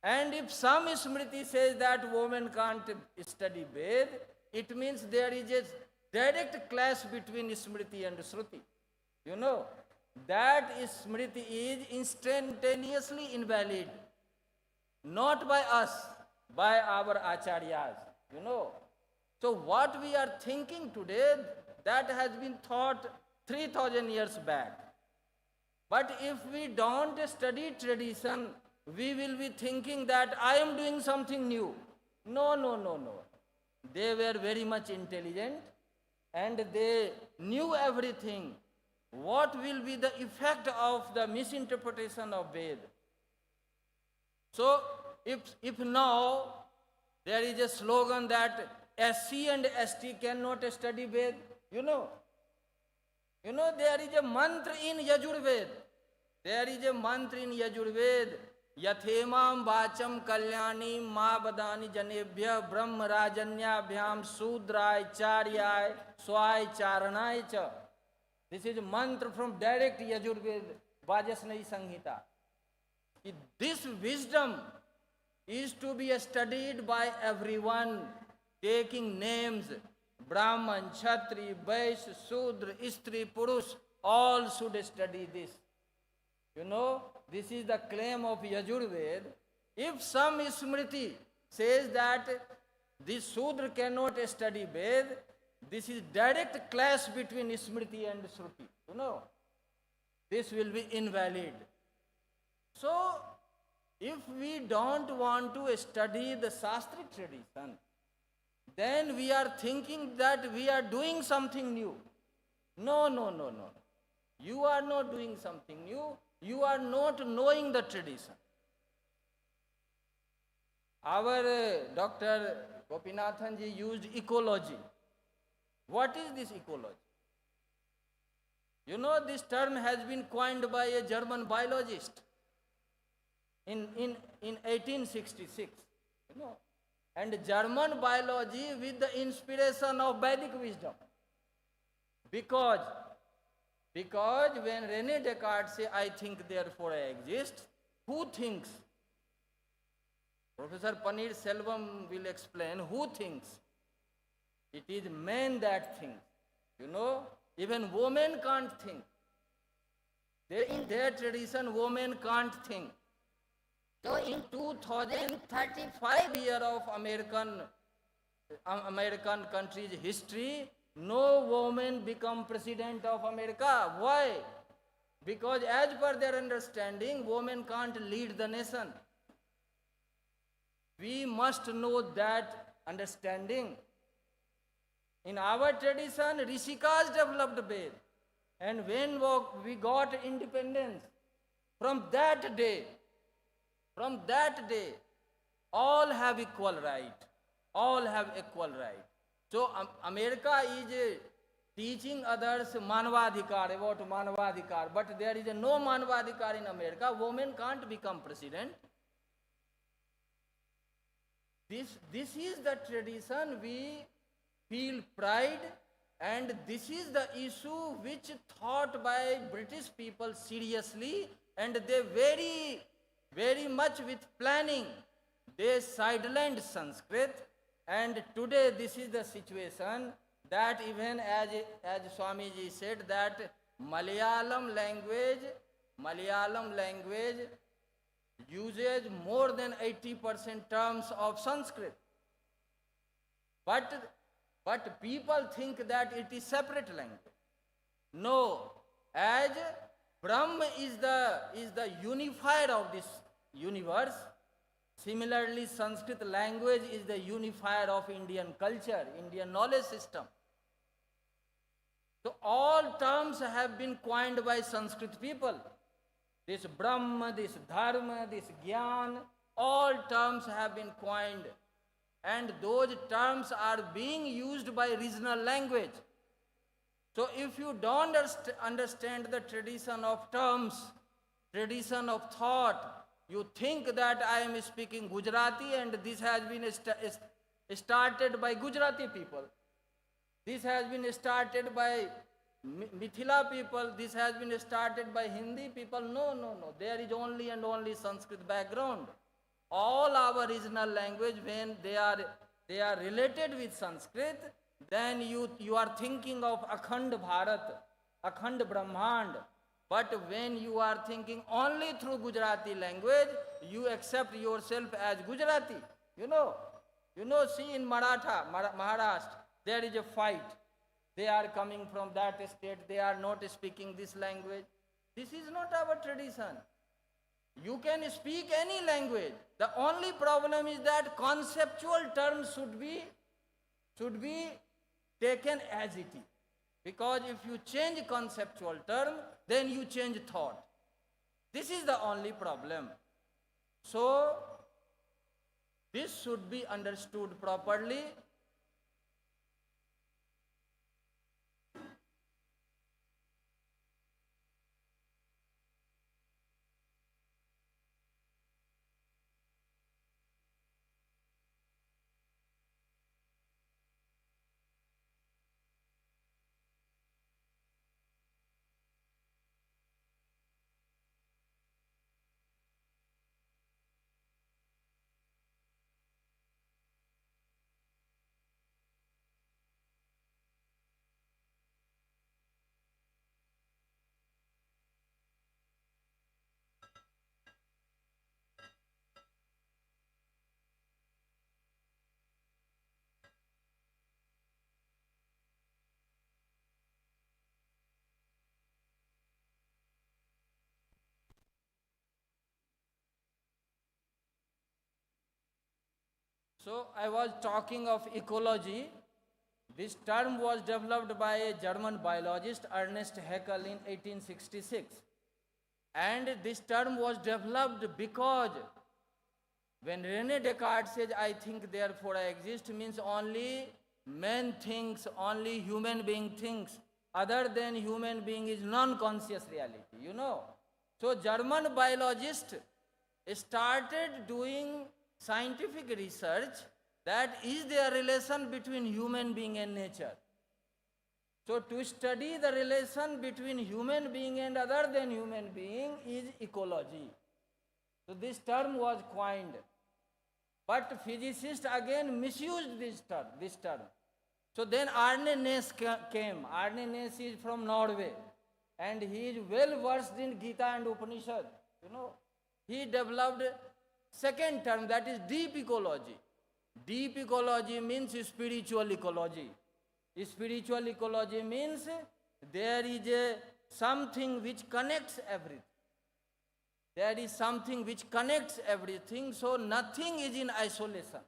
and if some Smriti says that woman can't study Ved, it means there is a direct clash between Smriti and Shruti. You know, that Smriti is instantaneously invalid, not by us, by our Acharyas, you know. So what we are thinking today, that has been thought 3000 years back. But if we don't study tradition, we will be thinking that I am doing something new. No, no, no, no. They were very much intelligent and they knew everything. What will be the effect of the misinterpretation of Ved? So, if now there is a slogan that SC and ST cannot study Ved, you know there is a mantra in Yajurved. There is a mantra in Yajurved. Yathemam vacham kalyani ma badani janebhya brahma rajanyabhyam sudrai charyai swai charanai cha. This is a mantra from direct Yajurved Vajasnayi Sanghita. This wisdom is to be studied by everyone, taking names, Brahman, Kshatri, Vaishya, Sudra, Istri, Purush, all should study this. You know, this is the claim of Yajurved. If some Smriti says that this Sudra cannot study Ved, this is direct clash between Smriti and Shruti. You know, this will be invalid. So, if we don't want to study the Shastric tradition, then we are thinking that we are doing something new. No, no, no, no. You are not doing something new. You are not knowing the tradition. Our Dr. Gopinathanji used ecology. What is this ecology? You know, this term has been coined by a German biologist in 1866. You know, and German biology with the inspiration of Vedic wisdom. Because when René Descartes says, I think, therefore I exist, who thinks? Professor Paneer Selvam will explain who thinks. It is men that think. You know, even women can't think. In their tradition, women can't think. So in 2035 year of American country's history, no woman become president of America. Why? Because as per their understanding, women can't lead the nation. We must know that understanding. In our tradition, Rishikas developed Ved. And when we got independence, from that day, all have equal right. All have equal right. So America is teaching others Manavadhikar, about Manavadhikar, but there is no Manavadhikar in America. Women can't become president. This is the tradition we feel pride, and this is the issue which thought by British people seriously, and they very much with planning, they sidelined Sanskrit, and today this is the situation that even as Swamiji said that Malayalam language uses more than 80% terms of Sanskrit. But people think that it is separate language. No, as Brahma is the unifier of this universe, similarly Sanskrit language is the unifier of Indian culture, Indian knowledge system. So all terms have been coined by Sanskrit people. This Brahma, this Dharma, this Gyan, all terms have been coined. And those terms are being used by regional language. So if you don't understand the tradition of terms, tradition of thought. You think that I am speaking Gujarati and this has been started by Gujarati people. This has been started by Mithila people. This has been started by Hindi people. No, no, no. There is only and only Sanskrit background. All our regional language, when they are related with Sanskrit, then you are thinking of Akhand Bharat, Akhand Brahmand. But when you are thinking only through Gujarati language, you accept yourself as Gujarati. You know, see in Maharashtra, there is a fight. They are coming from that state, they are not speaking this language. This is not our tradition. You can speak any language. The only problem is that conceptual terms should be taken as it is. Because if you change conceptual term, then you change thought. This is the only problem. So, this should be understood properly. So I was talking of ecology. This term was developed by a German biologist, Ernest Haeckel, in 1866. And this term was developed because when René Descartes says, I think therefore I exist, means only man thinks, only human being thinks. Other than human being is non-conscious reality, you know. So German biologist started doing scientific research that is there a relation between human being and nature. So to study the relation between human being and other than human being is ecology. So this term was coined. But physicists again misused this term. So then Arne Næss came. Arne Næss is from Norway and he is well versed in Gita and Upanishad. You know, he developed second term, that is deep ecology. Deep ecology means spiritual ecology. Spiritual ecology means there is something which connects everything. There is something which connects everything, so nothing is in isolation.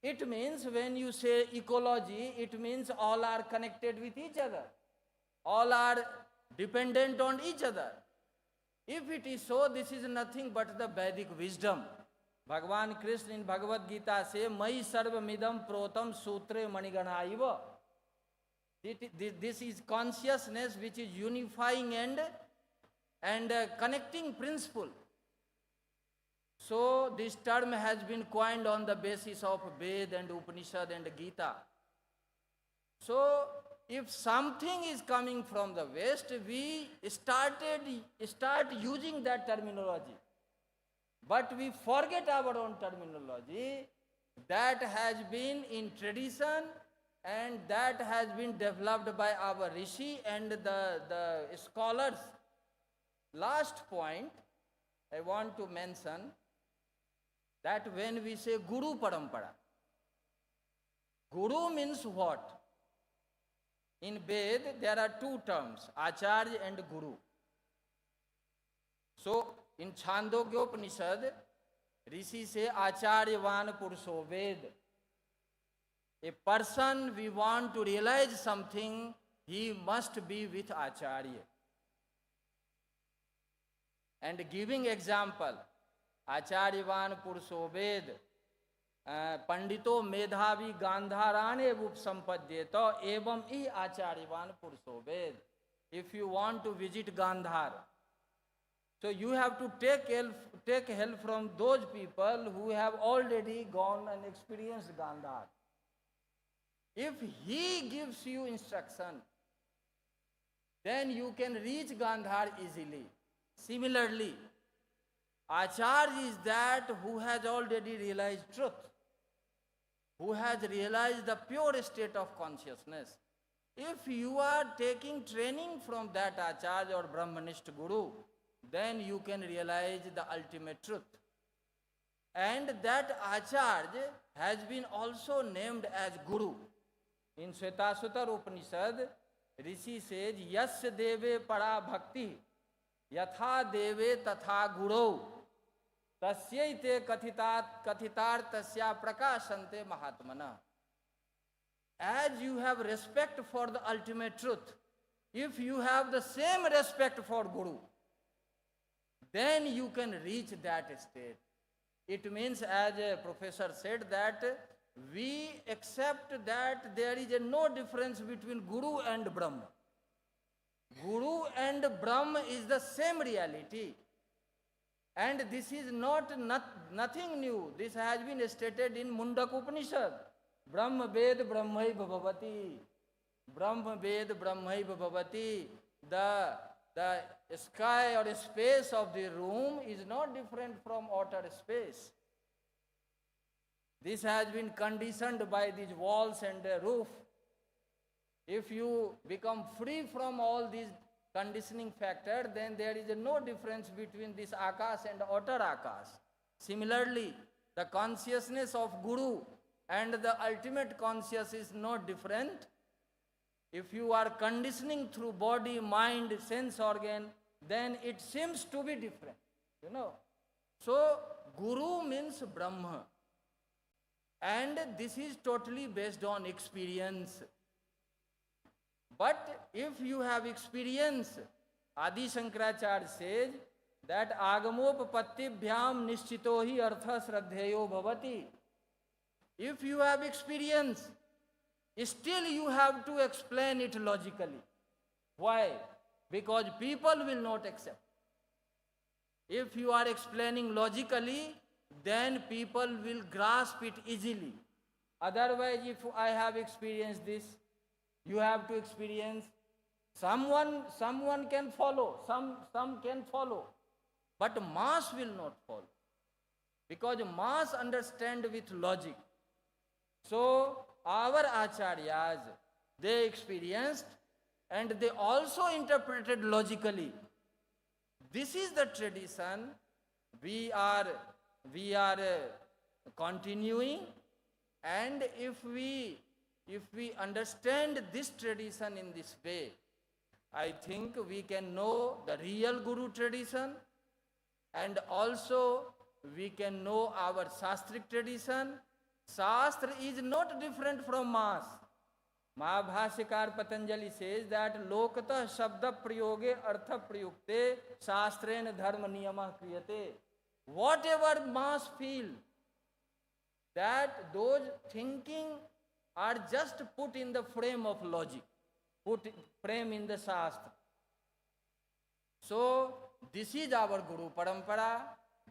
It means when you say ecology, it means all are connected with each other. All are dependent on each other. If it is so, this is nothing but the Vedic wisdom. Bhagavan Krishna in Bhagavad Gita say, Mai sarvamidam protam sutre maniganaiva. This is consciousness which is unifying and connecting principle. So this term has been coined on the basis of Veda and Upanishad and Gita. So if something is coming from the West, we start using that terminology. But we forget our own terminology that has been in tradition and that has been developed by our Rishi and the scholars. Last point I want to mention that when we say Guru Parampara, Guru means what? In Veda, there are two terms, Acharya and Guru. So, in Chandogya Upanishad, Rishi say, Acharyavan Purusho Ved. A person, we want to realize something, he must be with Acharya. And giving example, Acharyavan Purusho Ved, Pandito Medhavi Gandharane Vupsampadyeto Evam I Acharyavan Purusho Ved. If you want to visit Gandhar, So you have to take help from those people who have already gone and experienced Gandhar. If he gives you instruction, then you can reach Gandhar easily. Similarly, Acharya is that who has already realized truth, who has realized the pure state of consciousness. If you are taking training from that Acharya or Brahmanist Guru, then you can realize the ultimate truth. And that Acharya has been also named as Guru. In Svetaswatar Upanishad, Rishi says, Yasya deve para bhakti, yatha deve tatha guru, tasyaite kathitar tasya prakashante mahatmana. As you have respect for the ultimate truth, if you have the same respect for Guru, then you can reach that state. It means, as a professor said, that we accept that there is no difference between Guru and Brahma. Guru and Brahma is the same reality. And this is nothing new. This has been stated in Mundaka Upanishad. Brahma Ved Brahmaiva Bhavati. Brahma Ved Brahmaiva Bhavati. The sky or space of the room is not different from outer space. This has been conditioned by these walls and the roof. If you become free from all these conditioning factors, then there is no difference between this Akash and outer Akash. Similarly, the consciousness of Guru and the ultimate consciousness is not different. If you are conditioning through body, mind, sense organ, then it seems to be different, you know. So, Guru means Brahma. And this is totally based on experience. But if you have experience, Adi Shankaracharya says that Agamopapatibhyam nishchito hi artha sraddheyo bhavati. If you have experience, still you have to explain it logically. Why? Because people will not accept. If you are explaining logically, then people will grasp it easily. Otherwise, if I have experienced this, you have to experience. Someone can follow, some can follow, but mass will not follow, because mass understand with logic. So our acharyas, they experienced and they also interpreted logically. This is the tradition we are continuing, and if we understand this tradition in this way, I think we can know the real Guru tradition, and also we can know our Shastric tradition. Shastra is not different from mass. Mahabhashyakar Patanjali says that lokatah shabda prayoge artha prayukte shastrena dharma niyamah kriyate. Whatever mass feel, that those thinking are just put in the frame of logic, frame in the Shastra. So, this is our Guru Parampara,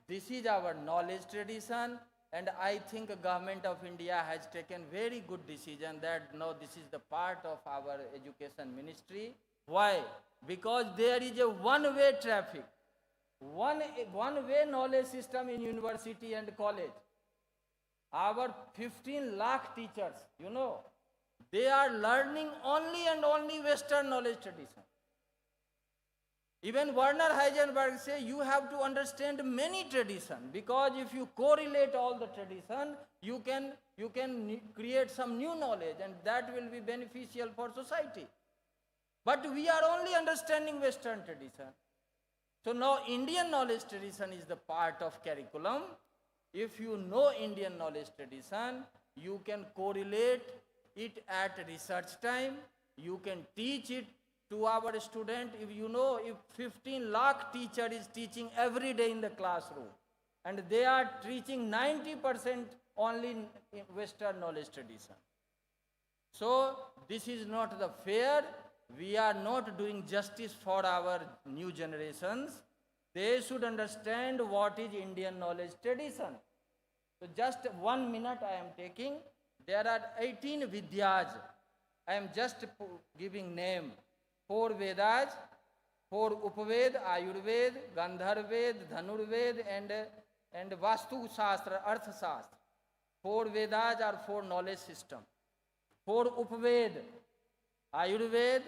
this is our knowledge tradition, and I think the government of India has taken very good decision that now this is the part of our education ministry. Why? Because there is a one-way traffic, one-way knowledge system in university and college. Our 15 lakh teachers, you know, they are learning only and only Western knowledge tradition. Even Werner Heisenberg says you have to understand many traditions, because if you correlate all the tradition, you can create some new knowledge, and that will be beneficial for society. But we are only understanding Western tradition. So now Indian knowledge tradition is the part of curriculum. If you know Indian knowledge tradition, you can correlate it at research time, you can teach it to our student. If you know, if 15 lakh teacher is teaching every day in the classroom, and they are teaching 90% only in Western knowledge tradition. So this is not the fair. We are not doing justice for our new generations. they should understand what is Indian knowledge tradition. So just 1 minute I am taking. There are 18 Vidyas. I am just giving name. 4 Vedas, 4 Upaved, Ayurved, Gandharved, Dhanurved and Vastu Shastra, Arth Shastra. 4 Vedas are 4 knowledge system. 4 Upaved, Ayurved,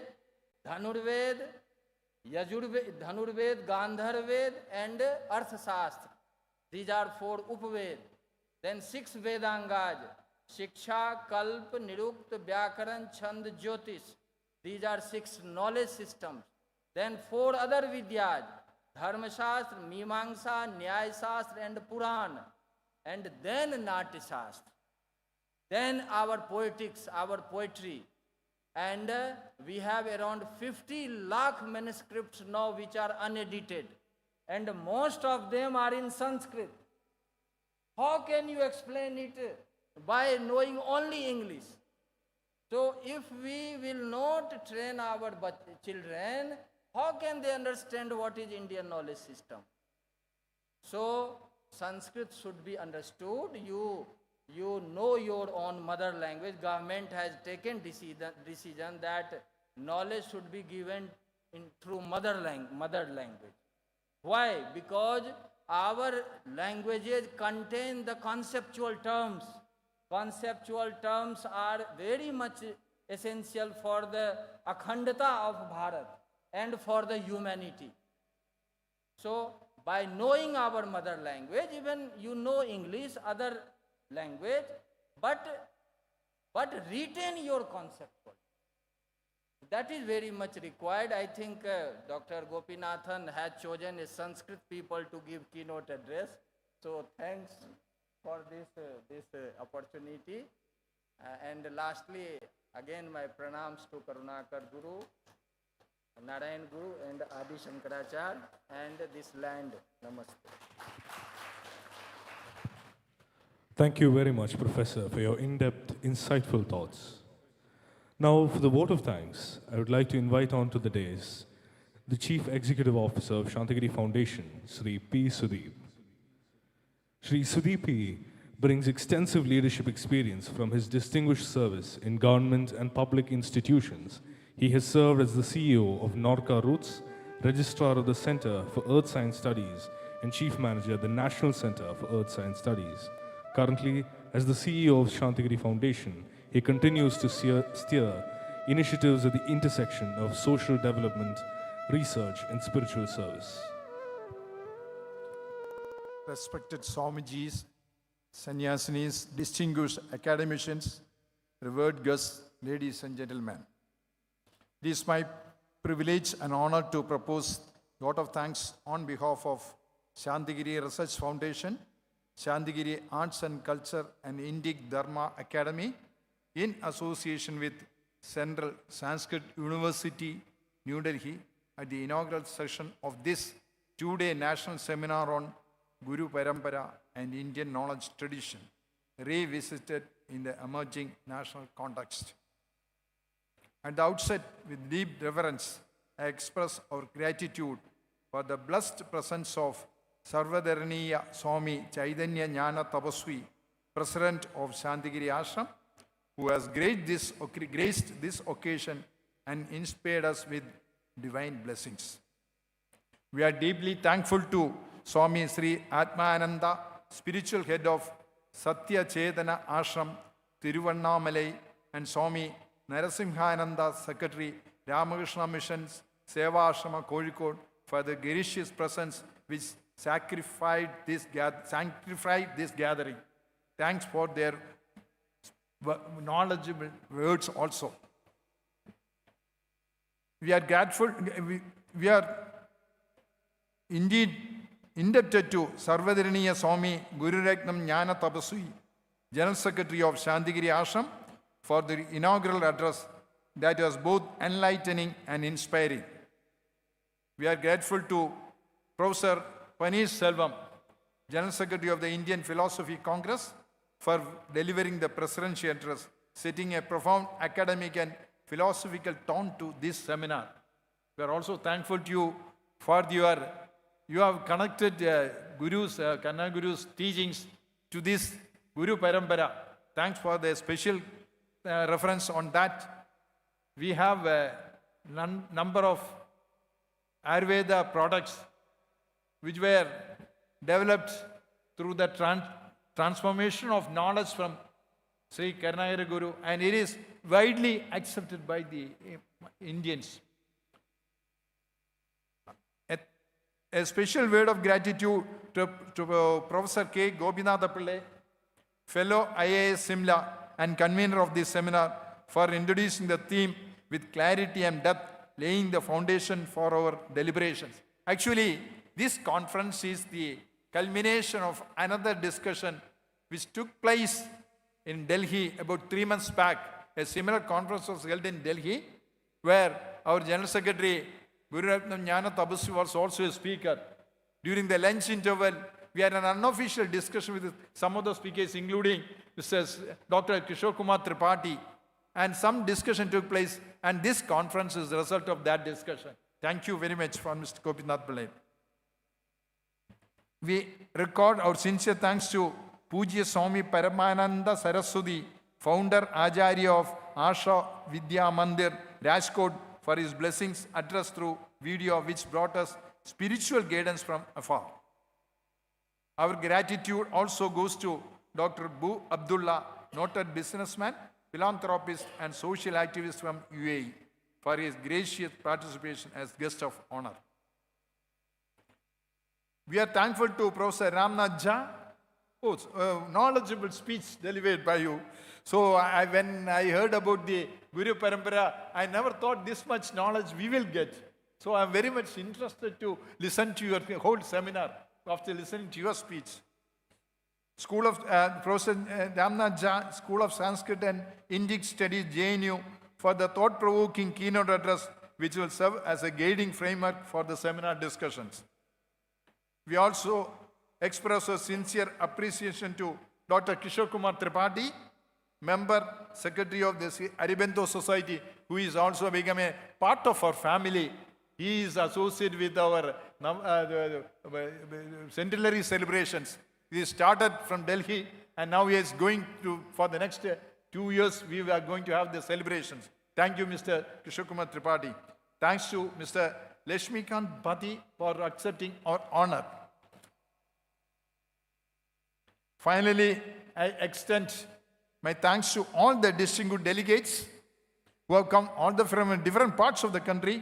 Dhanurved, Yajurved, Dhanurved, Gandharved and Arth Shastra. These are 4 Upaved. Then 6 Vedangas, Shiksha, Kalp, Nirukta, Vyakaran, Chand, Jyotish. These are 6 knowledge systems. Then 4 other Vidyas, Dharma Shastra, Mimamsa, Nyaya Shastra and Puran. And then Natya Shastra. Then our poetics, our poetry. And we have around 50 lakh manuscripts now which are unedited. And most of them are in Sanskrit. How can you explain it by knowing only English? So if we will not train our children, how can they understand what is Indian knowledge system? So Sanskrit should be understood. You know your own mother language. Government has taken decision that knowledge should be given through mother language. Why? Because our languages contain the conceptual terms. Conceptual terms are very much essential for the akhandata of Bharat and for the humanity. So, by knowing our mother language, even you know English, other language, but retain your conceptual. That is very much required. I think Dr. Gopinathan has chosen a Sanskrit people to give keynote address. So thanks for this opportunity. And lastly, again my pranams to Karunakar Guru, Narayan Guru and Adi Shankaracharya and this land. Namaste.
Thank you very much, Professor, for your in-depth, insightful thoughts. Now, for the vote of thanks, I would like to invite on to the dais the Chief Executive Officer of Santhigiri Foundation, Sri P. Sudeep. Sri Sudeep brings extensive leadership experience from his distinguished service in government and public institutions. He has served as the CEO of Norca Roots, Registrar of the Center for Earth Science Studies, and Chief Manager at the National Center for Earth Science Studies. Currently, as the CEO of Santhigiri Foundation, he continues to steer initiatives at the intersection of social development, research, and spiritual service.
Respected Swamijis, Sannyasinis, distinguished academicians, revered guests, ladies and gentlemen. It is my privilege and honor to propose a vote of thanks on behalf of Santhigiri Research Foundation, Santhigiri Arts and Culture and INDIC DHARMA Academy, in association with Central Sanskrit University, New Delhi, at the inaugural session of this 2-day national seminar on Guru Parampara and Indian knowledge tradition, revisited in the emerging national context. At the outset, with deep reverence, I express our gratitude for the blessed presence of Sarvadharaniya Swami Chaitanya Jnana Tapasvi, President of Santhigiri Ashram, who has graced this occasion and inspired us with divine blessings. We are deeply thankful to Swami Sri Atmananda, spiritual head of Satya Chetana Ashram, Tiruvannamalai, and Swami Narasimhananda, Secretary, Ramakrishna Missions, Seva Ashrama Kozhikode, for the gracious presence which sanctified this gathering. Thanks for their knowledgeable words also. We are grateful, we are indeed indebted to Sarvadharaniya Swami Guru Ratnam Jnana Tapasvi, General Secretary of Santhigiri Ashram, for the inaugural address that was both enlightening and inspiring. We are grateful to Professor Paneer Selvam, General Secretary of the Indian Philosophy Congress, for delivering the presidential address, setting a profound academic and philosophical tone to this seminar. We are also thankful to you for your you have connected Kanna Guru's teachings to this Guru Parampara. Thanks for the special reference on that. We have a number of Ayurveda products which were developed through the transformation of knowledge from Sri Karnagara Guru, and it is widely accepted by the Indians. A special word of gratitude to Professor K. Gopinatha Pillai, fellow IAS Simla and convener of this seminar, for introducing the theme with clarity and depth, laying the foundation for our deliberations. Actually, this conference is the culmination of another discussion which took place in Delhi about 3 months back. A similar conference was held in Delhi, where our General Secretary, Guru Ratnam Jnana Tabasvi, was also a speaker. During the lunch interval, we had an unofficial discussion with some of the speakers, including Dr. Kishore Kumar Tripathi, and some discussion took place, and this conference is the result of that discussion. Thank you very much for Mr. Gopinath Pillai. We record our sincere thanks to Pujya Swami Paramananda Saraswati, founder Acharya of Ashram Vidya Mandir, Rajkot, for his blessings addressed through video, which brought us spiritual guidance from afar. Our gratitude also goes to Dr. Bu Abdullah, noted businessman, philanthropist, and social activist from UAE, for his gracious participation as guest of honor. We are thankful to Professor Ramnath Jha, knowledgeable speech delivered by you. So when I heard about the Guru Parampara, I never thought this much knowledge we will get. So I'm very much interested to listen to your whole seminar after listening to your speech. Professor Ramnath Jha, School of Sanskrit and INDIC Studies, JNU, for the thought-provoking keynote address, which will serve as a guiding framework for the seminar discussions. We also express a sincere appreciation to Dr. Kishore Kumar Tripathi, member, secretary of the Aribento Society, who is also become a part of our family. He is associated with our centenary celebrations. He started from Delhi, and now he is going to, for the next 2 years, we are going to have the celebrations. Thank you, Mr. Kishore Kumar Tripathi. Thanks to Mr. Lashmikant Bhati for accepting our honor. Finally, I extend my thanks to all the distinguished delegates who have come all from different parts of the country,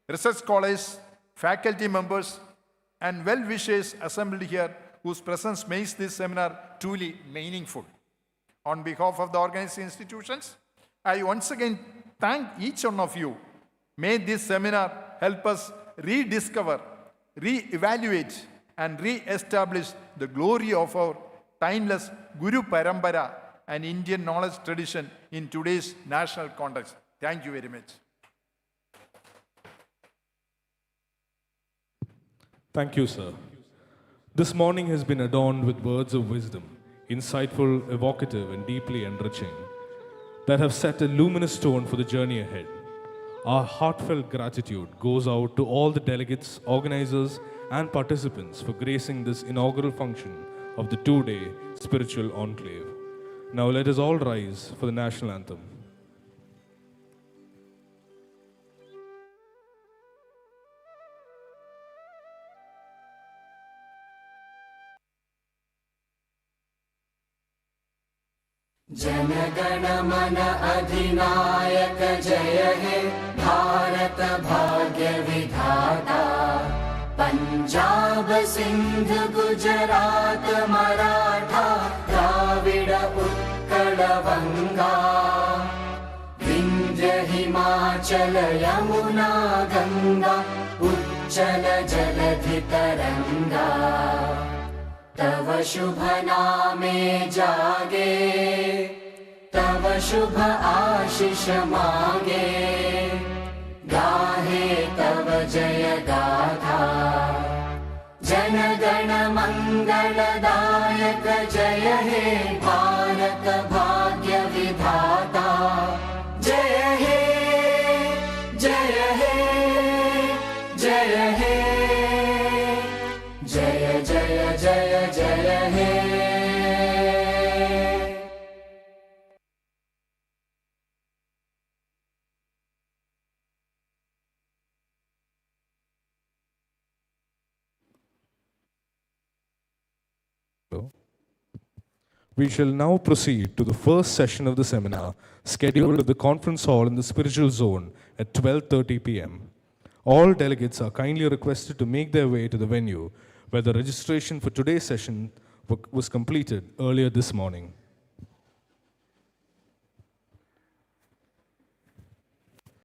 research scholars, faculty members, and well-wishers assembled here, whose presence makes this seminar truly meaningful. On behalf of the organizing institutions, I once again thank each one of you. May this seminar help us rediscover, re-evaluate, and re-establish the glory of our timeless Guru Parampara and Indian knowledge tradition in today's national context. Thank you very much.
Thank you, sir. This morning has been adorned with words of wisdom, insightful, evocative, and deeply enriching, that have set a luminous tone for the journey ahead. Our heartfelt gratitude goes out to all the delegates, organizers, and participants for gracing this inaugural function of the 2-day spiritual enclave. Now let us all rise for the national anthem.
जनगण मन अधिनायक जय हे भारत भाग्य विधाता पंजाब सिंध गुजरात मराठा द्राविड़ उत्कल बंगा विंध्य हिमाचल यमुना गंगा उच्चल जलधि तरंगा तव शुभ नामे जागे तव शुभ आशीष मागे गाहे तव जय गाथा जन गण मंगलदायक जय हे भारत भाग्य विधाता जय हे जय हे जय हे हे
We shall now proceed to the first session of the seminar, scheduled at the conference hall in the spiritual zone at 12:30 p.m. All delegates are kindly requested to make their way to the venue, where the registration for today's session was completed earlier this morning.